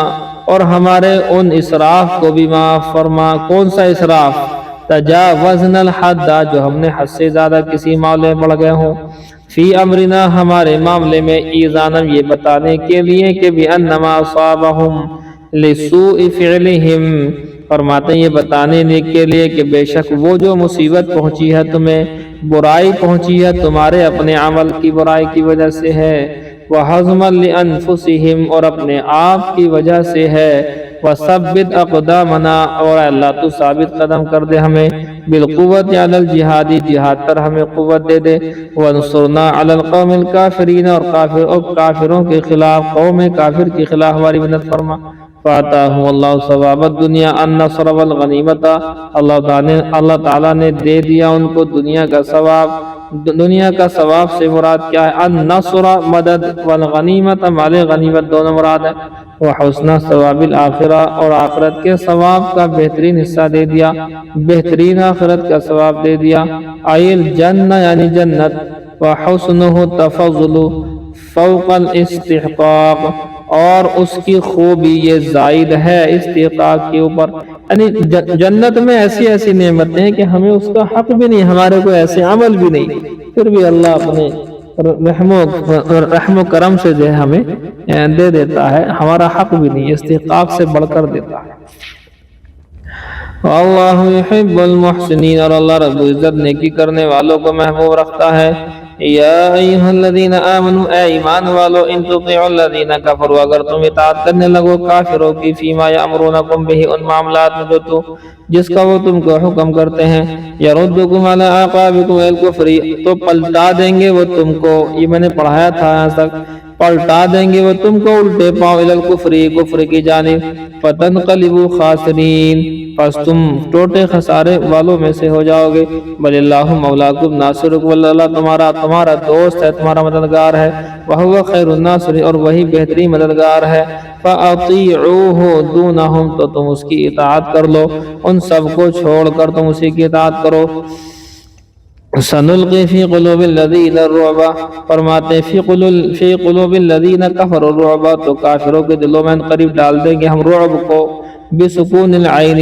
اور ہمارے ان اسراف کو بھی معاف فرما۔ کون سا اسراف؟ تجاوزنا الحد، جو ہم نے حد سے زیادہ کسی معاملے میں بڑھ گئے ہوں، فی امرنا، ہمارے معاملے میں، ایذانم، یہ بتانے کے لیے کہ بانما اصابہم لسوء فعلہم، فرماتے ہیں یہ بتانے کے لیے کہ بے شک وہ جو مصیبت پہنچی ہے تمہیں، برائی پہنچی ہے تمہارے اپنے عمل کی برائی کی وجہ سے ہے، وَحَزْمًا لِأَنفُسِهِمْ، اور اپنے آپ کی وجہ سے ہے، وَثَبِّتْ أَقْدَامَنَا، اور اللہ تو ثابت قدم کر دے ہمیں، بالقوت علی الجہاد، جہاد پر ہمیں قوت دے دے، وَانصُرْنَا عَلَى الْقَوْمِ الْكَافِرِينَ، اور کافروں کے خلاف، قوم کافر کے خلاف ہماری مدد فرما۔ فَآتَاهُمُ اللَّهُ ثَوَابَ الدُّنْيَا النَّصْرَ وَالْغَنِیمَةَ، اللہ تعالیٰ نے دے دیا ان کو دنیا کا ثواب۔ دنیا کا ثواب سے مراد کیا ہے؟ النصر، مدد، والغنیمت، مال غنیمت، دونوں مراد ہے۔ وحسن ثواب الآخرہ، اور آخرت کے ثواب کا بہترین حصہ دے دیا، بہترین آخرت کا ثواب دے دیا، آئل جنہ، یعنی جنت، وحسنہ تفضل فوق الاستحقاق، اور اس کی خوبی یہ زائد ہے استحقاق کے اوپر، یعنی جنت میں ایسی ایسی نعمتیں ہیں کہ ہمیں اس کا حق بھی نہیں، ہمارے کو ایسے عمل بھی نہیں، پھر بھی اللہ اپنے رحم و کرم سے جو ہے ہمیں دے دیتا ہے، ہمارا حق بھی نہیں، استحقاق سے بڑھ کر دیتا ہے۔ اللہ یحب المحسنین، اور اللہ رب العزت نیکی کرنے والوں کو محبوب رکھتا ہے۔ یا ایھا الذین آمنوا، اے ایمان والو، ان تطیعوا الذین کفروا، اگر تم اطاعت کرنے لگو کافروں کی، فیما یامرونکم بہ، ان معاملات میں جو جس کا وہ تم کو حکم کرتے ہیں، یردکم علی اعقابکم الی الکفر، تو پلٹا دیں گے وہ تم کو، یہ میں نے پڑھایا تھا یہاں تک، پلٹا دیں گے وہ تم کو الٹے پاؤں، الی الکفر، کفر کی جانب، فتنقلبوا خاسرین، پس تم ٹوٹے خسارے والوں میں سے ہو جاؤ گے۔ بل اللہ مولاکم ناصرکم، اللہ تمہارا دوست ہے، تمہارا مددگار ہے، وہو خیر الناصرین، اور وہی بہترین مددگار ہے۔ فاطیعوہ دونہم، تو تم اس کی اطاعت کر لو، ان سب کو چھوڑ کر تم اسی کی اطاعت کرو۔ سنلقی فی قلوب الذین الرعب، فرماتے ہیں فی قلوب الذین کفروا الرعب، تو کافروں کے دلوں میں قریب ڈال دیں گے ہم رعب کو، بسکون العین،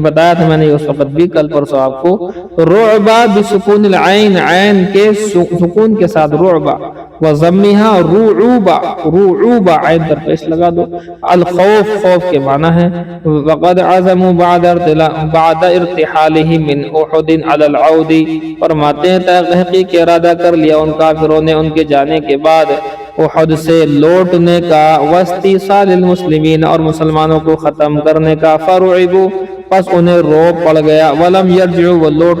بتایا تھا میں نے اس وقت بھی کل پرسوں آپ کو، رعب بسکون العین، عین کے سکون کے ساتھ رعب، وضمھا رعوبا، عین پر پیش لگا دو، الخوف، خوف کے معنی ہے، وقد عزموا بعد ارتحالهم من احد علی العود، فرماتے ہیں تحقیق ارادہ کر لیا ان کافروں نے ان کے جانے کے بعد احد سے لوٹنے کا، واستیصال المسلمین، اور مسلمانوں کو ختم کرنے کا، فرعبوا، پس انہیں روب پڑ گیا، ولم یرجعوا، وہ لوٹ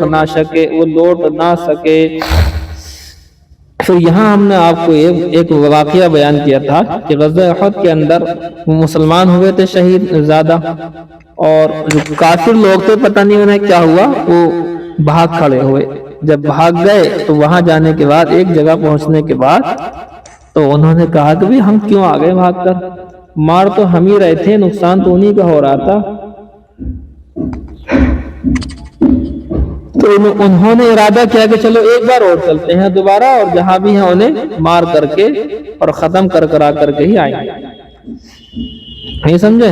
نہ سکے۔ پھر یہاں ہم نے آپ کو ایک واقعہ بیان کیا تھا کہ غزوہ احد کے اندر مسلمان ہوئے تھے شہید زیادہ، اور جو کافر لوگ تھے پتہ نہیں انہیں کیا ہوا، وہ بھاگ کھڑے ہوئے۔ جب بھاگ گئے تو وہاں جانے کے بعد، ایک جگہ پہنچنے کے بعد، تو انہوں نے کہا کہ بھی ہم کیوں آگے بھاگ کر، مار تو ہم ہی رہے تھے، نقصان تو انہی کا ہو رہا تھا۔ تو انہوں نے ارادہ کیا کہ چلو ایک بار اور چلتے ہیں دوبارہ، اور جہاں بھی ہیں انہیں مار کر کے اور ختم کر آ کر کے ہی آئیں گے۔ نہیں سمجھے؟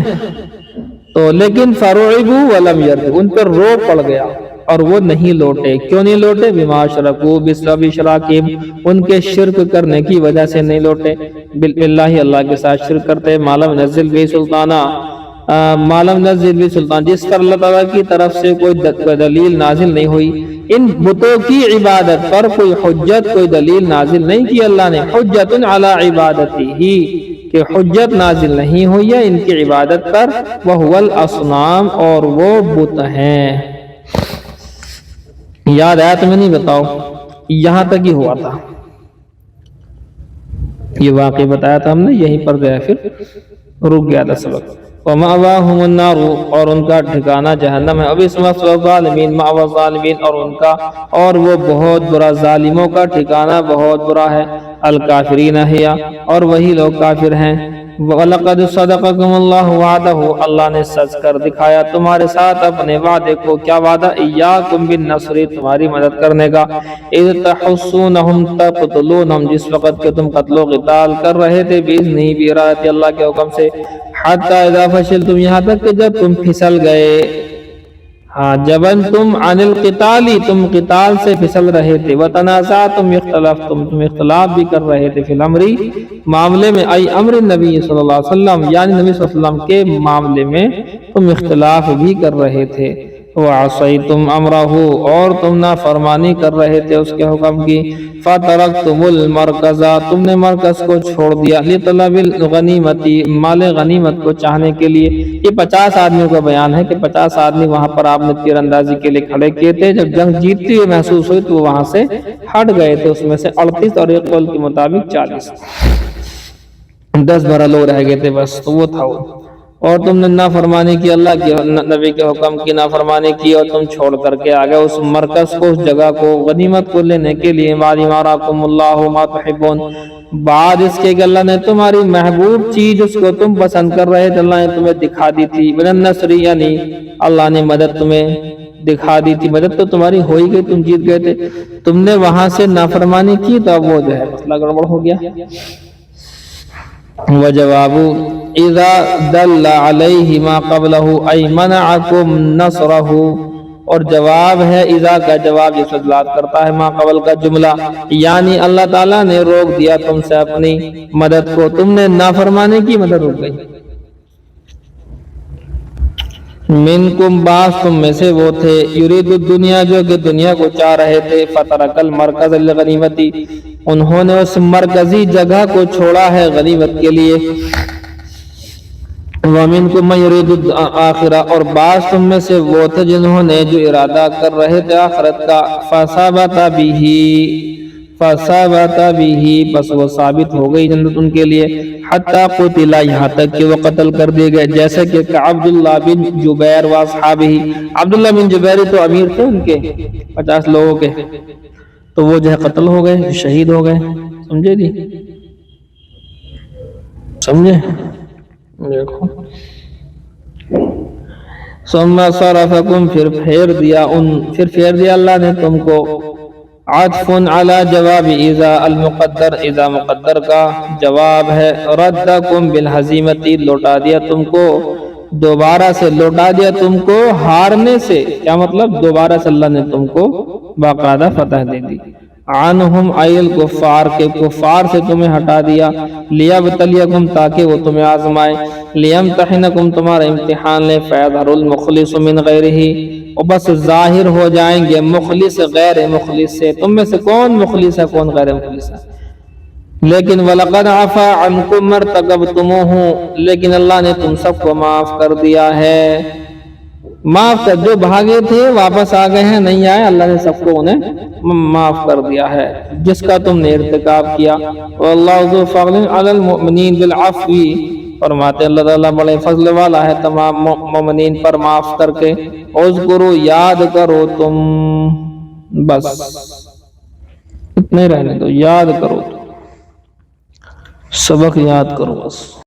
تو لیکن فرعبوا ولم يرجعوا، ان پر روب پڑ گیا اور وہ نہیں لوٹے۔ کیوں نہیں لوٹے؟ بما شرکوا بسبب شراکہم، ان کے شرک کرنے کی وجہ سے نہیں لوٹے۔ باللہ، اللہ کے ساتھ شرک کرتے۔ ما لم ينزل به سلطانہ، ما لم ينزل به سلطان، جس پر اللہ تعالیٰ کی طرف سے کوئی دلیل نازل نہیں ہوئی۔ ان بتوں کی عبادت پر کوئی حجت، کوئی دلیل نازل نہیں کی اللہ نے۔ حجت علی عبادتہ، کہ حجت نازل نہیں ہوئی ہے ان کی عبادت پر۔ وہو الاصنام، اور وہ بت ہیں۔ یاد آیا تمہیں؟ نہیں بتاؤ، یہاں تک ہی ہوا تھا، یہ واقعہ بتایا تھا ہم نے، یہیں پر گیا پھر رک گیا تھا سبق۔ وَمَأْوَاهُمُ النَّارُ، اور ان کا ٹھکانہ جہنم ہے۔ وَبِئْسَ الظَّالِمِينَ مَأْوَى الظَّالِمِينَ، اور ان کا، اور وہ بہت برا، ظالموں کا ٹھکانہ بہت برا ہے۔ الکافرین ہی، اور وہی لوگ کافر ہیں۔ وَلَقَدْ صَدَقَكُمُ اللَّهُ وَعْدَهُ، اللہ نے سچ کر دکھایا تمہارے ساتھ اپنے وعدے کو۔ کیا وعدہ؟ إِيَّاكُمْ بِالنَّصْرِ، تمہاری مدد کرنے کا۔ إِذْ تَحُسُّونَهُمْ تَقْتُلُونَهُمْ، جس وقت کہ تم قتل و قتال کر رہے تھے، بِإِذْنِهِ، بِإِرَادَتِ، اللہ کے حکم سے۔ حَتَّى إِذَا فَشِلْتُمْ، یہاں تک کہ جب تم پھسل گئے۔ جبن تم عن القتال، تم قتال سے پھسل رہے تھے۔ وتنازعتم، اختلفتم، تم اختلاف بھی کر رہے تھے۔ فی الامر، معاملے میں، ای امر النبی صلی اللہ علیہ وسلم، یعنی نبی صلی اللہ علیہ وسلم کے معاملے میں تم اختلاف بھی کر رہے تھے۔ وعصیتم امرہ، اور تم نافرمانی کر رہے تھے اس کے حکم کی۔ فترکتم المرکز، تم نے مرکز کو چھوڑ دیا۔ لطلب الغنیمت، مال غنیمت کو چاہنے کے لیے۔ یہ 50 آدمیوں کا بیان ہے کہ 50 آدمی وہاں پر آپ نے تیر اندازی کے لیے کھڑے کیے تھے۔ جب جنگ جیتتی ہوئی محسوس ہوئی تو وہ وہاں سے ہٹ گئے تھے، اس میں سے 38 اور ایک قول کے مطابق 40، 10-12 لوگ رہ گئے تھے بس، تو وہ تھا وہ۔ اور تم نے نافرمانی کی، اللہ کے نبی کے حکم کی نافرمانی کی، اور تم چھوڑ کر کے آگئے اس مرکز کو، اس جگہ کو، غنیمت کو لینے کے لیے۔ بعد ما اراکم اللہ ما تحبون، بعد اس کے کہ اللہ نے تمہاری محبوب چیز، اس کو تم پسند کر رہے تھے، اللہ نے تمہیں دکھا دی تھی۔ من النصر، یعنی اللہ نے مدد تمہیں دکھا دی تھی، مدد تو تمہاری ہو ہی گئی، تم جیت گئے تھے، تم نے وہاں سے نافرمانی کی، تو اب وہ جو ہے مسئلہ گڑبڑ ہو گیا۔ وجواب اذا دل علیہ ما قبلہ ای منعکم نصرہ، اور جواب ہے اذا کا جواب، جس دلالت کرتا ہے ما قبل کا جملہ، یعنی اللہ تعالیٰ نے روک دیا تم سے اپنی مدد کو، تم نے نافرمانی کی، مدد رک گئی۔ منکم، بعض تم میں سے وہ تھے، یرید الدنیا، جو کہ دنیا کو چاہ رہے تھے۔ فترک المرکز للغنیمتی، انہوں نے اس مرکزی جگہ کو چھوڑا ہے غنیمت کے لیے۔ ومنکم من یرید الآخرہ، اور بعض تم میں سے وہ تھے جنہوں نے جو ارادہ کر رہے تھے آخرت کا۔ فثبت بہ، بس وہ ثابت ہو گئی جنت ان کے لیے۔ حتی قتل، یہاں تک کہ وہ قتل کر دیے گئے، جیسے کہ عبداللہ بن جبیر واصحابہ، عبداللہ بن جبیر تو امیر تھے ان کے 50 لوگوں کے، تو وہ جو ہے قتل ہو گئے، شہید ہو گئے۔ سمجھے جی؟ سمجھے؟ دیکھو، ثم صرفکم، پھر پھیر دیا اللہ نے تم کو۔ عطف علی جواب اذا، المقدر، اذا مقدر کا جواب ہے۔ ردکم بالہزیمت، لوٹا دیا تم کو، دوبارہ سے لوٹا دیا تم کو ہارنے سے۔ کیا مطلب؟ دوبارہ سے اللہ نے تم کو باقاعدہ فتح دے دی۔ عنہم، ای الکفار، کے کفار سے تمہیں ہٹا دیا۔ لیبتلیکم، تاکہ وہ تمہیں آزمائے۔ لیمتحنکم، تمہارا امتحان لے۔ فیظہر المخلص من غیرہ، اور بس ظاہر ہو جائیں گے مخلص غیر مخلص سے۔ تم میں سے کون مخلص ہے، کون غیر مخلص ہے۔ لیکن وَلَقَدْ عَفَا عَنْكُمْ مَا ارْتَكَبْتُمُوهُ، لیکن اللہ نے تم سب کو معاف کر دیا ہے۔ معاف کر، جو بھاگے تھے واپس آ گئے ہیں، نہیں آئے، اللہ نے سب کو انہیں معاف کر دیا ہے جس کا تم نے ارتکاب کیا۔ وَاللَّهُ ذُو فَضْلٍ عَلَى الْمُؤْمِنِينَ بِالْعَفْوِ، فرماتے اللہ تعالیٰ بڑے فضل والا ہے تمام مومنین پر معاف کر کے۔ اذکروا، یاد کرو تم، بس اتنے رہنے دو، یاد کرو، سبق یاد کرو بس۔